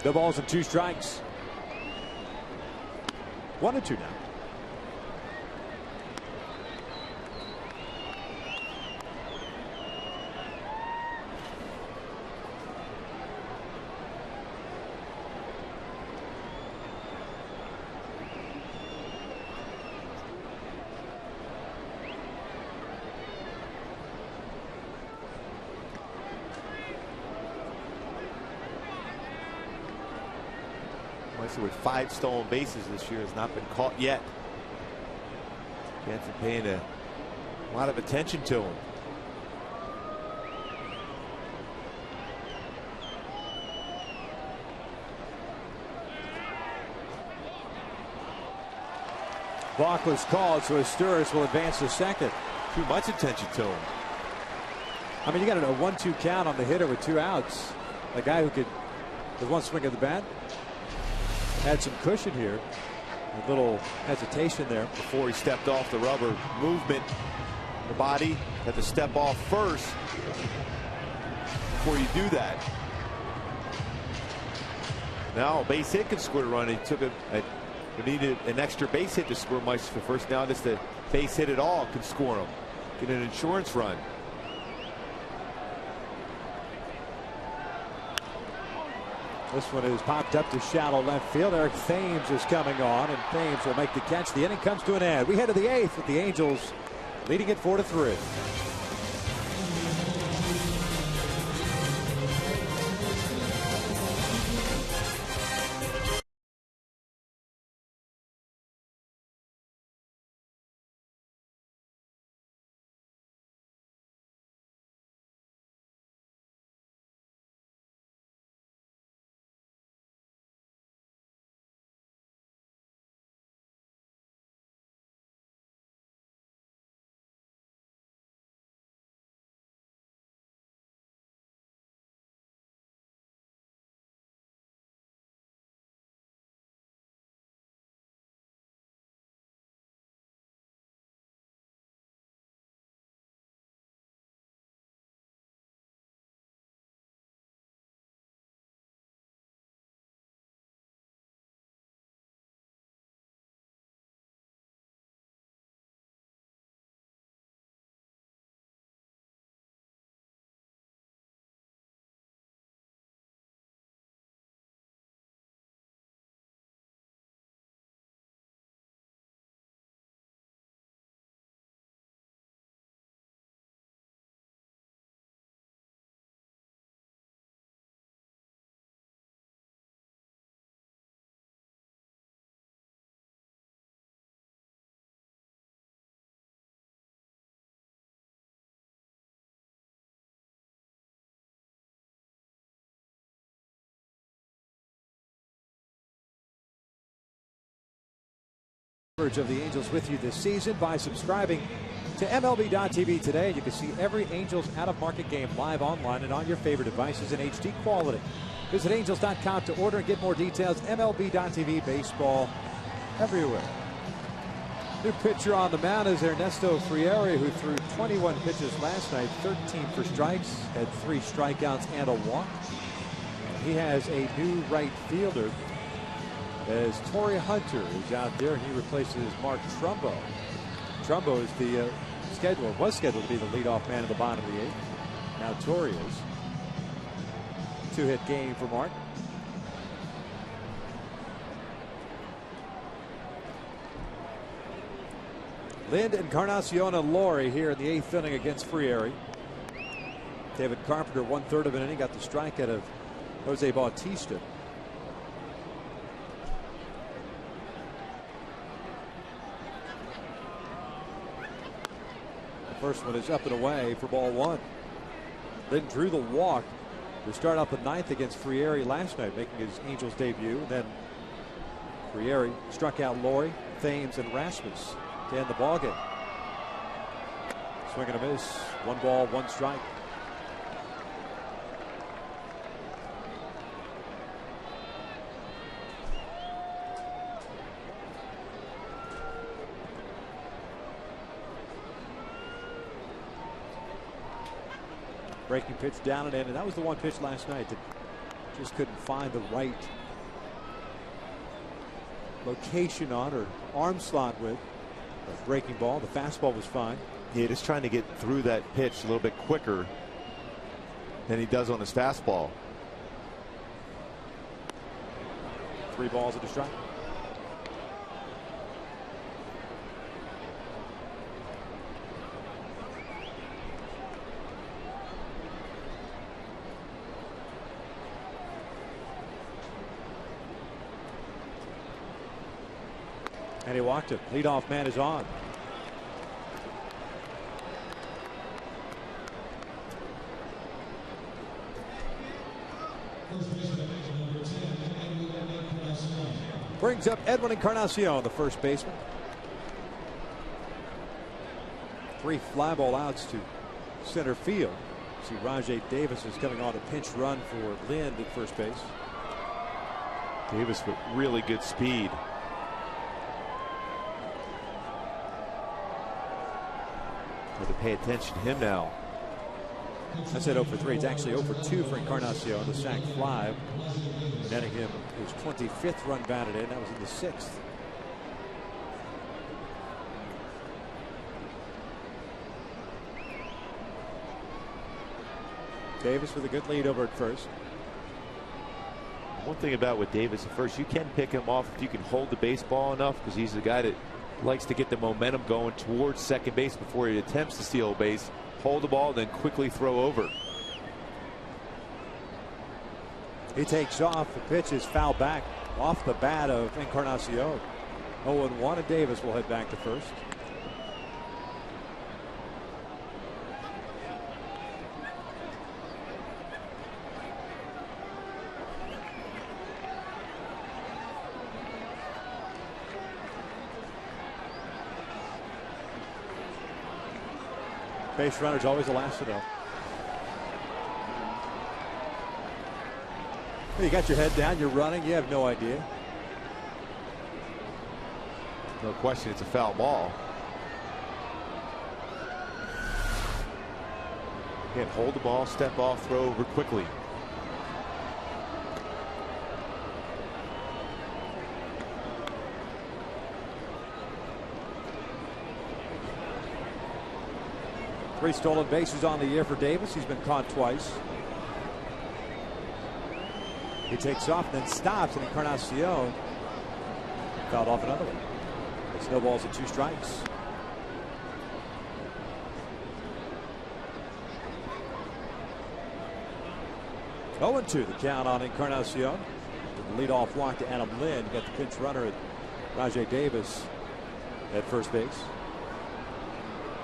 No balls and 2 strikes. 1-2 now. Meister with 5 stolen bases this year has not been caught yet. Jansen paying a lot of attention to him. Balk was called, so Asturias will advance to second. Too much attention to him. I mean, you got a 1-2 count on the hitter with 2 outs. A guy who could, with 1 swing of the bat, had some cushion here. A little hesitation there. Before he stepped off the rubber. Movement. The body had to step off first before you do that. Now a base hit can score a run. He took he needed an extra base hit to score Meister for first. Now just a base hit at all can score him. Get an insurance run. This one is popped up to shallow left field. Eric Thames is coming on, and Thames will make the catch. The inning comes to an end. We head to the 8th with the Angels leading it 4-3. Coverage of the Angels with you this season by subscribing to MLB.tv today. You can see every Angels out-of-market game live online and on your favorite devices in HD quality. Visit Angels.com to order and get more details. MLB.tv, baseball everywhere. New pitcher on the mound is Ernesto Frieri, who threw 21 pitches last night, 13 for strikes, had 3 strikeouts and a walk. He has a new right fielder as Torrey Hunter is out there. He replaces Mark Trumbo. Trumbo is the was scheduled to be the leadoff man in the bottom of the 8th. Now Torrey is. 2-hit game for Mark. Lind, Encarnacion, and Laurie here in the 8th inning against Frieri. David Carpenter, 1/3 of an inning, got the strike out of Jose Bautista. First one is up and away for ball 1. Lind drew the walk to start out the 9th against Frieri last night, making his Angels debut. And then Frieri struck out Laurie, Thames, and Rasmus to end the ballgame. Swing and a miss. 1 ball, 1 strike. Breaking pitch down and in, and that was the one pitch last night that just couldn't find the right location on or arm slot with. A breaking ball. The fastball was fine. Yeah, just trying to get through that pitch a little bit quicker than he does on his fastball. 3 balls at a strike. And he walked it. Leadoff man is on. Brings up Edwin Encarnacion, the first baseman. 3 fly ball outs to center field. See, Rajay Davis is coming on a pinch run for Lind at first base. Davis with really good speed. Have to pay attention to him now. I said 0 for 3. It's actually 0 for 2 for Encarnacion. The sac fly, netting him his 25th run batted in. That was in the 6th. Davis with a good lead over at first. One thing about with Davis at first, you can pick him off if you can hold the baseball enough, because he's the guy that likes to get the momentum going towards second base before he attempts to steal a base. Hold the ball, then quickly throw over. He takes off. The pitch is foul back off the bat of Encarnacion. 0-1, and Davis will head back to first. Base runner's always the last to know. You got your head down, you're running, you have no idea. No question, it's a foul ball. Can't hold the ball, step off, throw over quickly. Three stolen bases on the year for Davis. He's been caught twice. He takes off, then stops, and Encarnacion fouled off another one. It snowballs at 2 strikes. Oh, 2 the count on Encarnacion. With the leadoff walk to Adam Lind. Got the pinch runner at Rajay Davis at first base.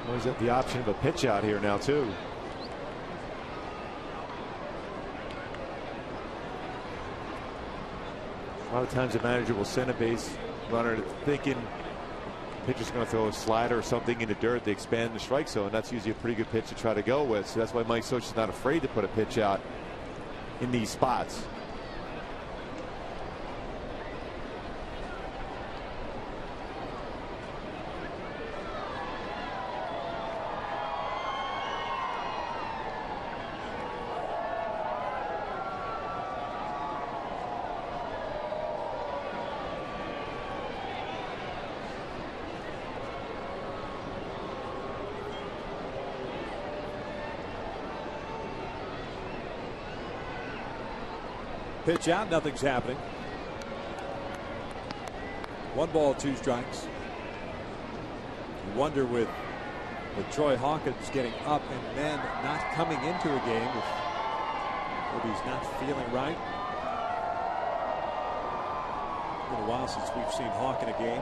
Well, he's got the option of a pitch out here now, too. A lot of times the manager will send a base runner thinking pitcher's going to throw a slider or something in the dirt, they expand the strike zone. That's usually a pretty good pitch to try to go with. So that's why Mike Scioscia's not afraid to put a pitch out in these spots. Pitch out, nothing's happening. 1 ball, 2 strikes. You wonder with Troy Hawkins getting up and then not coming into a game if maybe he's not feeling right. It's been a while since we've seen Hawk in a game.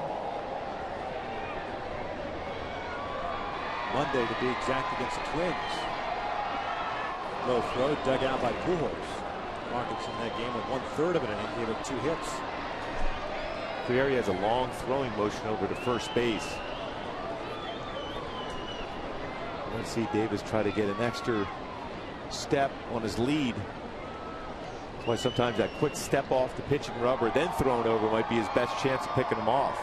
Monday to be exact against the Twins. Low throw dug out by Pujols. Hawkins in that game with 1/3 of an inning, gave up 2 hits. Frieri has a long throwing motion over to first base. I want to see Davis try to get an extra step on his lead. That's why sometimes that quick step off the pitching rubber, then thrown over, might be his best chance of picking him off.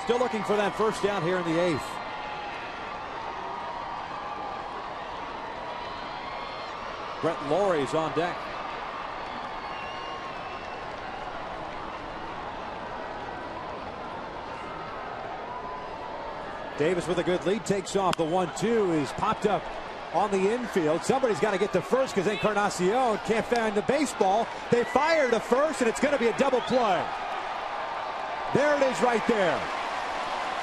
Still looking for that first down here in the 8th. Brett Lawrie's on deck. Davis with a good lead takes off. The 1-2 is popped up on the infield. Somebody's got to get to first because Encarnacion can't find the baseball. They fire to first, and it's going to be a double play. There it is right there.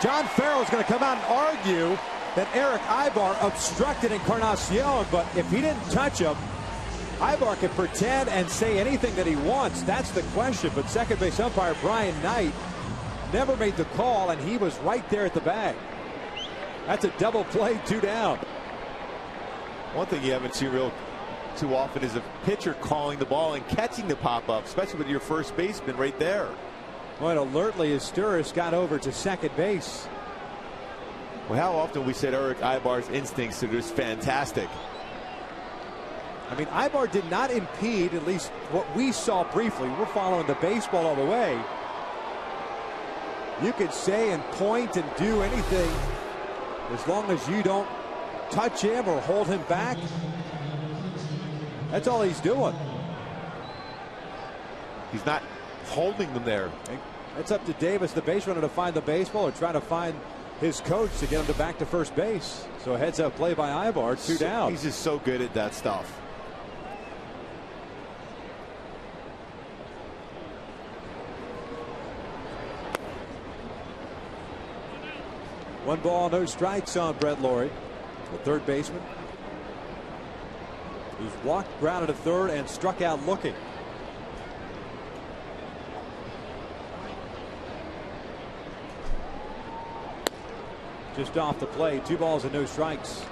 John Farrell's going to come out and argue that Eric Ibar obstructed Encarnacion, but if he didn't touch him, Ibar can pretend and say anything that he wants. That's the question. But second base umpire Brian Knight never made the call, and he was right there at the bag. That's a double play, 2 down. One thing you haven't seen too often is a pitcher calling the ball and catching the pop-up, especially with your first baseman right there. Well, alertly as Sturris got over to second base. Well, how often we said Eric Ibar's instincts are just fantastic. I mean, Ibar did not impede, at least what we saw briefly. We're following the baseball all the way. You could say and point and do anything as long as you don't touch him or hold him back. That's all he's doing. He's not holding them there. It's up to Davis, the base runner, to find the baseball or try to find his coach to get him back to first base. So a heads-up play by Ibar, 2 down. He's just so good at that stuff. One ball, no strikes on Brett Lawrie, the third baseman, who's walked, grounded to third, and struck out looking. Just off the plate, 2 balls and no strikes.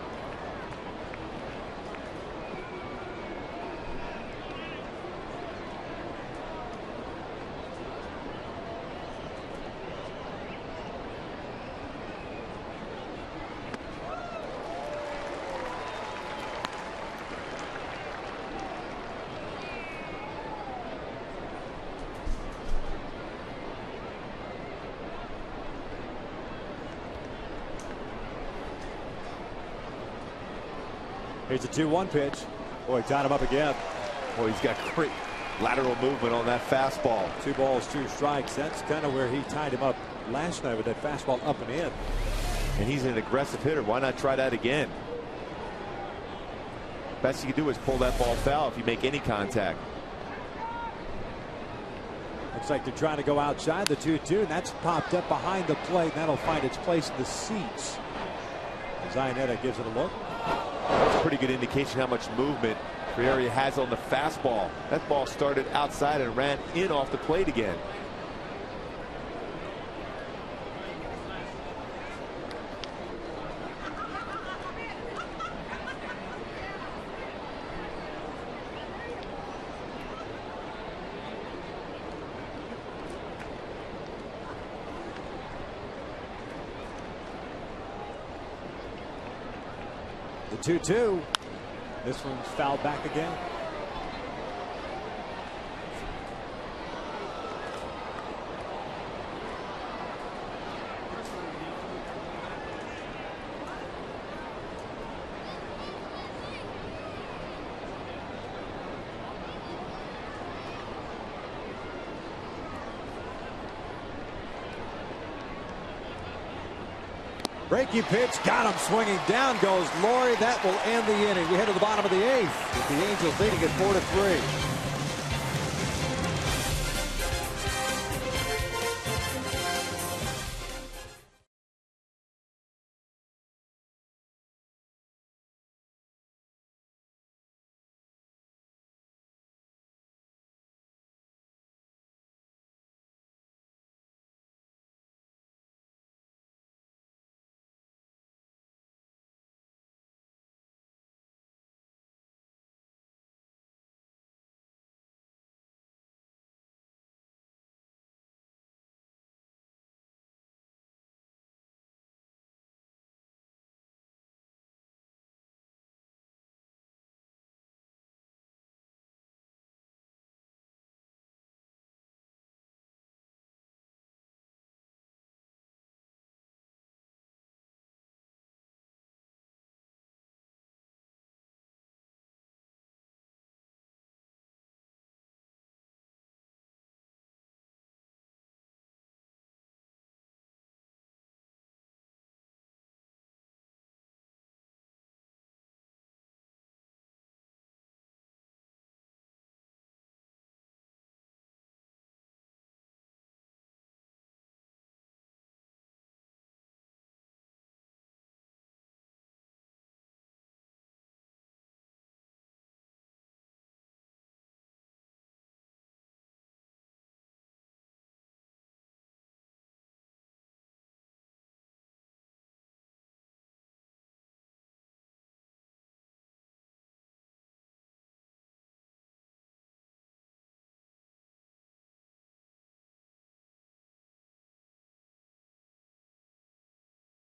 Here's a 2-1 pitch. Boy, tied him up again. Boy, he's got great lateral movement on that fastball. 2 balls, 2 strikes. That's kind of where he tied him up last night with that fastball up and in. And he's an aggressive hitter. Why not try that again? Best you can do is pull that ball foul if you make any contact. Looks like they're trying to go outside the 2-2, and that's popped up behind the plate, and that'll find its place in the seats. Zionetta gives it a look. That's a pretty good indication how much movement Frieri has on the fastball. That ball started outside and ran in off the plate again. The 2-2. This one's fouled back again. Breaking pitch, got him swinging. Down goes Laurie. That will end the inning. We head to the bottom of the 8th with the Angels leading at 4-3.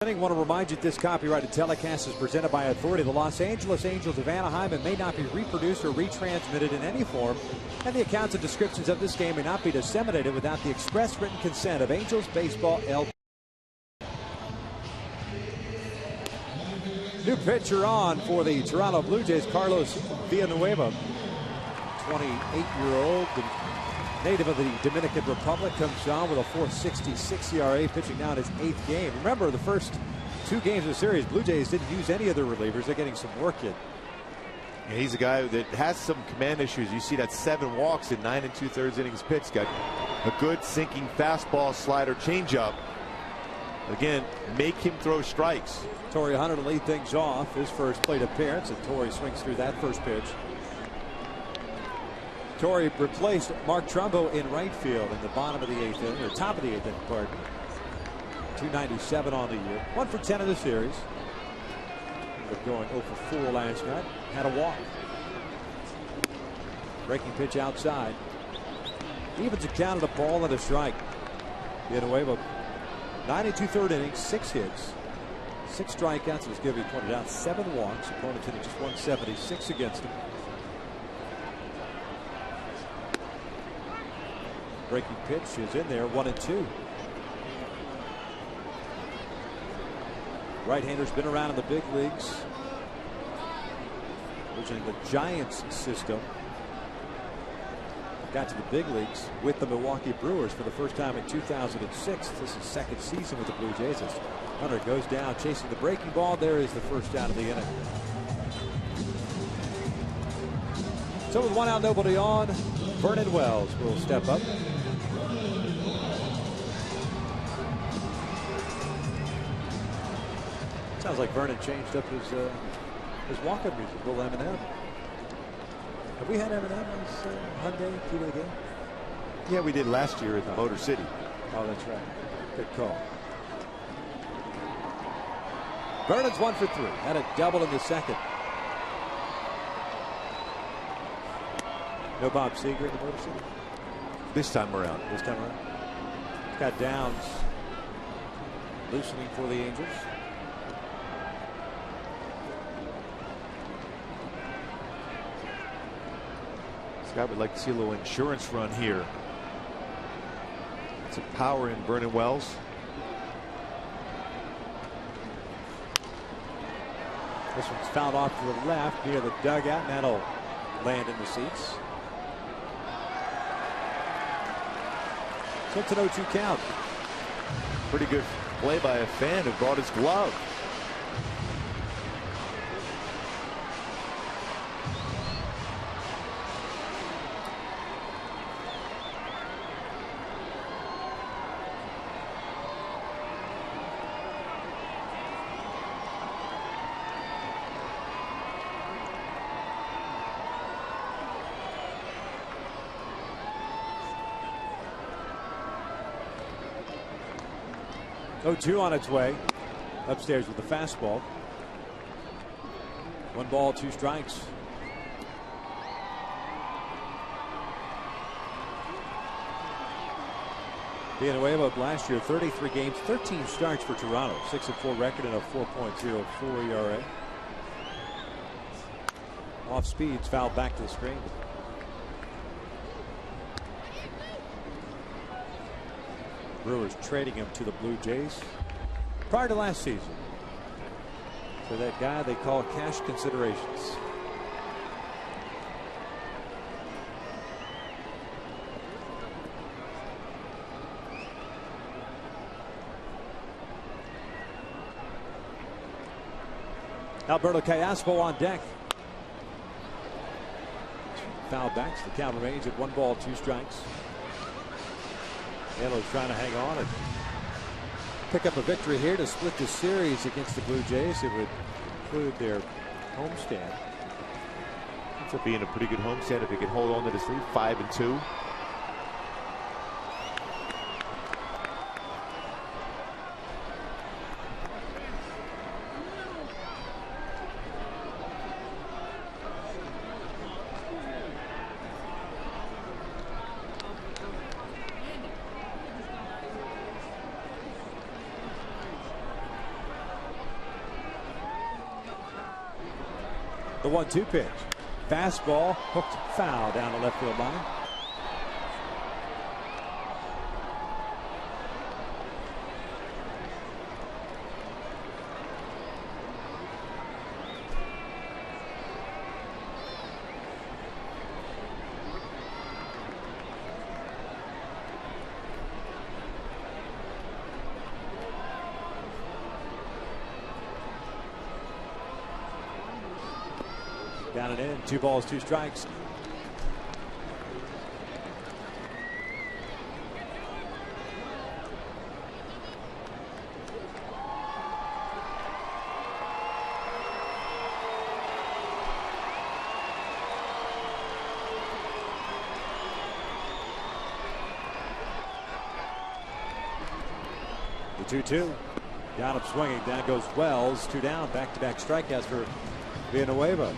I want to remind you that this copyrighted telecast is presented by authority of the Los Angeles Angels of Anaheim and may not be reproduced or retransmitted in any form, and the accounts and descriptions of this game may not be disseminated without the express written consent of Angels Baseball LP. New pitcher on for the Toronto Blue Jays, Carlos Villanueva, 28-year-old. Native of the Dominican Republic, comes on with a .466 ERA, pitching now in his 8th game. Remember, the first 2 games of the series, Blue Jays didn't use any of their relievers. They're getting some work in. Yeah, he's a guy that has some command issues. You see that 7 walks in 9 2/3 innings pitched. Got a good sinking fastball, slider, changeup. Again, make him throw strikes. Torrey Hunter to lead things off. His first plate appearance, and Torrey swings through that first pitch. Torrey replaced Mark Trumbo in right field in the bottom of the 8th inning, or top of the 8th inning, pardon. 297 on the year. 1 for 10 in the series. Ended up going 0 for 4 last night. Had a walk. Breaking pitch outside. Evens it counted a ball and a strike. Villanueva, 9 2/3 innings, 6 hits, 6 strikeouts. As Gibby pointed out, 7 walks. Opponents hitting just 176 against him. Breaking pitch is in there, 1-2. Right-hander's been around in the big leagues, originally the Giants system. Got to the big leagues with the Milwaukee Brewers for the first time in 2006. This is second season with the Blue Jays. As Hunter goes down chasing the breaking ball. There is the first out of the inning. So with 1 out, nobody on, Vernon Wells will step up. Sounds like Vernon changed up his walk-up music, little Eminem. Have we had Eminem as Hyundai key to the game? Yeah, we did last year at the Motor City. Oh, that's right. Good call. Vernon's 1 for 3. Had a double in the second. No Bob Seger in the Motor City? This time around. This time around. Got Downs loosening for the Angels. Scott would like to see a little insurance run here. Some power in Vernon Wells. This one's fouled off to the left near the dugout, and that'll land in the seats. So it's an 0-2 count. Pretty good play by a fan who brought his glove. Oh, 2 on its way. Upstairs with the fastball. 1 ball, 2 strikes. Villanueva last year, 33 games, 13 starts for Toronto. 6-4 record and a 4.04 ERA. Off speeds, fouled back to the screen. Brewers trading him to the Blue Jays prior to last season for that guy they call cash considerations. Alberto Callaspo on deck. Foul backs. The count remains at 1 ball, 2 strikes. Yellow's trying to hang on and pick up a victory here to split the series against the Blue Jays. It would include their homestand. Ends up being a pretty good homestand if he can hold on to this lead. 5-2. The 1-2 pitch. Fastball hooked foul down the left field line. Down and in, 2 balls, 2 strikes. The 2-2. Got him swinging. Down goes Wells. 2 down. Back-to-back strikeouts for Villanueva.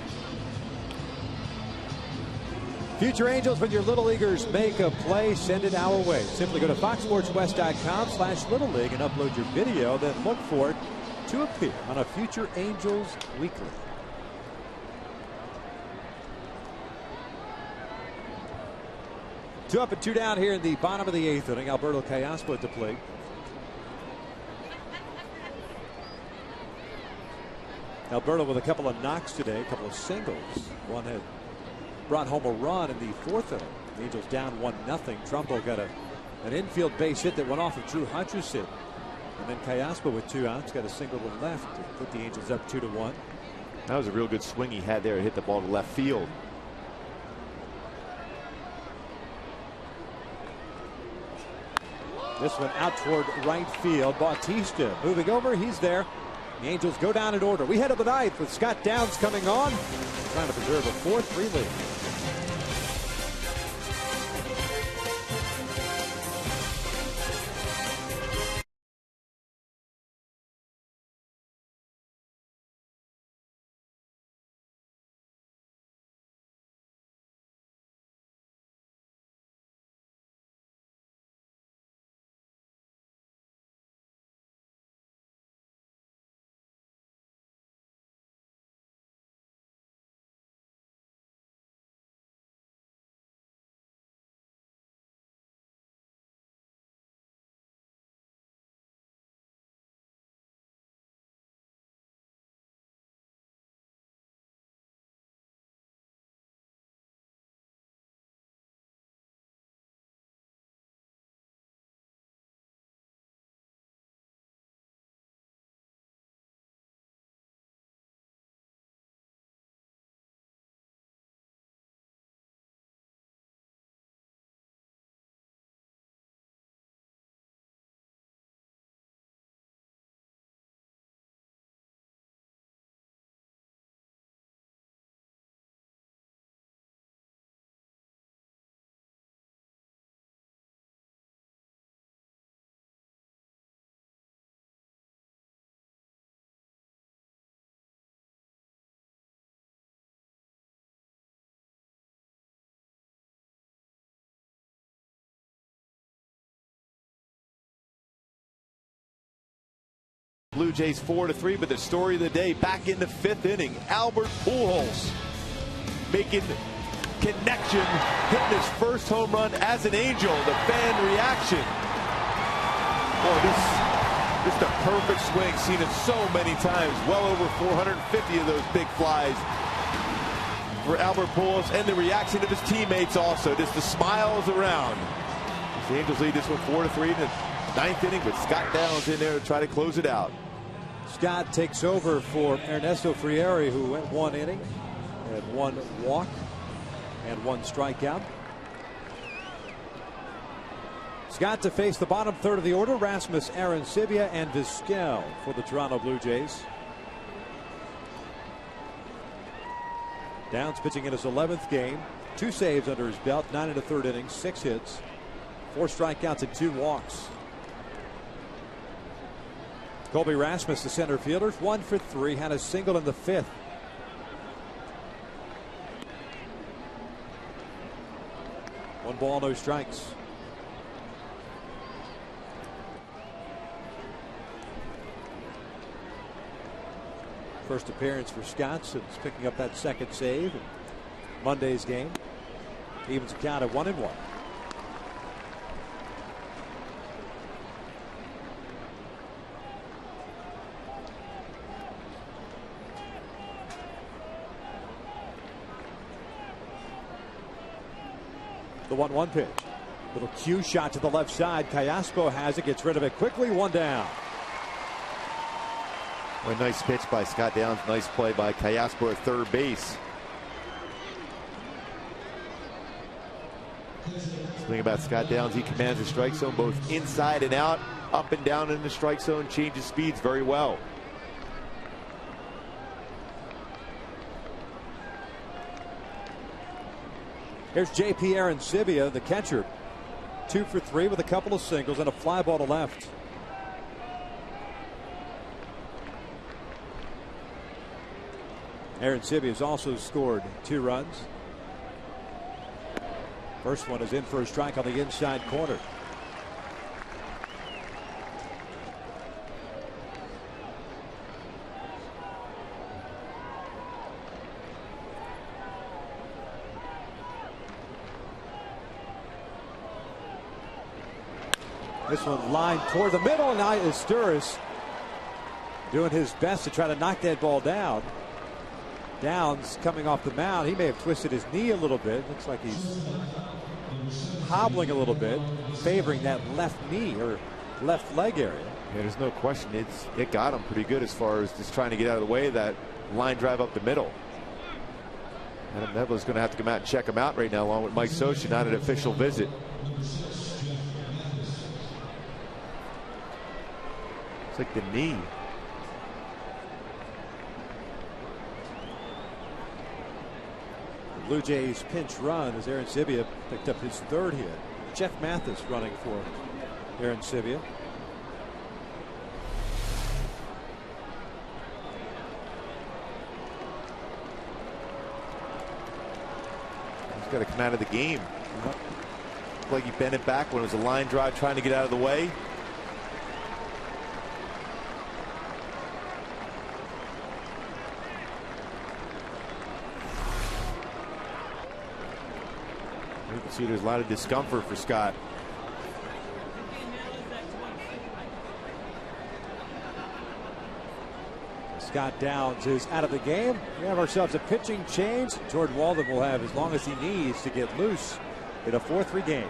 Future Angels, when your Little Leaguers make a play, send it our way. Simply go to foxsportswest.com/Little League and upload your video, then look for it to appear on a Future Angels Weekly. Two up and 2 down here in the bottom of the 8th inning. Alberto Callaspo at the plate. Alberto with a couple of knocks today, a couple of singles. One had brought home a run in the 4th inning. The Angels down 1-0. Trumbo got an infield base hit that went off of Drew Hutchison. And then Callaspo with 2 outs got a single to left to put the Angels up 2-1. That was a real good swing he had there. It hit the ball to left field. This one out toward right field. Bautista moving over. He's there. The Angels go down in order. We head to the 9th with Scott Downs coming on, trying to preserve a 4-3 lead. Blue Jays 4-3, but the story of the day back in the 5th inning. Albert Pujols making connection, hitting his first home run as an Angel. The fan reaction. Boy, this is the perfect swing. Seen it so many times. Well over 450 of those big flies for Albert Pujols, and the reaction of his teammates also. Just the smiles around. The Angels lead this one 4-3 in the 9th inning, with Scott Downs in there to try to close it out. Scott takes over for Ernesto Frieri, who went 1 inning, had 1 walk and 1 strikeout. Scott to face the bottom third of the order, Rasmus, Arancibia, and Vizquel for the Toronto Blue Jays. Downs pitching in his 11th game, 2 saves under his belt, 9 1/3 innings, 6 hits, 4 strikeouts and 2 walks. Colby Rasmus, the center fielder, 1 for 3, had a single in the 5th. One ball, no strikes. First appearance for Scott since picking up that 2nd save in Monday's game. Evens a count at 1-1. The 1-1 pitch. Little cue shot to the left side. Callaspo has it, gets rid of it quickly. 1 down. Well, a nice pitch by Scott Downs. Nice play by Callaspo at third base. The thing about Scott Downs, he commands the strike zone both inside and out, up and down in the strike zone, changes speeds very well. Here's J.P. Arancibia, the catcher. 2 for 3 with a couple of singles and a fly ball to left. Arancibia has also scored 2 runs. First one is in for a strike on the inside corner. This one lined toward the middle, and now Esteuris doing his best to try to knock that ball down. Downs coming off the mound. He may have twisted his knee a little bit. Looks like he's hobbling a little bit, favoring that left knee or left leg area. Yeah, there's no question. It got him pretty good as far as just trying to get out of the way of that line drive up the middle. Adam Nebula's going to have to come out and check him out right now, along with Mike Scioscia, not an official visit. It's like the knee. Blue Jays pinch run as Arancibia picked up his 3rd hit. Jeff Mathis running for Arancibia. He's got to come out of the game. Looked like he bent it back when it was a line drive trying to get out of the way. You can see there's a lot of discomfort for Scott. Scott Downs is out of the game. We have ourselves a pitching change. Jordan Walden will have as long as he needs to get loose in a 4-3 game.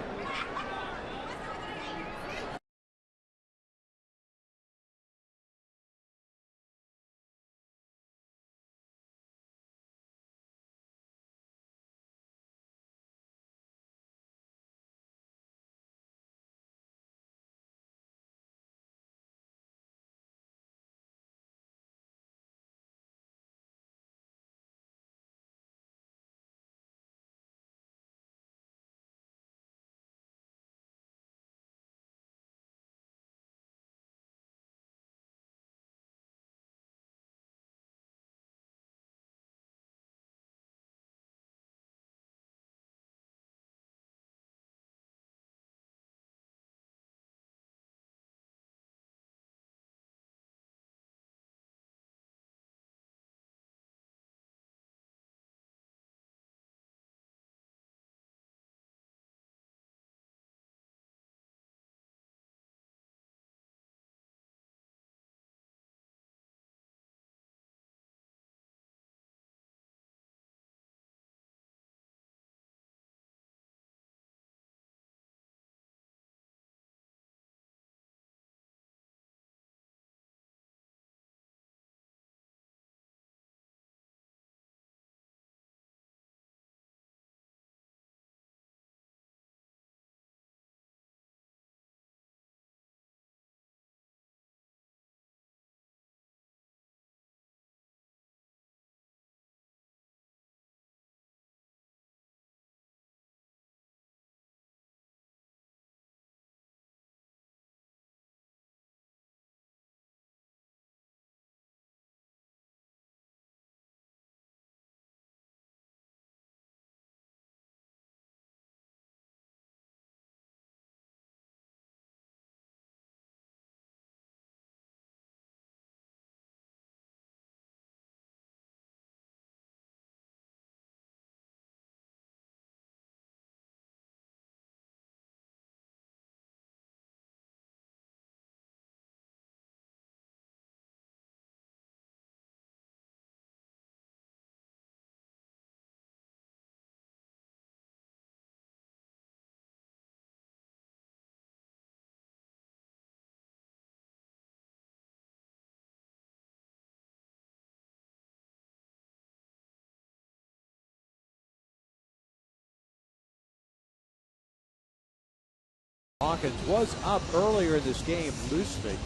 Hawkins was up earlier in this game loosely.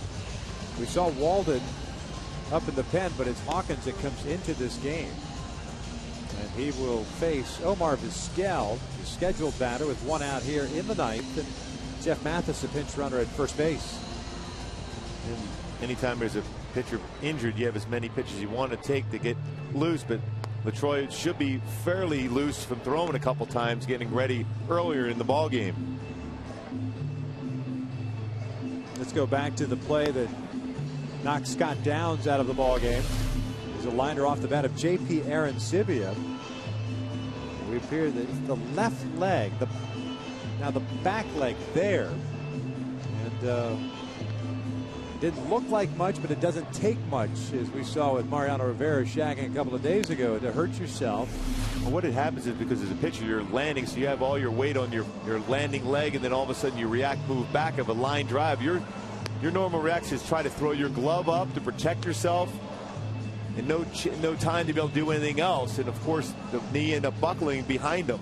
We saw Walden up in the pen, but it's Hawkins that comes into this game. And he will face Omar Vizquel, the scheduled batter, with one out here in the ninth. And Jeff Mathis, the pinch runner at first base. And anytime there's a pitcher injured, you have as many pitches you want to take to get loose, but LaTroy should be fairly loose from throwing a couple times, getting ready earlier in the ball game. Let's go back to the play that knocked Scott Downs out of the ball game. There's a liner off the bat of J.P. Arancibia. We appear that the left leg, now the back leg there, and didn't look like much, but it doesn't take much, as we saw with Mariano Rivera shagging a couple of days ago, to hurt yourself. Well, what it happens is, because as a pitcher you're landing, so you have all your weight on your landing leg, and then all of a sudden you move back of a line drive. Your normal reaction is try to throw your glove up to protect yourself, and no time to be able to do anything else. And of course the knee ended up buckling behind him.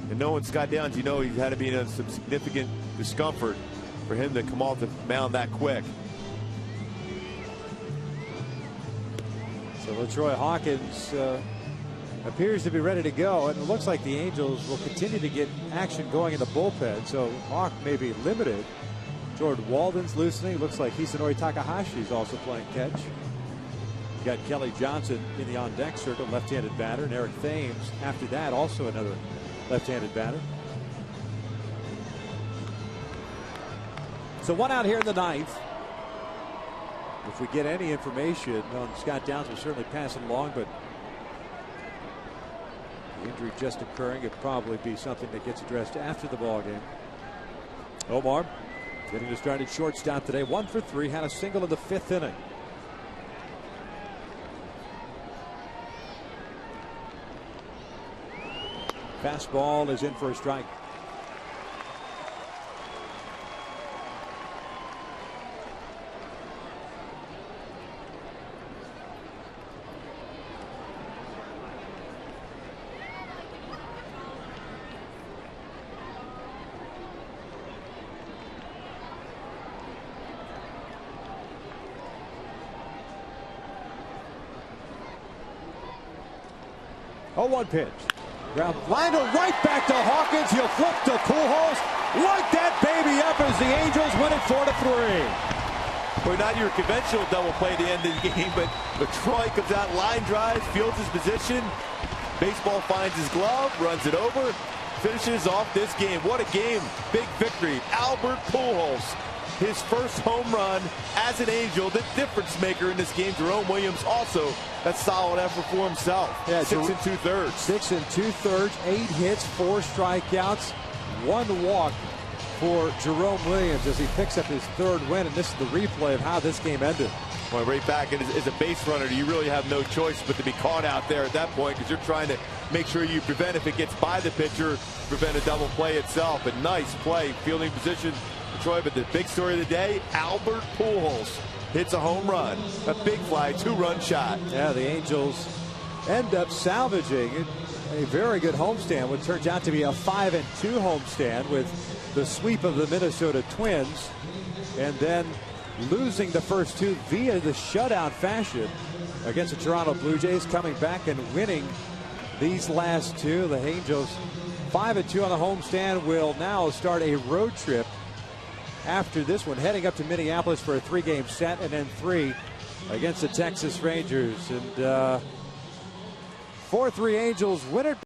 And knowing Scott Downs, you know he had to be in some significant discomfort for him to come off the mound that quick. So LaTroy Hawkins appears to be ready to go, and it looks like the Angels will continue to get action going in the bullpen. So Hawk may be limited. Jordan Walden's loosening. Looks like Hisanori Takahashi is also playing catch. You got Kelly Johnson in the on-deck circle, left-handed batter, and Eric Thames after that, also another left-handed batter. So one out here in the ninth. If we get any information on Scott Downs, we'll certainly pass it along, but the injury just occurring, it'd probably be something that gets addressed after the ball game. Omar getting to start at shortstop today, 1 for 3, had a single in the 5th inning. Fastball is in for a strike. Oh, 1 pitch. Ground liner right back to Hawkins. He'll flip to Pujols. Light that baby up as the Angels win it 4-3. Well, not your conventional double play at the end of the game, but LaTroy comes out, line drives, fields his position. Baseball finds his glove, runs it over, finishes off this game. What a game. Big victory. Albert Pujols, his first home run as an Angel, the difference maker in this game. Jerome Williams also a solid effort for himself. Yeah, 6 2/3. 6 2/3, 8 hits, 4 strikeouts, 1 walk for Jerome Williams as he picks up his 3rd win. And this is the replay of how this game ended. Well, right back, and as a base runner, you really have no choice but to be caught out there at that point, because you're trying to make sure you prevent, if it gets by the pitcher, prevent a double play itself. But nice play, fielding position, Troy. But the big story of the day, Albert Pujols hits a home run, a big fly, 2-run shot. Yeah, the Angels end up salvaging a very good homestand, what turns out to be a 5-2 homestand, with the sweep of the Minnesota Twins, and then losing the first 2 via the shutout fashion against the Toronto Blue Jays, coming back and winning these last 2. The Angels 5-2 on the homestand will now start a road trip after this one, heading up to Minneapolis for a 3-game set, and then 3 against the Texas Rangers. And 4-3 Angels win it.